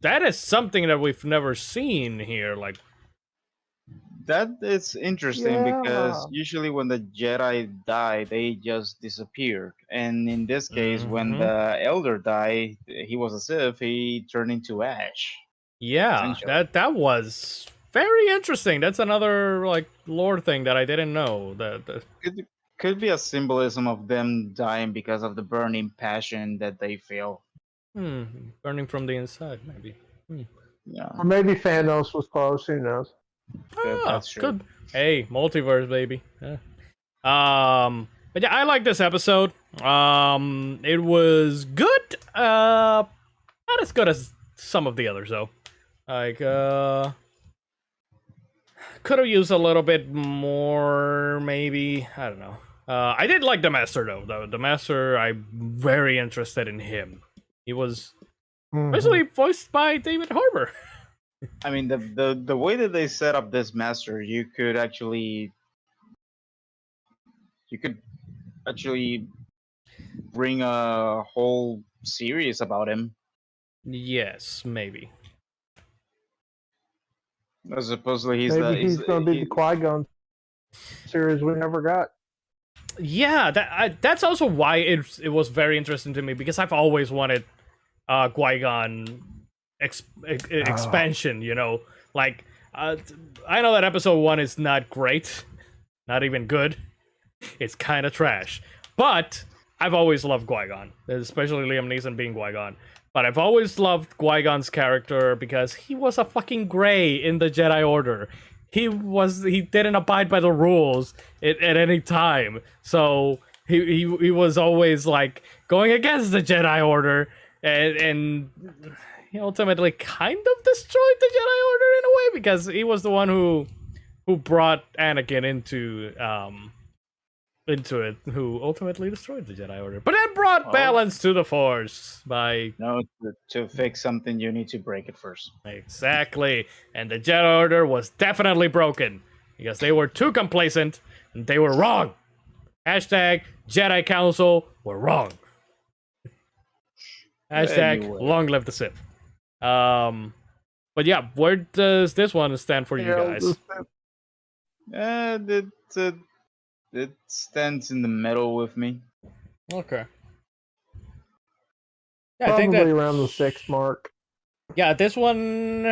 that is something that we've never seen here. Like that is interesting because usually when the Jedi die, they just disappear. And in this case, when the Elder died, he was a Sith, he turned into ash. Yeah, that was very interesting. That's another like lore thing that I didn't know. It could be a symbolism of them dying because of the burning passion that they feel. Burning from the inside, maybe. Yeah. Or maybe Thanos was close. Who knows? That's true. Good. Hey, multiverse, baby. Yeah. But yeah, I like this episode. It was good. Not as good as some of the others though. Like, could have used a little bit more, maybe. I don't know. I did like the Master though. The Master, I'm very interested in him. He was especially voiced by David Harbour. I mean, the way that they set up this Master, you could actually bring a whole series about him. Yes, maybe. Supposedly he's going to be the Qui-Gon series we never got. Yeah, that's also why it was very interesting to me, because I've always wanted Qui-Gon expansion, you know? Like, I know that episode 1 is not great, not even good. It's kind of trash. But I've always loved Qui-Gon, especially Liam Neeson being Qui-Gon. But I've always loved Qui-Gon's character because he was a fucking gray in the Jedi Order. He didn't abide by the rules at any time. So he was always like going against the Jedi Order, and he ultimately kind of destroyed the Jedi Order in a way, because he was the one who brought Anakin into it, who ultimately destroyed the Jedi Order. But that brought balance to the Force by... No, to fix something, you need to break it first. Exactly. And the Jedi Order was definitely broken, because they were too complacent, and they were wrong. Hashtag Jedi Council were wrong. Hashtag long live the Sith. But yeah, where does this one stand for you guys? It stands in the middle with me. Okay. Yeah, Probably I think that around the 6 mark. Yeah, this one,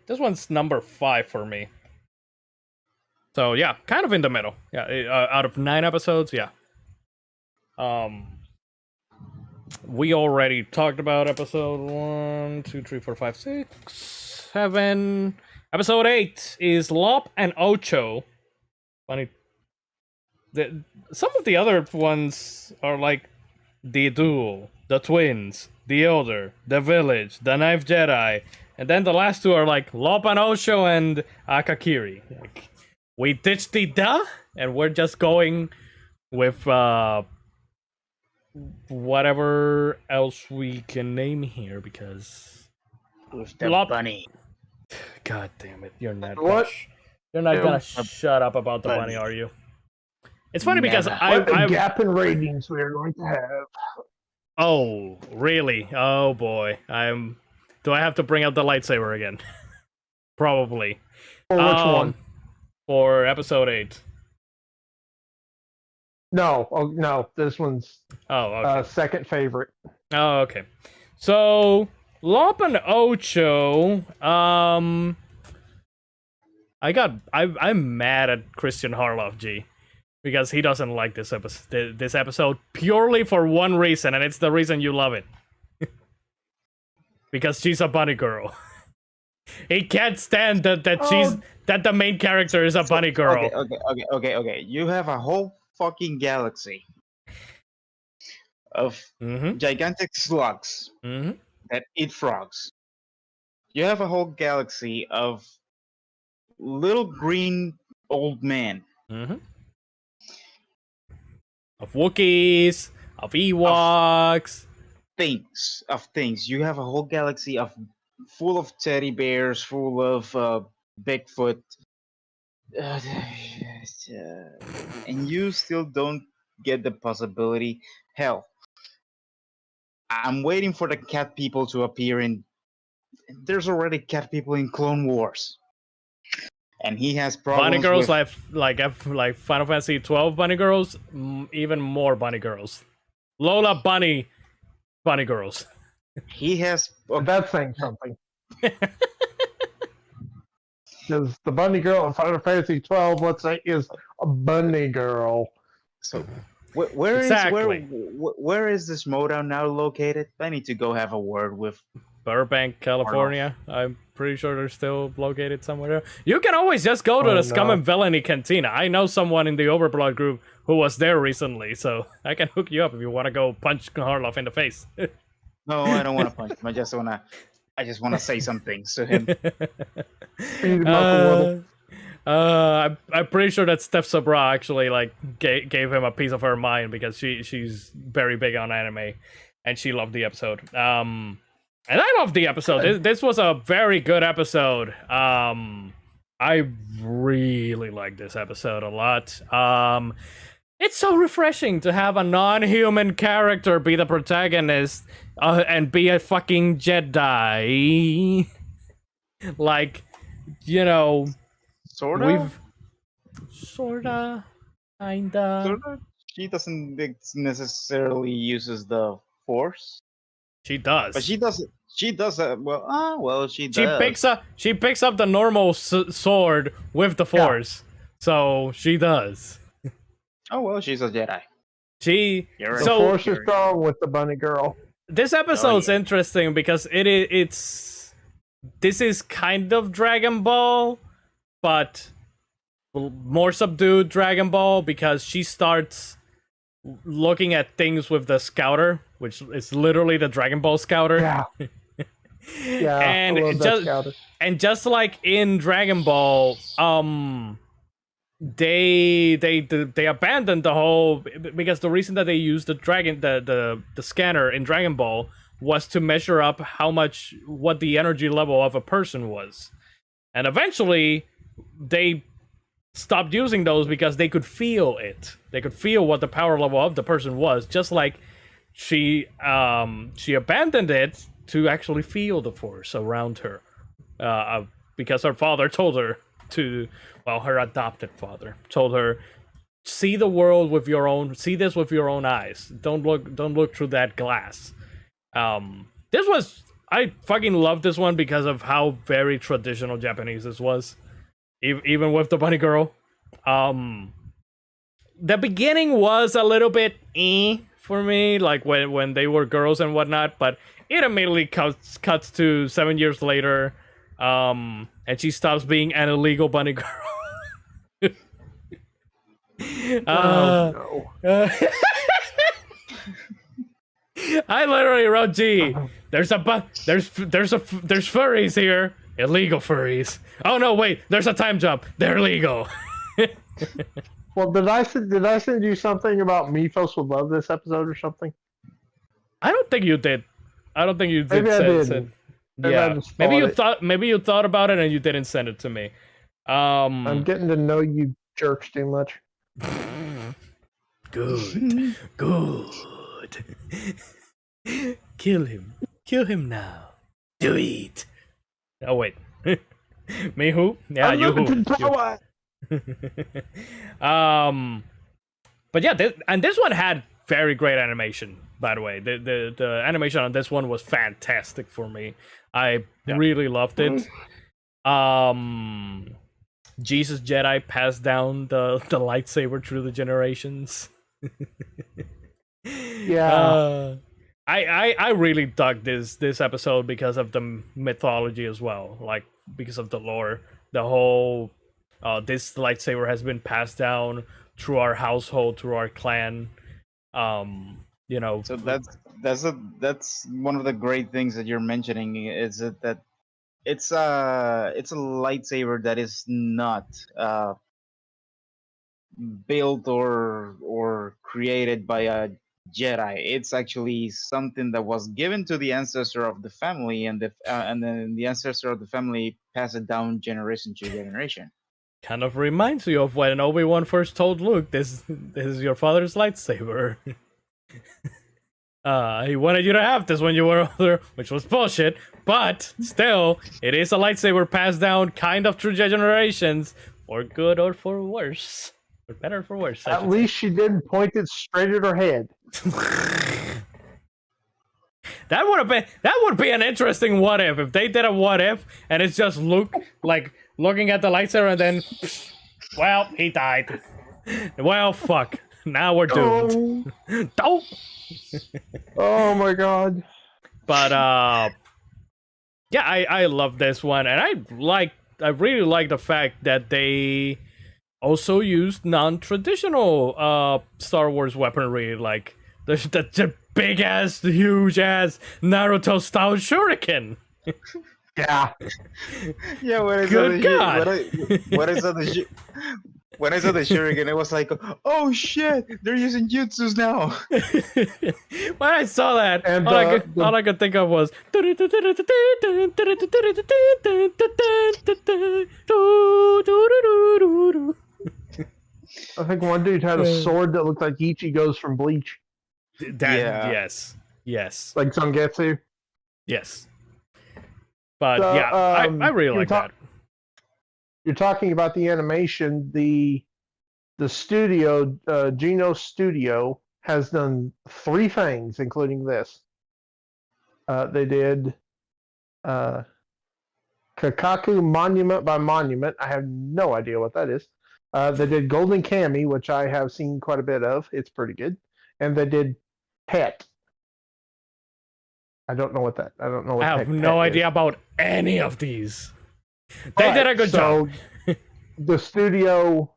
this one's number 5 for me. So yeah, kind of in the middle. Yeah, out of 9 episodes, yeah. we already talked about episode 1, 2, 3, 4, 5, 6, 7. Episode 8 is Lop and Ocho. Funny. Some of the other ones are like the Duel, the Twins, the Elder, the Village, the Knife Jedi, and then the last two are like Lop and Ocho and Akakiri. Like, we ditched the duh, and we're just going with whatever else we can name here because With the bunny. God damn it! You're not. What? You're not gonna shut up about the bunny, are you? It's funny because What a I gap in ratings we are going to have. Oh, really? Oh boy. Do I have to bring out the lightsaber again? Probably. For which one? For episode 8. No, no. This one's Okay. second favorite. Oh, okay. So Lop and Ocho. I'm mad at Christian Harloff, G, because he doesn't like this episode purely for one reason, and it's the reason you love it. Because she's a bunny girl. He can't stand that the main character is a bunny girl. Okay. You have a whole fucking galaxy of gigantic slugs that eat frogs. You have a whole galaxy of little green old men. Of Wookiees, of Ewoks. Of things. You have a whole galaxy full of teddy bears, full of Bigfoot. And you still don't get the possibility. Hell, I'm waiting for the cat people to appear in. There's already cat people in Clone Wars, and he has problems. Bunny girls with... like Final Fantasy 12 bunny girls, even more bunny girls. Lola bunny girls. He has. That's saying something. Because the bunny girl in Final Fantasy 12, let's say, is a bunny girl. So, where is this Modown now located? I need to go have a word with Burbank, California. I'm pretty sure they're still located somewhere there. You can always just go to the Scum and Villainy Cantina. I know someone in the Overblood group who was there recently, so I can hook you up if you want to go punch Harloff in the face. No, I don't want to punch him. I just want to say some things to him. I'm pretty sure that Steph Sabra actually gave him a piece of her mind because she's very big on anime and she loved the episode. And I loved the episode. This was a very good episode. I really like this episode a lot. It's so refreshing to have a non-human character be the protagonist and be a fucking Jedi. Like, you know, Sorta? Sorta. Kinda. She doesn't necessarily uses the Force. She does. But she does. She does. She does. She picks up the normal sword with the Force. Yeah. So she does. Oh well, she's a Jedi. The Force is strong with the bunny girl. This episode's interesting because this is kind of Dragon Ball, but more subdued Dragon Ball because she starts looking at things with the Scouter, which is literally the Dragon Ball Scouter. Yeah. Yeah. And just like in Dragon Ball, they abandoned the whole because the reason that they used the scanner in Dragon Ball was to measure up what the energy level of a person was, and eventually they stopped using those because they could feel it. They could feel what the power level of the person was. Just like she abandoned it to actually feel the Force around her, because her father told her to. Well, her adopted father told her, see this with your own eyes. Don't look through that glass. I fucking love this one because of how very traditional Japanese this was. Even with the bunny girl. The beginning was a little bit for me, like when they were girls and whatnot. But it immediately cuts to 7 years later, and she stops being an illegal bunny girl. No. I literally wrote, "Gee, there's furries here, illegal furries. Oh no, wait, there's a time jump. They're legal." Well, did I send you something about Mythos would love this episode or something? I don't think you did. I don't think you did. Maybe I didn't. Yeah, maybe you thought about it and you didn't send it to me. I'm getting to know you jerks too much. Good. Kill him now. Do it. Oh wait. Me who? Yeah, you who? But yeah, this one had very great animation. By the way, the animation on this one was fantastic for me. I really loved it. Jesus Jedi passed down the lightsaber through the generations. Yeah. I really dug this episode because of the mythology as well, like because of the lore. The whole this lightsaber has been passed down through our household, through our clan. You know. So that's one of the great things that you're mentioning is that it's a lightsaber that is not built or created by a Jedi. It's actually something that was given to the ancestor of the family, and then the ancestor of the family passed it down generation to generation. Kind of reminds you of when Obi-Wan first told Luke, "This is your father's lightsaber." He wanted you to have this when you were older, which was bullshit. But still, it is a lightsaber passed down kind of through generations, for good or for worse. For better or for worse. At least she didn't point it straight at her head. That would be an interesting what if they did a what if and it's just Luke like looking at the lightsaber and then, well, he died. Well, fuck. Now we're doomed. Don't. Oh my god. But yeah, I love this one, and I really like the fact that they also used non-traditional Star Wars weaponry, like the big ass, huge ass Naruto style shuriken. Yeah. Yeah, when I saw the shuriken, it was like, oh shit, they're using jutsus now. When I saw that, And, all I could think of was. I think one dude had a sword that looked like Ichigo's from Bleach. Yes. Like Zangetsu. Yes. But So, yeah, I really like that. You're talking about the animation. The studio, Geno Studio, has done 3 things, including this. They did Kakaku Monument by Monument. I have no idea what that is. They did Golden Kami, which I have seen quite a bit of. It's pretty good. And they did Pet. I don't know what that. I don't know what. I have no idea about any of these. They But, did a good job. The studio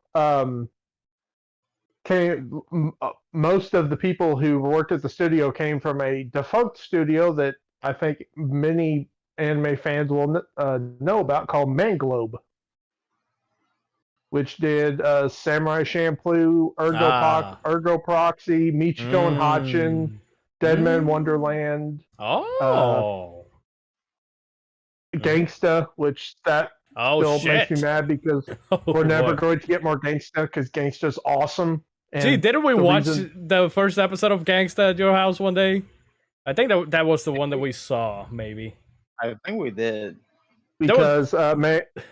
most of the people who worked at the studio came from a defunct studio that I think many anime fans will know about, called Manglobe, which did Samurai Champloo, Ergo Proxy, Michiko and Hatchin, Deadman Wonderland. Gangsta, which still makes me mad because we're never going to get more Gangsta because Gangsta's awesome. And gee, didn't we watch the first episode of Gangsta at your house one day? I think that was the one that we saw, maybe. I think we did. Because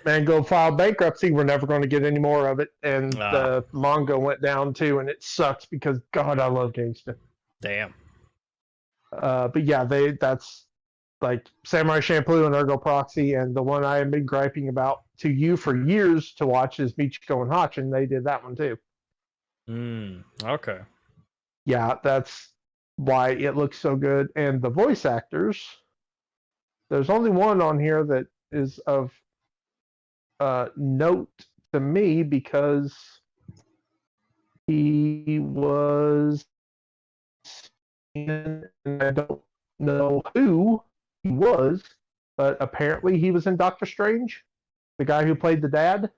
Mango filed bankruptcy, we're never going to get any more of it. And the manga went down too, and it sucks because, God, I love Gangsta. Damn. But yeah, that's like Samurai Champloo and Ergo Proxy, and the one I have been griping about to you for years to watch is Michiko and Hatchin. They did that one too. Okay. Yeah, that's why it looks so good. And the voice actors, there's only one on here that is of note to me because he was in, and I don't know who he was, but apparently he was in Doctor Strange, the guy who played the dad,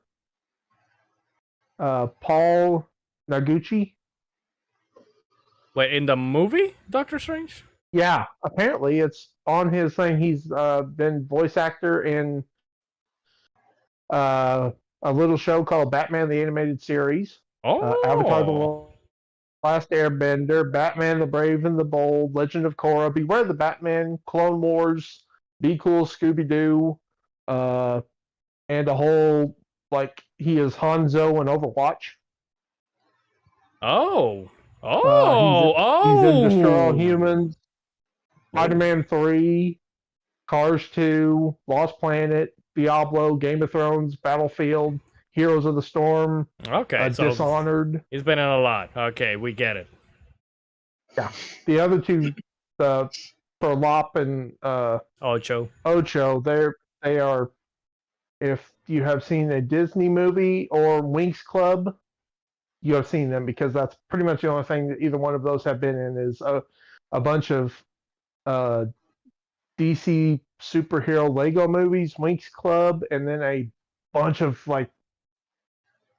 Paul Naguchi. Wait, in the movie Doctor Strange? Yeah, apparently it's on his thing. He's been voice actor in a little show called Batman the Animated Series, Avatar the Last Airbender, Batman the Brave and the Bold, Legend of Korra, Beware the Batman, Clone Wars, Be Cool Scooby Doo, and a whole, like, he is Hanzo in Overwatch. He's in Destroy All Humans, Spider-Man 3, Cars 2, Lost Planet, Diablo, Game of Thrones, Battlefield, Heroes of the Storm, Okay, so Dishonored. he's been in a lot. Okay, we get it. Yeah, the other two, for Lop and Ocho, they are. If you have seen a Disney movie or Winx Club, you have seen them because that's pretty much the only thing that either one of those have been in is a bunch of DC superhero Lego movies, Winx Club, and then a bunch of like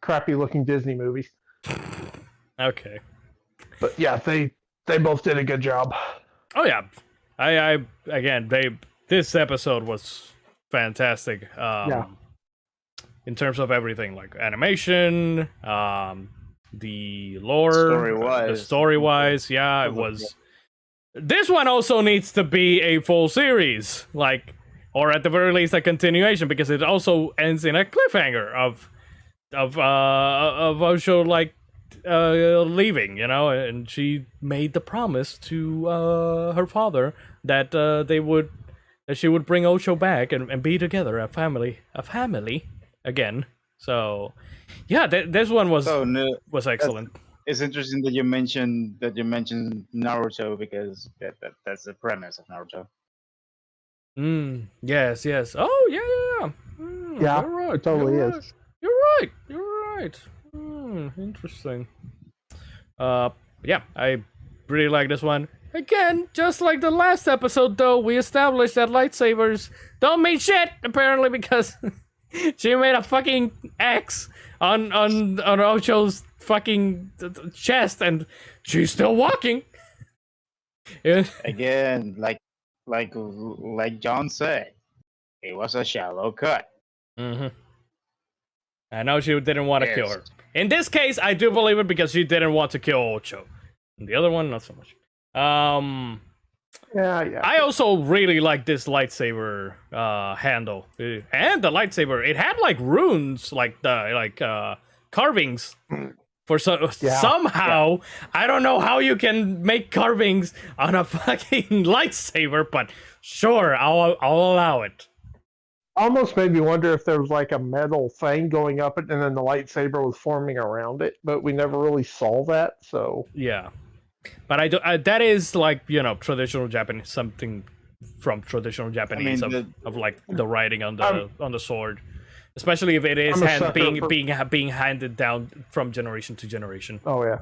crappy looking Disney movies. Okay. But yeah, they both did a good job. Oh yeah. I again, this episode was fantastic. Yeah. In terms of everything, like animation, the lore, story-wise, yeah, it was. This one also needs to be a full series, like, or at the very least a continuation, because it also ends in a cliffhanger of Osho like leaving, you know, and she made the promise to her father that she would bring Osho back and be together, a family again. So, yeah, this one was excellent. It's interesting that you mentioned Naruto because that's the premise of Naruto. Yes. Oh yeah. Yeah, you're right. it totally You're is. Right. You're right. Interesting. Yeah, I really like this one. Again, just like the last episode, though, we established that lightsabers don't mean shit, apparently, because she made a fucking X on Ocho's fucking chest, and she's still walking. Again, like John said, it was a shallow cut. Mm-hmm. I know she didn't want to kill her. In this case, I do believe it because she didn't want to kill Ocho. The other one, not so much. Yeah. I also really like this lightsaber handle, and the lightsaber. It had like runes, like carvings. Somehow, I don't know how you can make carvings on a fucking lightsaber, but sure, I'll allow it. Almost made me wonder if there was like a metal thing going up it, and then the lightsaber was forming around it, but we never really saw that. So yeah. But that is like, you know, traditional Japanese, something from traditional Japanese of like the writing on the sword, especially if it is being handed down from generation to generation. Oh yeah,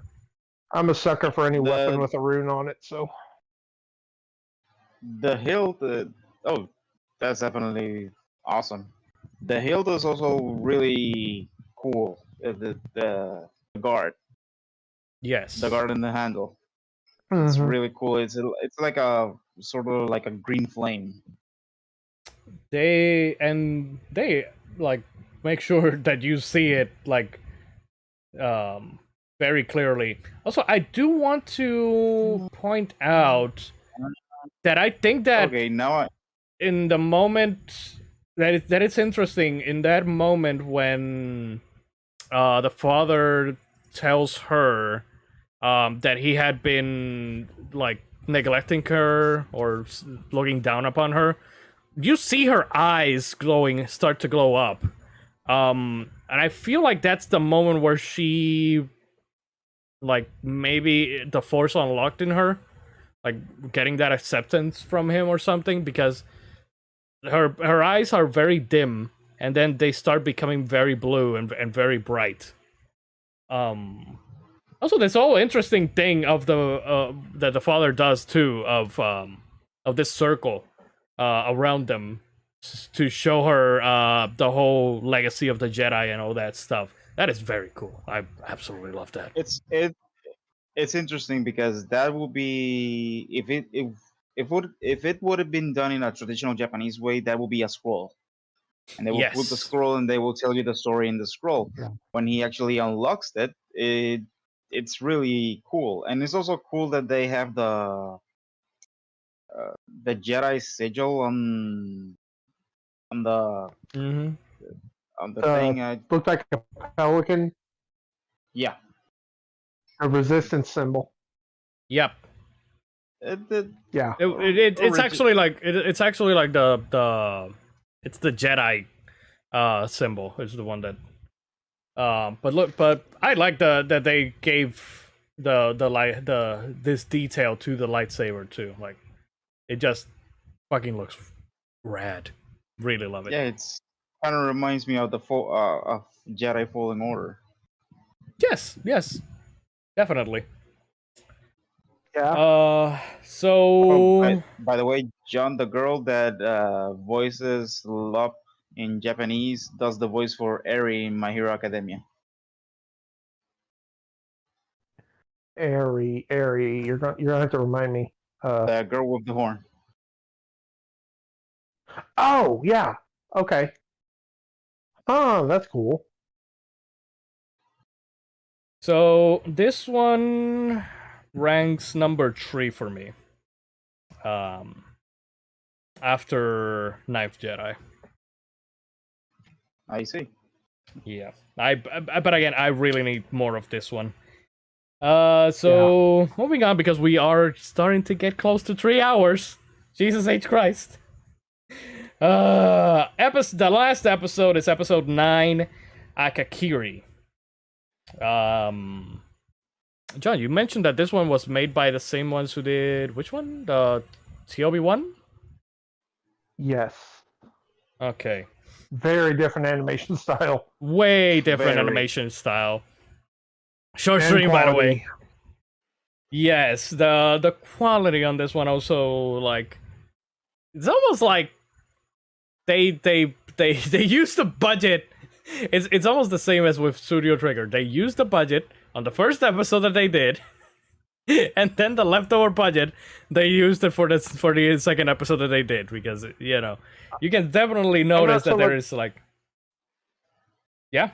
I'm a sucker for any weapon with a rune on it. So the hilt, that's definitely awesome. The hilt is also really cool. The guard. Yes. The guard and the handle. Mm-hmm. It's really cool. It's like a sort of like a green flame. They like make sure that you see it like very clearly. Also, I do want to point out that I think that in the moment that it's interesting, in that moment when the father tells her that he had been like neglecting her or looking down upon her, you see her eyes start to glow up, and I feel like that's the moment where she, like, maybe the force unlocked in her, like getting that acceptance from him or something, because her eyes are very dim and then they start becoming very blue and very bright. Also, this whole interesting thing of the that the father does too of this circle around them to show her the whole legacy of the Jedi and all that stuff. That is very cool. I absolutely love that. It's interesting because that would be if it would have been done in a traditional Japanese way, that would be a scroll, and they will put the Yes. scroll and they will tell you the story in the scroll. Yeah. When he actually unlocks it's really cool, and it's also cool that they have the Jedi sigil on the Mm-hmm. on the thing. Looked like a pelican, Yeah, a resistance symbol. Yep. Yeah. It's actually like it's actually like the it's the Jedi symbol is the one that but I like that they gave the this detail to the lightsaber too. Like it just fucking looks rad. Really love it. yeah, it's kind of reminds me of of Jedi Fallen Order. Yes, definitely. Yeah. So By the way, John, the girl that voices Lop in Japanese, does the voice for Eri in My Hero Academia. Airy. You're gonna have to remind me. The girl with the horn. Oh yeah. Okay. Oh, that's cool. So this one ranks number 3 for me. After Ninth Jedi. I see. Yeah. But again, I really need more of this one. So moving on, because we are starting to get close to 3 hours. Jesus H. Christ. The last episode is episode 9, Akakiri. John, you mentioned that this one was made by the same ones who did which one? The TOB1? Yes. Okay. Very different animation style. Way different Very. animation style. Short And stream, by the way. quality. Yes, the quality on this one also, like, it's almost like they used the budget. It's almost the same as with Studio Trigger. They used the budget on the first episode that they did, and then the leftover budget they used it for the second episode that they did, because you know you can definitely notice that there is like, yeah.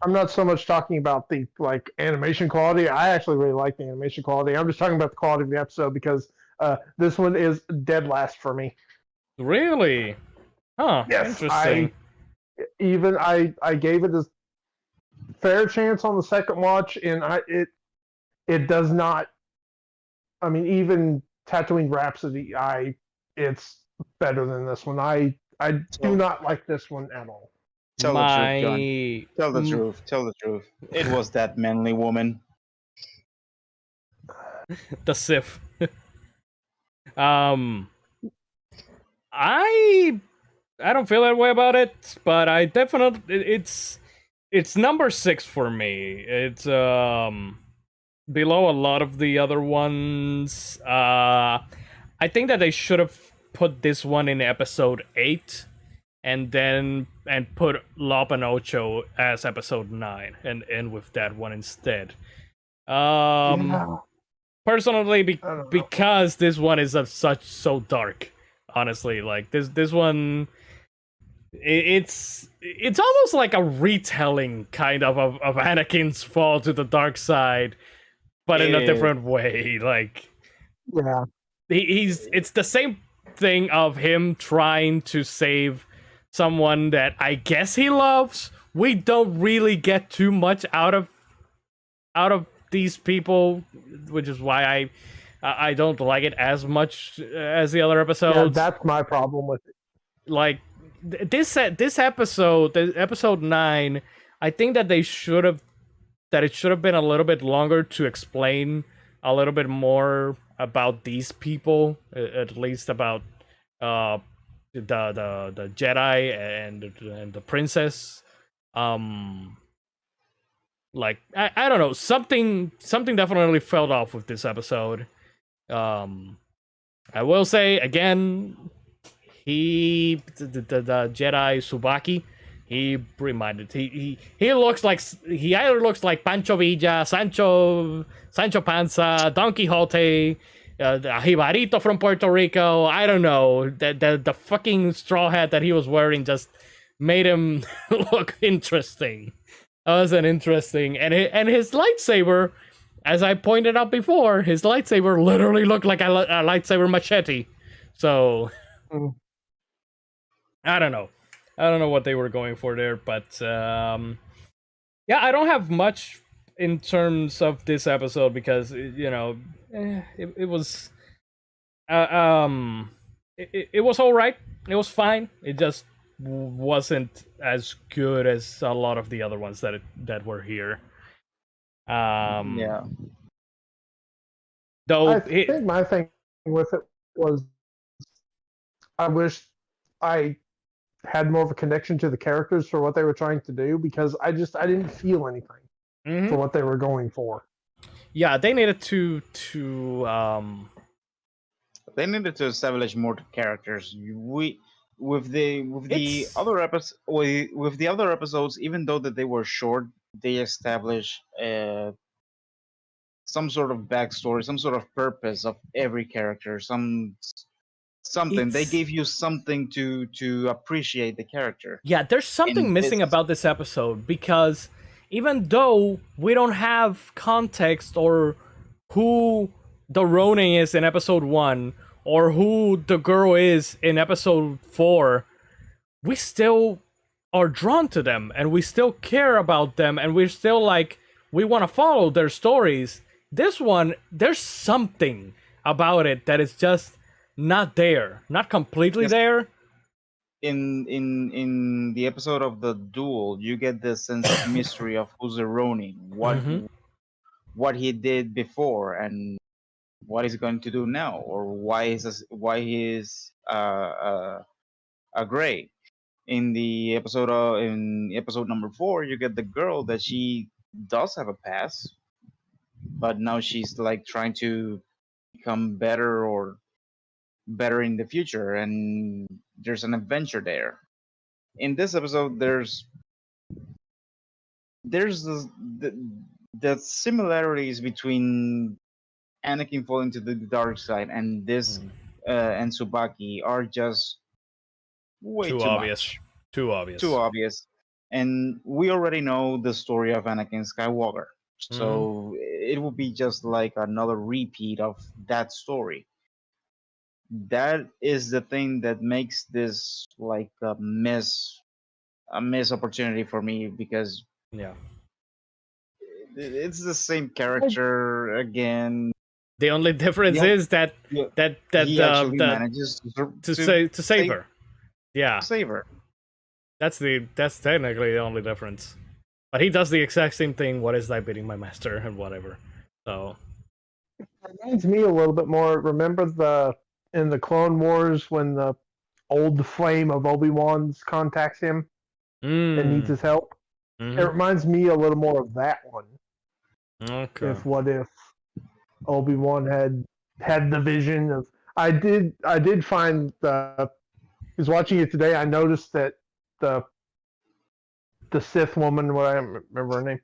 I'm not so much talking about the like animation quality. I actually really like the animation quality. I'm just talking about the quality of the episode because this one is dead last for me. Really? Huh. Yes, Interesting. I gave it a fair chance on the second watch, and it does not. I mean, even Tatooine Rhapsody, it's better than this one. I do not like this one at all. Tell the truth, John. Tell the truth. Tell the truth. It was that manly woman. The Sith. I don't feel that way about it, but I definitely it's number 6 for me. It's below a lot of the other ones. I think that they should have put this one in episode 8 and put Lop and Ocho as episode 9 and end with that one instead. Yeah. Personally, I don't know. because this one is so dark. Honestly, like this one, it's almost like a retelling kind of Anakin's fall to the dark side, but in a different way. Like, Yeah. it's the same thing of him trying to save someone that I guess he loves. We don't really get too much out of these people, which is why I don't like it as much as the other episodes. Yeah, that's my problem with it. Like this episode, episode 9, I think that it should have been a little bit longer to explain a little bit more about these people, at least about the Jedi and the princess. Like I don't know, something definitely fell off with this episode. I will say again, the Jedi Subaki, he reminded he looks like, he either looks like Pancho Villa, Sancho Panza, Don Quixote, Jibarito from Puerto Rico. I don't know. The fucking straw hat that he was wearing just made him look interesting. That was an interesting, and his lightsaber, as I pointed out before, his lightsaber literally looked like a lightsaber machete. So I don't know. I don't know what they were going for there, but yeah, I don't have much in terms of this episode because it was it was all right. It was fine. It just wasn't as good as a lot of the other ones that were here. Yeah. Though I think my thing with it was, I wish I had more of a connection to the characters for what they were trying to do, because I didn't feel anything for what they were going for. Yeah, they needed to They needed to establish more characters. With the other episodes, even though that they were short, they established some sort of backstory, some sort of purpose of every character, something. They gave you something to appreciate the character. Yeah, there's something missing about this episode, because even though we don't have context or who the Ronin is in episode 1 or who the girl is in episode 4, we still are drawn to them and we still care about them and we're still like, we want to follow their stories. This one, there's something about it that is just not there, not completely there. In the episode of the duel, you get this sense of mystery of who's the Ronin, what he did before, and what he's going to do now, or why he is a gray. In episode number 4, you get the girl that she does have a past, but now she's like trying to become better in the future, and there's an adventure there. In this episode, there's the similarities between Anakin falling to the dark side and this and Tsubaki are just way too obvious. much. Too obvious. Too obvious. And we already know the story of Anakin Skywalker. So it would be just like another repeat of that story. That is the thing that makes this like a miss opportunity for me, because it's the same character again. The only difference is that he actually manages to save her. Yeah, save her. That's technically the only difference. But he does the exact same thing. What is thy bidding, my master, and whatever. So it reminds me a little bit more. Remember in the Clone Wars when the old flame of Obi-Wan's contacts him and needs his help? It reminds me a little more of that one. Okay. If Obi-Wan had the vision of, I did find was watching it today. I noticed that the Sith woman, what I don't remember her name,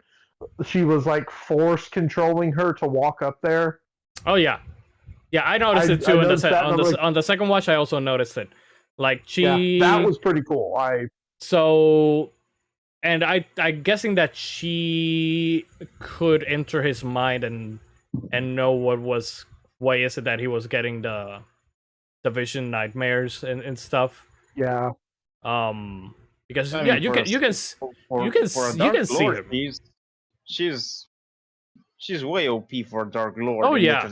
she was like force controlling her to walk up there. Oh yeah, I noticed it too. On the second watch, I also noticed it. Like that was pretty cool. And I'm guessing that she could enter his mind and know why is it that he was getting the vision nightmares and stuff. Yeah. Because you can see him. She's way OP for Dark Lord. Oh yeah,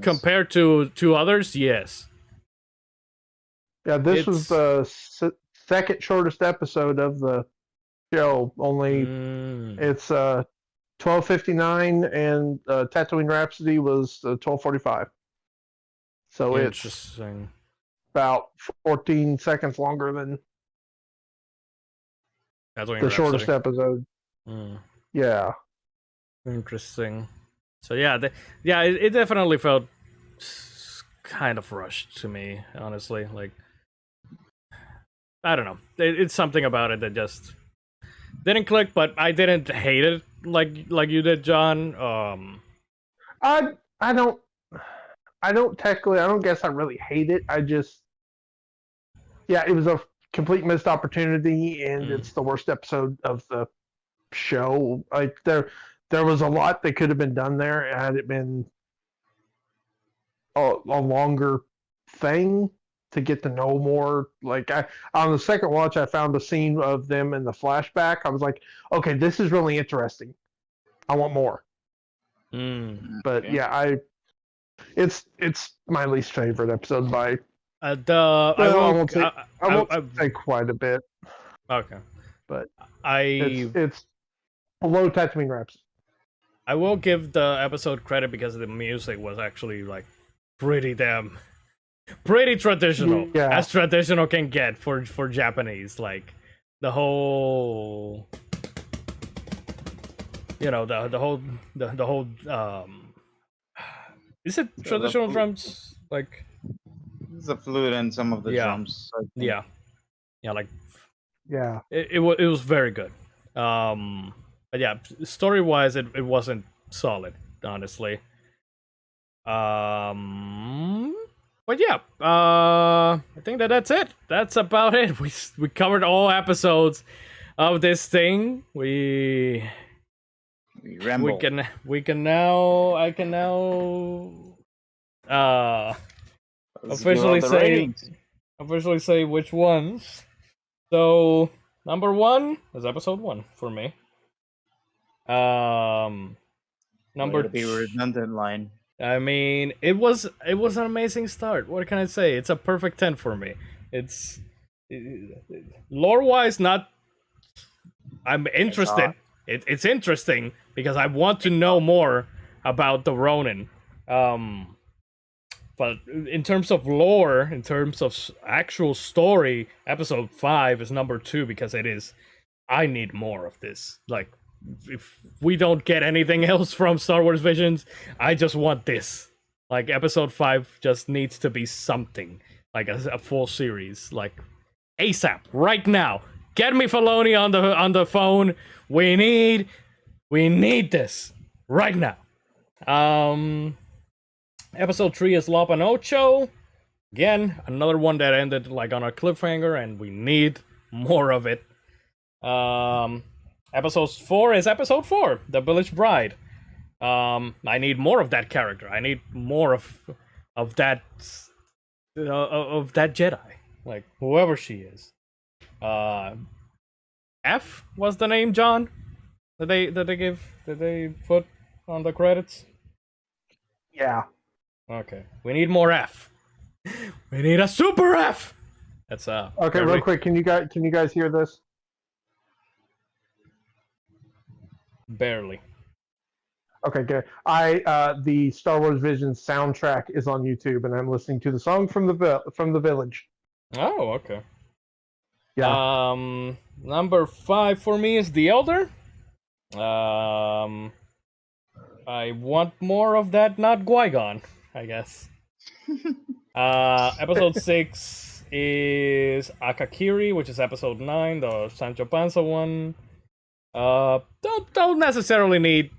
compared to others, yes. Yeah, this was the second shortest episode of the show. Only it's 12:59, and Tatooine Rhapsody was 12:45. So it's Interesting. about 14 seconds longer than the shortest episode. Yeah. Interesting. So yeah, it definitely felt kind of rushed to me, honestly. Like, I don't know. It's something about it that just didn't click, but I didn't hate it like you did, John. I don't technically, I don't guess I really hate it. I just, yeah, it was a complete missed opportunity, and it's the worst episode of the show. Like there was a lot that could have been done there had it been a longer thing to get to know more. Like on the second watch, I found a scene of them in the flashback. I was like, okay, this is really interesting. I want more. But yeah, it's my least favorite episode by. I won't say quite a bit. Okay, but it's below Tatooine Raps. I will give the episode credit because the music was actually like pretty traditional, as traditional can get for Japanese. Like the whole, the whole is it traditional drums? Like it's a flute and some of the drums. Yeah, it was very good. But yeah, story wise, it wasn't solid, honestly. But yeah, I think that's it. That's about it. We covered all episodes of this thing. We ramble. We can now. I can now officially say which ones. So number 1 is episode 1 for me. Number be redundant line. I mean, it was an amazing start. What can I say? It's a perfect 10 for me. It's lore-wise not. I'm interested. It's interesting because I want to know more about the Ronin. But in terms of lore, in terms of actual story, episode 5 is number 2 because it is. I need more of this. Like, if we don't get anything else from Star Wars Visions, I just want this. Like, episode 5 just needs to be something. Like a full series. Like, ASAP, right now. Get me Filoni on the phone. We need this right now. Episode 3 is La Panocho. Again, another one that ended like on a cliffhanger, and we need more of it. Episode 4 is episode 4, The Village Bride. I need more of that character. I need more of that Jedi, like whoever she is. F was the name, John. Did they put on the credits? Yeah. Okay. We need more F. We need a super F. That's okay. Real quick, can you guys hear this? Barely. Okay, good. The Star Wars Visions soundtrack is on YouTube, and I'm listening to the song from the Village. Oh, okay. Yeah. Number 5 for me is The Elder. I want more of that, not Qui-Gon, I guess. Episode 6 is Akakiri, which is episode 9, the Sancho Panza one. Don't necessarily need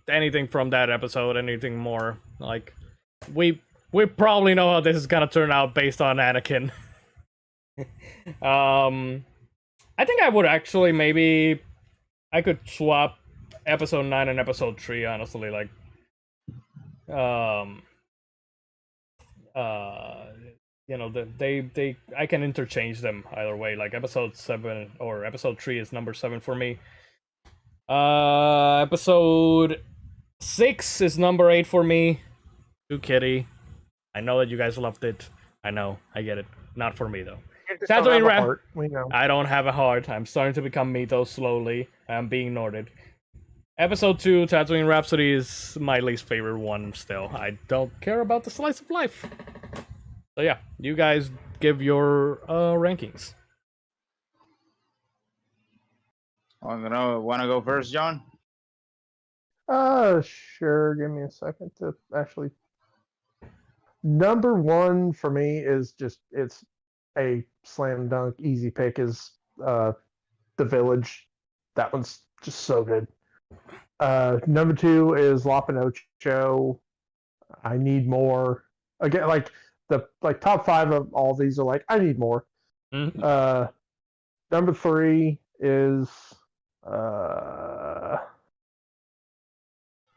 anything from that episode, anything more. Like, we probably know how this is gonna turn out based on Anakin. I think I would actually maybe I could swap episode 9 and episode 3, honestly. Like, they I can interchange them either way. Like, episode 7 or episode 3 is number 7 for me. Episode 6 is number 8 for me. Too Kitty. I know that you guys loved it. I know, I get it. Not for me though. Tatooine Rap. We know. I don't have a heart. I'm starting to become Mito slowly. I'm being ignored. Episode 2, Tatooine Rhapsody, is my least favorite one still. I don't care about the slice of life. So yeah, you guys give your rankings. Wanna go first, John? Sure. Give me a second to actually. Number one for me is just it's a slam dunk, easy pick is the Village. That one's just so good. Number two is La Pinocho. I need more. Again, like the top five of all these are like I need more. Mhm. Number three is uh,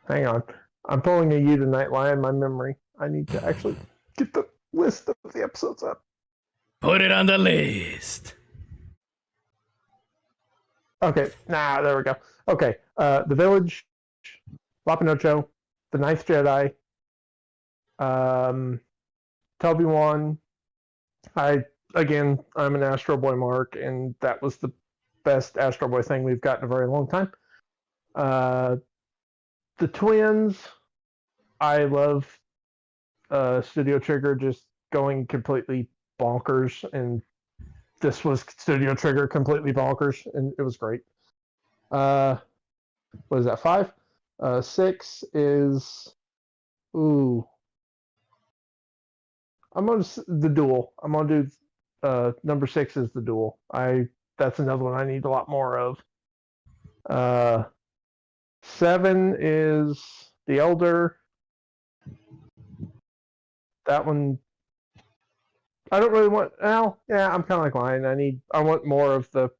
hang on. I'm pulling a U tonight lie in my memory. I need to actually get the list of the episodes up. Put it on the list. Okay, there we go. Okay, The Village, La Pinocho, The Ninth Jedi, Toby Wan. I'm an Astro Boy mark, and that was the best Astro Boy thing we've got in a very long time. The twins, I love Studio Trigger just going completely bonkers, and this was Studio Trigger completely bonkers, and it was great. What is that? 5. 6 is I'm on the Duel. I'm gonna do number 6 is the Duel. That's another one I need a lot more of. 7 is the Elder. That one I don't really want. Well, yeah, I'm kind of like Lion. I want more of the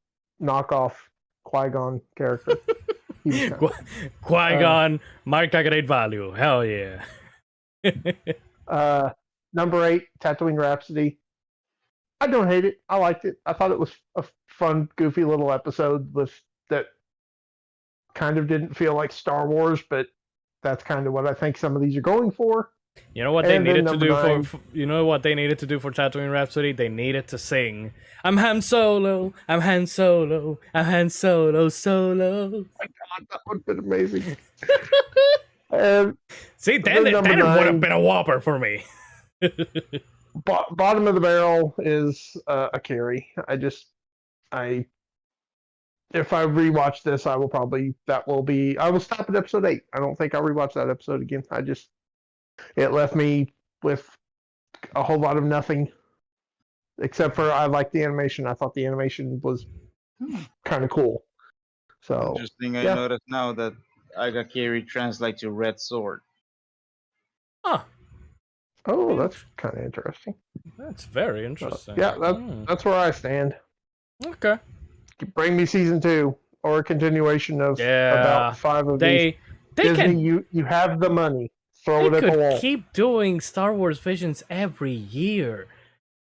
knockoff Qui-Gon character. Qui-Gon marked a great value. Hell yeah. Number 8, Tatooine Rhapsody. I don't hate it. I liked it. I thought it was a fun, goofy little episode that kind of didn't feel like Star Wars, but that's kind of what I think some of these are going for. You know what they needed to do 9, for you know what they needed to do for Tatooine Rhapsody? They needed to sing I'm Han Solo, I'm Han Solo, I'm Han Solo, Solo. Oh my God, that would have been amazing. And See, then it would have been a whopper for me. Bottom of the barrel is a carry. If I rewatch this, I will stop at episode 8. I don't think I'll rewatch that episode again. It left me with a whole lot of nothing, except for I liked the animation. I thought the animation was kind of cool. So interesting. I noticed now that Agakiri translates to red sword. Huh. Oh, that's kind of interesting. That's very interesting. That's where I stand. Okay. Bring me season 2 or a continuation of about 5 of these. Disney, you have the money. Throw it at the wall. They could keep doing Star Wars Visions every year.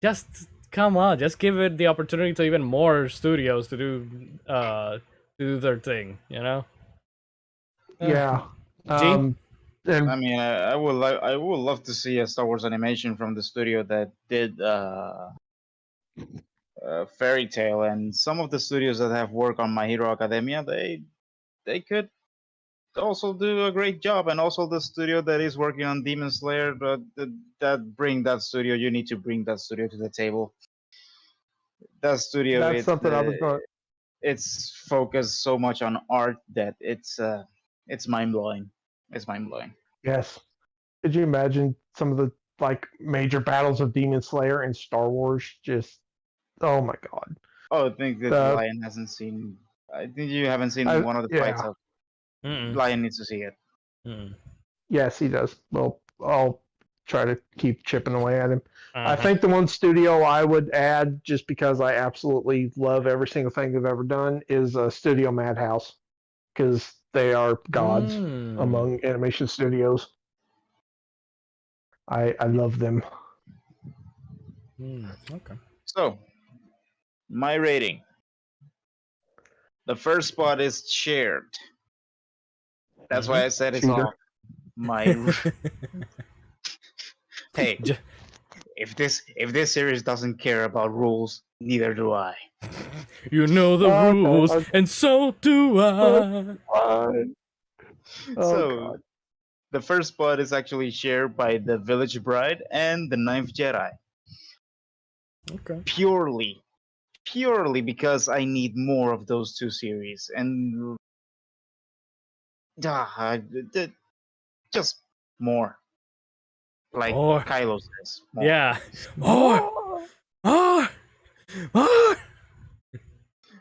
Just come on, just give it the opportunity to even more studios to do their thing. You know? Yeah. I mean, I would love to see a Star Wars animation from the studio that did Fairy Tail, and some of the studios that have worked on My Hero Academia, they could also do a great job. And also the studio that is working on Demon Slayer, you need to bring that studio to the table. That studio, that's something I was going. It's focused so much on art that it's mind blowing. It's mind blowing. Yes. Could you imagine some of the major battles of Demon Slayer in Star Wars? Just oh my God. Oh, I think that Lion hasn't seen. I think you haven't seen one of the fights. Lion needs to see it. Yes, he does. Well, I'll try to keep chipping away at him. I think the one studio I would add, just because I absolutely love every single thing they've ever done, is Studio Madhouse, because they are gods among animation studios. I love them. Okay. So, my rating. The first spot is shared. That's why I said it's all my. Hey, if this series doesn't care about rules, neither do I. You know the rules, and so do I. God. The first spot is actually shared by The Village Bride and The Ninth Jedi. Okay. purely because I need more of those two series, and just more, like More. Kylo says, more. Yeah. More. Oh, More. More.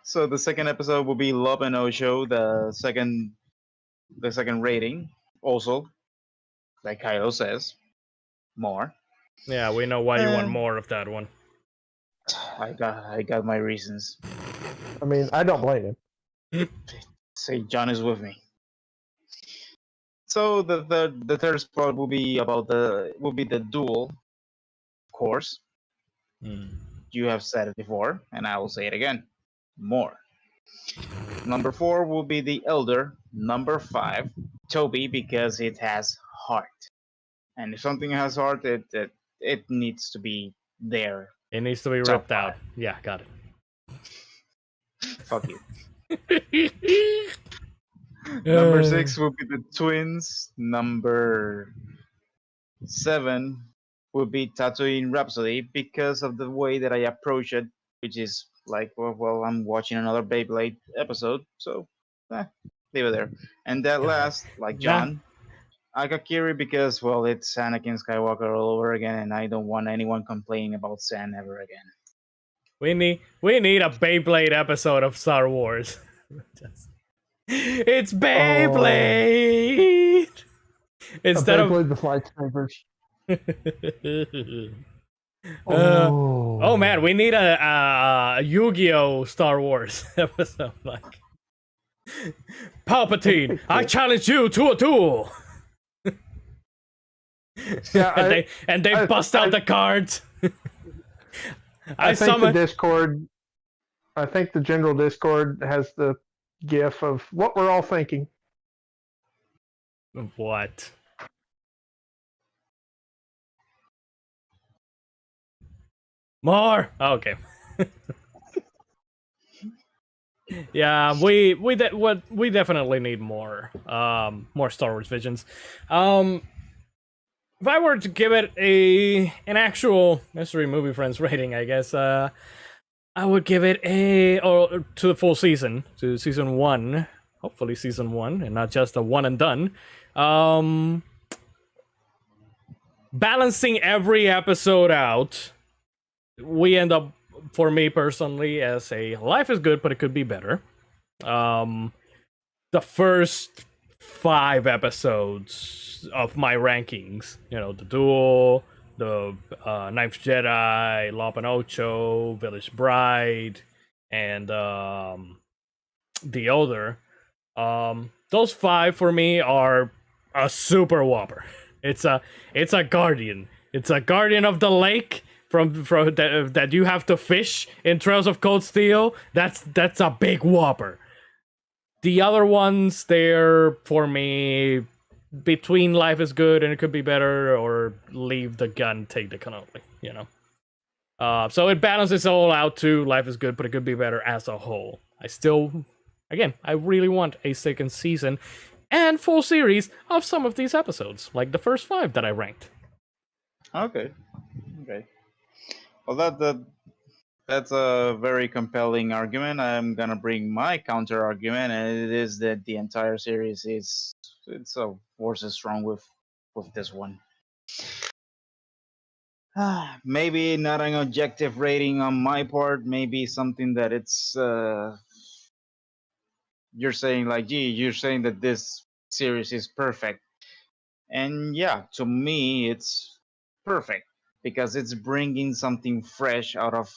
So the second episode will be Love and Osho, the second rating, also like Kylo says, more. Yeah, we know why you want And more of that one. I got my reasons. I mean, I don't blame him. Say John is with me. So the third spot will be the duel, of course. You have said it before, and I will say it again. More. Number 4 will be the Elder. Number 5, Toby, because it has heart. And if something has heart, it needs to be there. It needs to be Top ripped out. Yeah, got Fuck you. it. Number 6 will be the Twins. Number 7 will be Tatooine Rhapsody because of the way that I approach it, which is like, well, I'm watching another Beyblade episode, so leave it there. And that last, like John, Akakiri, because, well, it's Anakin Skywalker all over again, and I don't want anyone complaining about San ever again. We need a Beyblade episode of Star Wars. It's Beyblade. Instead of Beyblade with lightsabers. oh man, we need a Yu-Gi-Oh Star Wars episode, like Palpatine. I challenge you to a duel. Yeah, and they bust out the cards. I think the Discord. I think the general Discord has the GIF of what we're all thinking. What? More? Oh, okay. Yeah, we definitely need more Star Wars Visions. If I were to give it an actual Mystery Movie Friends rating, I guess I would give it to the full season, to season 1, hopefully season 1, and not just a one and done. Balancing every episode out, we end up, for me personally, as a life is good, but it could be better. The first 5 episodes of my rankings, the duel, the Ninth Jedi, Lop and Ocho, Village Bride, and the Elder. Those 5 for me are a super whopper. It's a guardian. It's a guardian of the lake from that you have to fish in Trails of Cold Steel. That's a big whopper. The other ones, they're, for me, between life is good and it could be better, or leave the gun, take the cannoli, So it balances all out to life is good, but it could be better as a whole. I really want a second season and full series of some of these episodes, like the first 5 that I ranked. Okay. Well, that's a very compelling argument. I'm gonna bring my counter argument, and it is that the entire series is force is strong with this one. Maybe not an objective rating on my part. Maybe something that it's you're saying like, gee, you're saying that this series is perfect, and yeah, to me it's perfect because it's bringing something fresh out of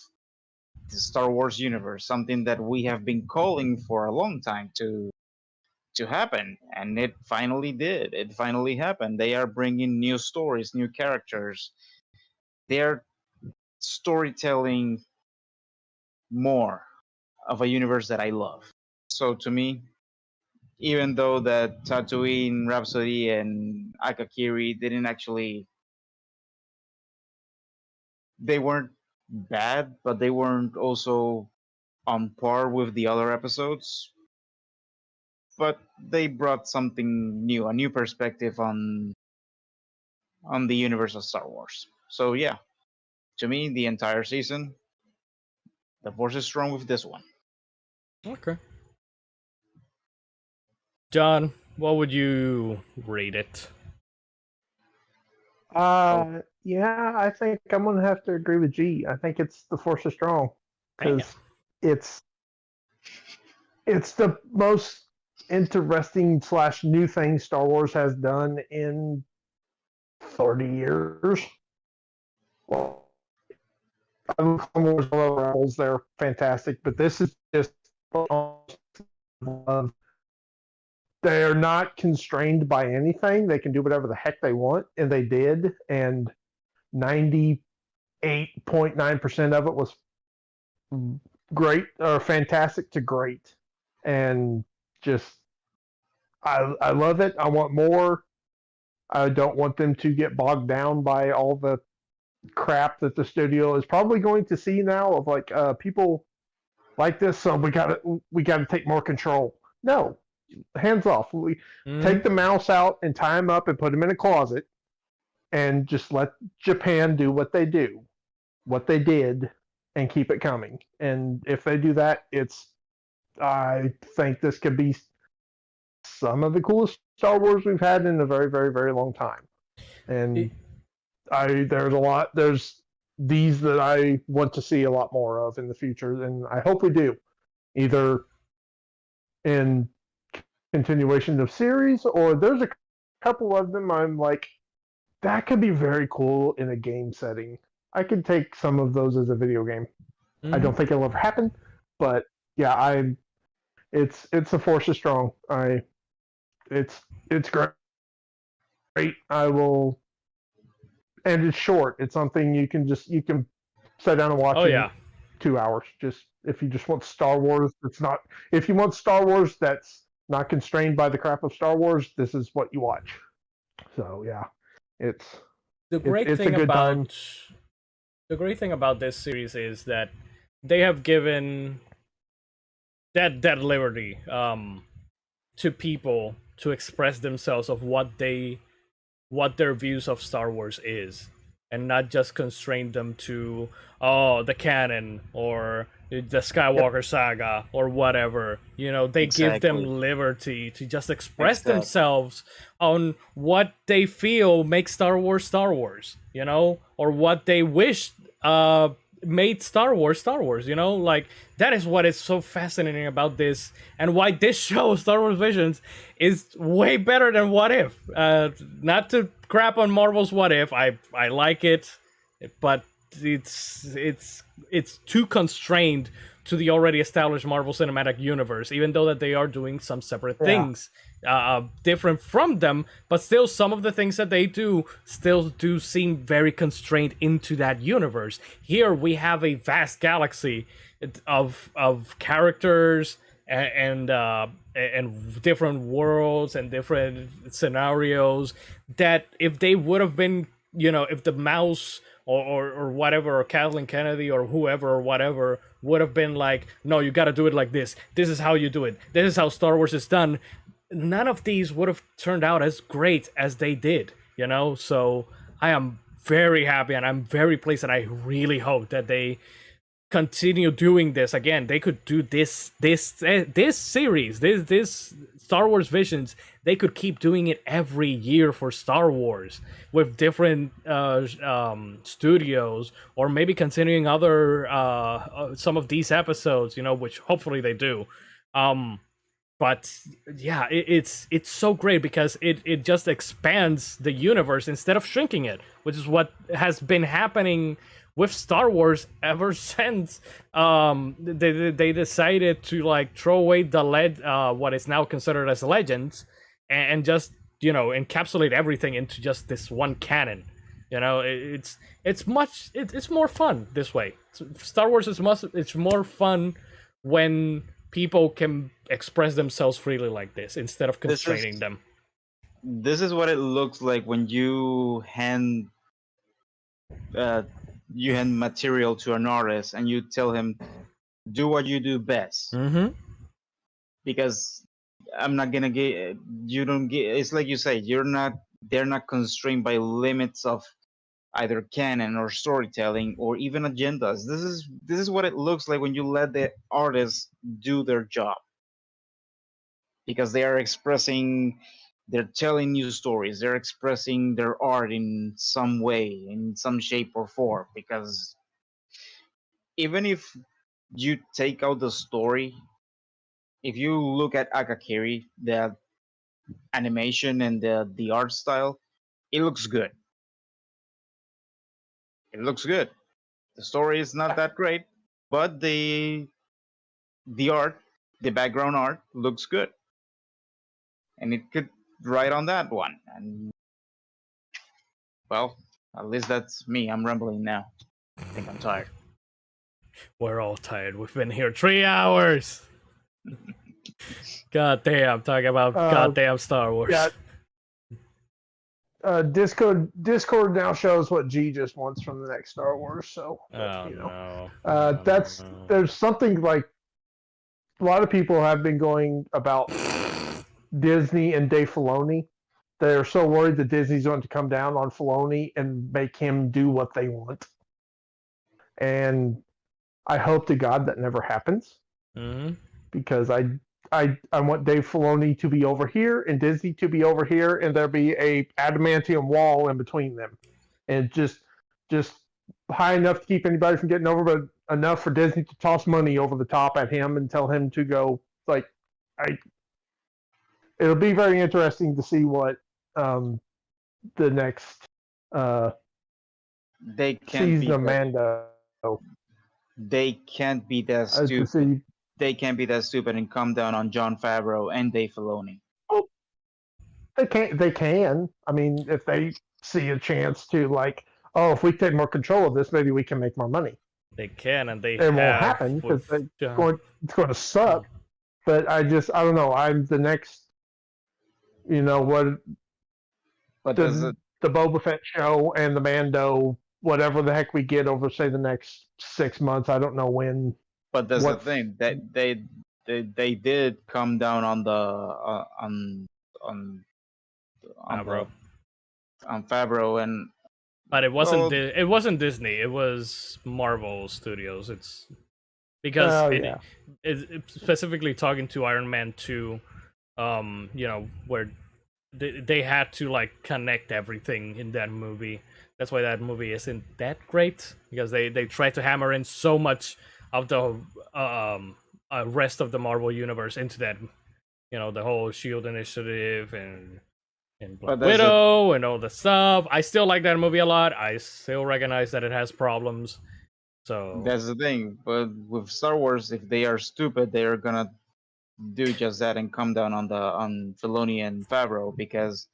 the Star Wars universe, something that we have been calling for a long time to happen, and it finally did. It finally happened. They are bringing new stories, new characters. They're storytelling more of a universe that I love. So to me, even though that Tatooine Rhapsody and Akakiri they weren't bad, but they weren't also on par with the other episodes. But they brought something new, a new perspective on the universe of Star Wars. So yeah, to me, the entire season The Force is strong with this one. Okay. John, what would you rate it? Yeah, I think I'm gonna have to agree with G. I think it's the Force is strong because it's the most interesting / new thing Star Wars has done in 30 years. Well, I love Clone Wars and Rebels; they're fantastic, but this is just they're not constrained by anything. They can do whatever the heck they want, and they did. And 98.9% of it was great or fantastic to great. And just, I love it. I want more. I don't want them to get bogged down by all the crap that the studio is probably going to see now of like people like this, so we gotta take more control. No, hands off. We take the mouse out and tie him up and put him in a closet and just let Japan do what they do, what they did, and keep it coming. And if they do that, I think this could be some of the coolest Star Wars we've had in a very, very, very long time. And there's these that I want to see a lot more of in the future, and I hope we do, either in continuation of series, or there's a couple of them I'm like, that could be very cool in a game setting. I could take some of those as a video game. I don't think it'll ever happen, but yeah, it's the Force is strong. It's great. I will, and it's short. It's something you can sit down and watch. Oh yeah, 2 hours. Just if you just want Star Wars, if you want Star Wars that's not constrained by the crap of Star Wars, this is what you watch. So yeah, it's the great thing about this series is that they have given that liberty to people to express themselves of what their views of Star Wars is, and not just constrain them to the canon or the Skywalker saga or whatever. They give them liberty to just express themselves on what they feel makes Star Wars, or what they wish made Star Wars. Like, that is what is so fascinating about this, and why this show, Star Wars Visions, is way better than What If. Not to crap on Marvel's What If, I like it, but it's too constrained to the already established Marvel Cinematic Universe, even though that they are doing some separate things different from them, but still some of the things that they do still do seem very constrained into that universe. Here we have a vast galaxy of characters and different worlds and different scenarios that if they would have been, if the mouse or whatever, or Kathleen Kennedy or whoever or whatever would have been like, no, you got to do it like this. This is how you do it. This is how Star Wars is done. None of these would have turned out as great as they did, So I am very happy and I'm very pleased, and I really hope that they continue doing this. Again, they could do this series, this Star Wars Visions. They could keep doing it every year for Star Wars with different studios, or maybe continuing other some of these episodes, which hopefully they do. But yeah, it's so great because it just expands the universe instead of shrinking it, which is what has been happening with Star Wars ever since they decided to like throw away the what is now considered as legends, and just encapsulate everything into just this one canon. It's more fun this way. Star Wars it's more fun when people can express themselves freely like this instead of constraining them. This is what it looks like when you hand material to an artist and you tell him, do what you do best. Because I'm not gonna get you don't get it's like you say, they're not constrained by limits of either canon or storytelling or even agendas. This is what it looks like when you let the artists do their job, because they are expressing, they're telling new stories, they're expressing their art in some way, in some shape or form. Because even if you take out the story, if you look at Akakiri, the animation and the art style, it looks good. It looks good. The story is not that great, but the art, the background art looks good, and it could ride on that one. And well, at least that's me. I'm rambling now. I think I'm tired. We're all tired. We've been here 3 hours. God damn, talking about goddamn Star Wars. Yeah. Discord now shows what G just wants from the next Star Wars. So No. There's something like a lot of people have been going about Disney and Dave Filoni. They're so worried that Disney's going to come down on Filoni and make him do what they want. And I hope to God that never happens. Mm-hmm. Because I want Dave Filoni to be over here and Disney to be over here, and there be a adamantium wall in between them, and just high enough to keep anybody from getting over, but enough for Disney to toss money over the top at him and tell him to go. Like, it'll be very interesting to see what the next They can't season be of Mando. They can't be that stupid. They can't be that stupid and come down on Jon Favreau and Dave Filoni. Oh, they can. I mean, if they see a chance to, like, oh, if we take more control of this, maybe we can make more money. They can, and they it won't happen because it's going to suck. But I don't know. I'm the next, But the Boba Fett show and the Mando, whatever the heck we get over, say, the next 6 months. I don't know when. But that's the thing, that they did come down on the on Favreau, and but it wasn't it wasn't Disney. It was Marvel Studios. It's because it's specifically talking to Iron Man 2, where they had to like connect everything in that movie. That's why that movie isn't that great, because they tried to hammer in so much of the rest of the Marvel universe into that, the whole Shield initiative and Black Widow and all the stuff. I still like that movie a lot. I still recognize that it has problems. So that's the thing. But with Star Wars, if they are stupid, they are gonna do just that and come down on Filoni and Favreau, because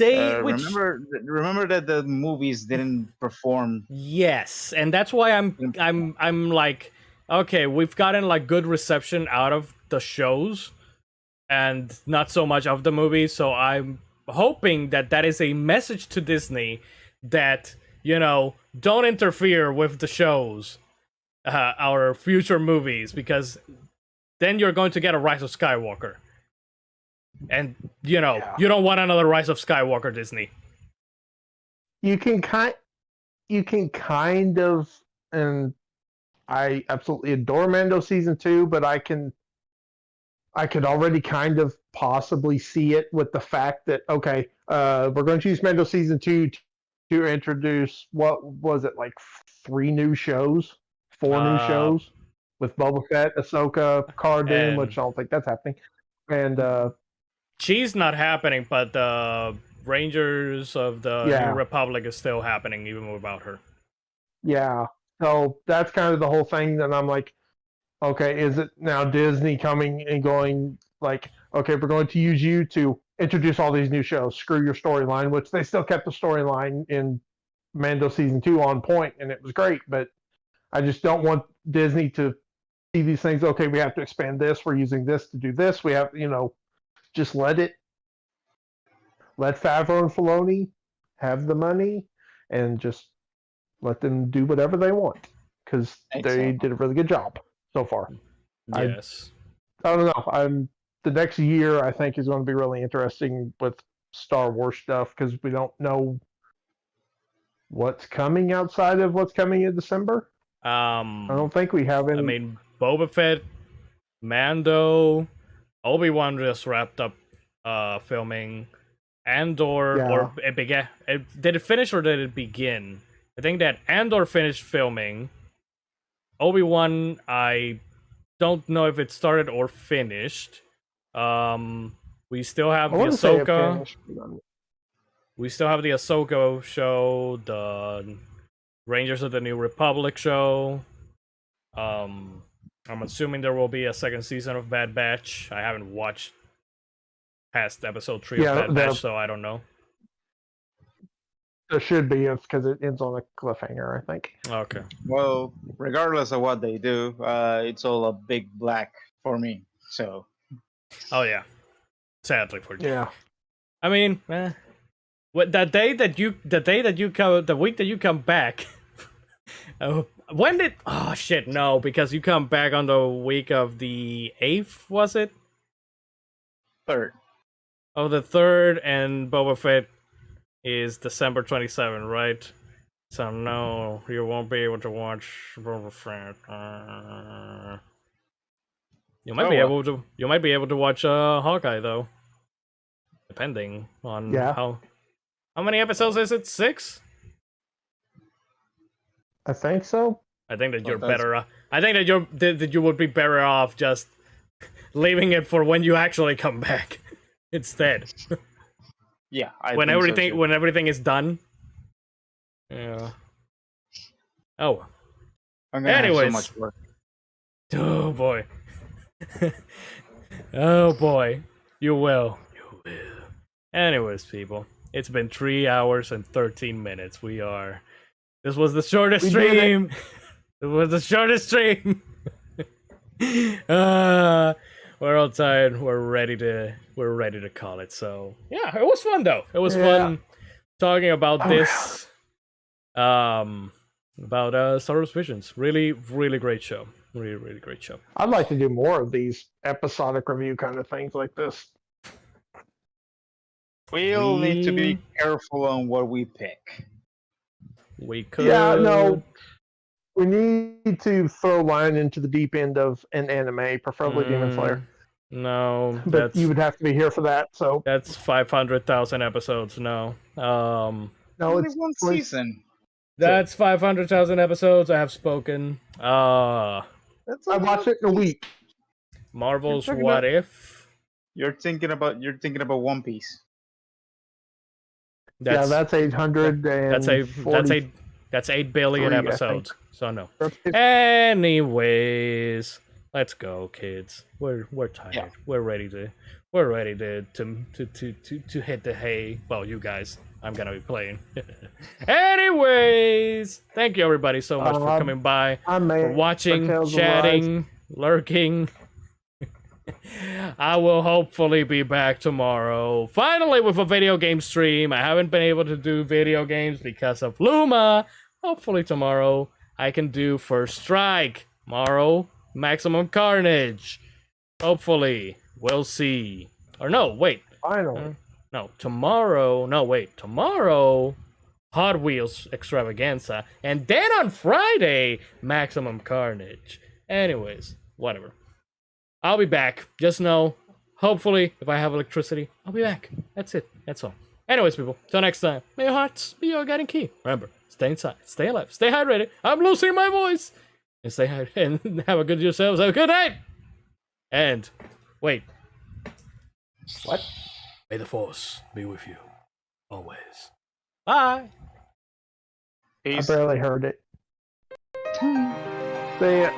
remember that the movies didn't perform. Yes, and that's why I'm like, okay, we've gotten like good reception out of the shows and not so much of the movies, so I'm hoping that is a message to Disney that, don't interfere with the shows, our future movies, because then you're going to get a Rise of Skywalker. And, you don't want another Rise of Skywalker, Disney. You can kind of, and I absolutely adore Mando Season 2, but I could already kind of possibly see it with the fact that, okay, we're going to use Mando Season 2 to introduce, what was it, like 4 new shows with Boba Fett, Ahsoka, Cara Dune, which I don't think that's happening. And she's not happening, but the Rangers of the New Republic is still happening, even without her. Yeah. So that's kind of the whole thing. And I'm like, okay, is it now Disney coming and going like, okay, we're going to use you to introduce all these new shows, screw your storyline, which they still kept the storyline in Mando Season 2 on point, and it was great. But I just don't want Disney to see these things. Okay, we have to expand this. We're using this to do this. We have, just let Favreau and Filoni have the money and just let them do whatever they want, because they did a really good job so far. Yes. I don't know. The next year, I think, is going to be really interesting with Star Wars stuff, because we don't know what's coming outside of what's coming in December. I don't think we have any. I mean, Boba Fett, Mando, Obi-Wan just wrapped up filming. Andor, Yeah. or it began. Did it finish or did it begin? I think that Andor finished filming. Obi-Wan, I don't know if it started or finished. We still have I the want to say it Ahsoka. finished. We still have the Ahsoka show, the Rangers of the New Republic show. I'm assuming there will be a second season of Bad Batch. I haven't watched past episode 3 of Bad Batch, so I don't know. There should be, because it ends on a cliffhanger, I think. Okay. Well, regardless of what they do, it's all a big black for me. So. Oh yeah. Sadly for you. Yeah. I mean, what the week that you come back. When did? Oh shit, no, because you come back on the week of the 8th, was it? 3rd. Oh, the 3rd, and Boba Fett is December 27th, right? So no, you won't be able to watch Boba Fett. You might be able to. You might be able to watch Hawkeye though, depending on how many episodes is it? 6. I think so. I think that you're better off. I think that you would be better off just leaving it for when you actually come back instead. Yeah, when everything is done. Yeah. Oh. Anyways. Have so much work. Oh boy. Oh boy. You will. You will. Anyways, people, it's been 3 hours and 13 minutes. This was the shortest stream. It was the shortest stream. We're all tired. We're ready to call it. So yeah, it was fun though. It was fun talking about this. About Star Wars Visions. Really, really great show. Really, really great show. I'd like to do more of these episodic review kind of things like this. We'll need to be careful on what we pick. We could. Yeah, no. We need to throw line into the deep end of an anime, preferably Demon Slayer. No, but you would have to be here for that. So that's 500,000 episodes. No, no, it's one season. That's 500,000 episodes. I have spoken. I watched it in a week. Marvel's What If. You're thinking about One Piece. That's 800. That's 8 billion episodes. So no. Anyways, let's go, kids. We're tired. Yeah. We're ready to hit the hay. Well, you guys, I'm gonna be playing. Anyways, thank you everybody so much for coming by, for watching, chatting, lurking. I will hopefully be back tomorrow, finally, with a video game stream. I haven't been able to do video games because of Luma. Hopefully tomorrow I can do First Strike. Tomorrow, Maximum Carnage. Hopefully. We'll see. Or no, wait. Finally. Tomorrow, Hot Wheels Extravaganza. And then on Friday, Maximum Carnage. Anyways, whatever. I'll be back. Just know, hopefully, if I have electricity, I'll be back. That's it. That's all. Anyways, people, till next time, may your hearts be your guiding key. Remember, stay inside, stay alive, stay hydrated. I'm losing my voice. And stay hydrated, and have a good yourselves. Have a good night. And, wait. What? May the Force be with you. Always. Bye. Peace. I barely heard it. See ya.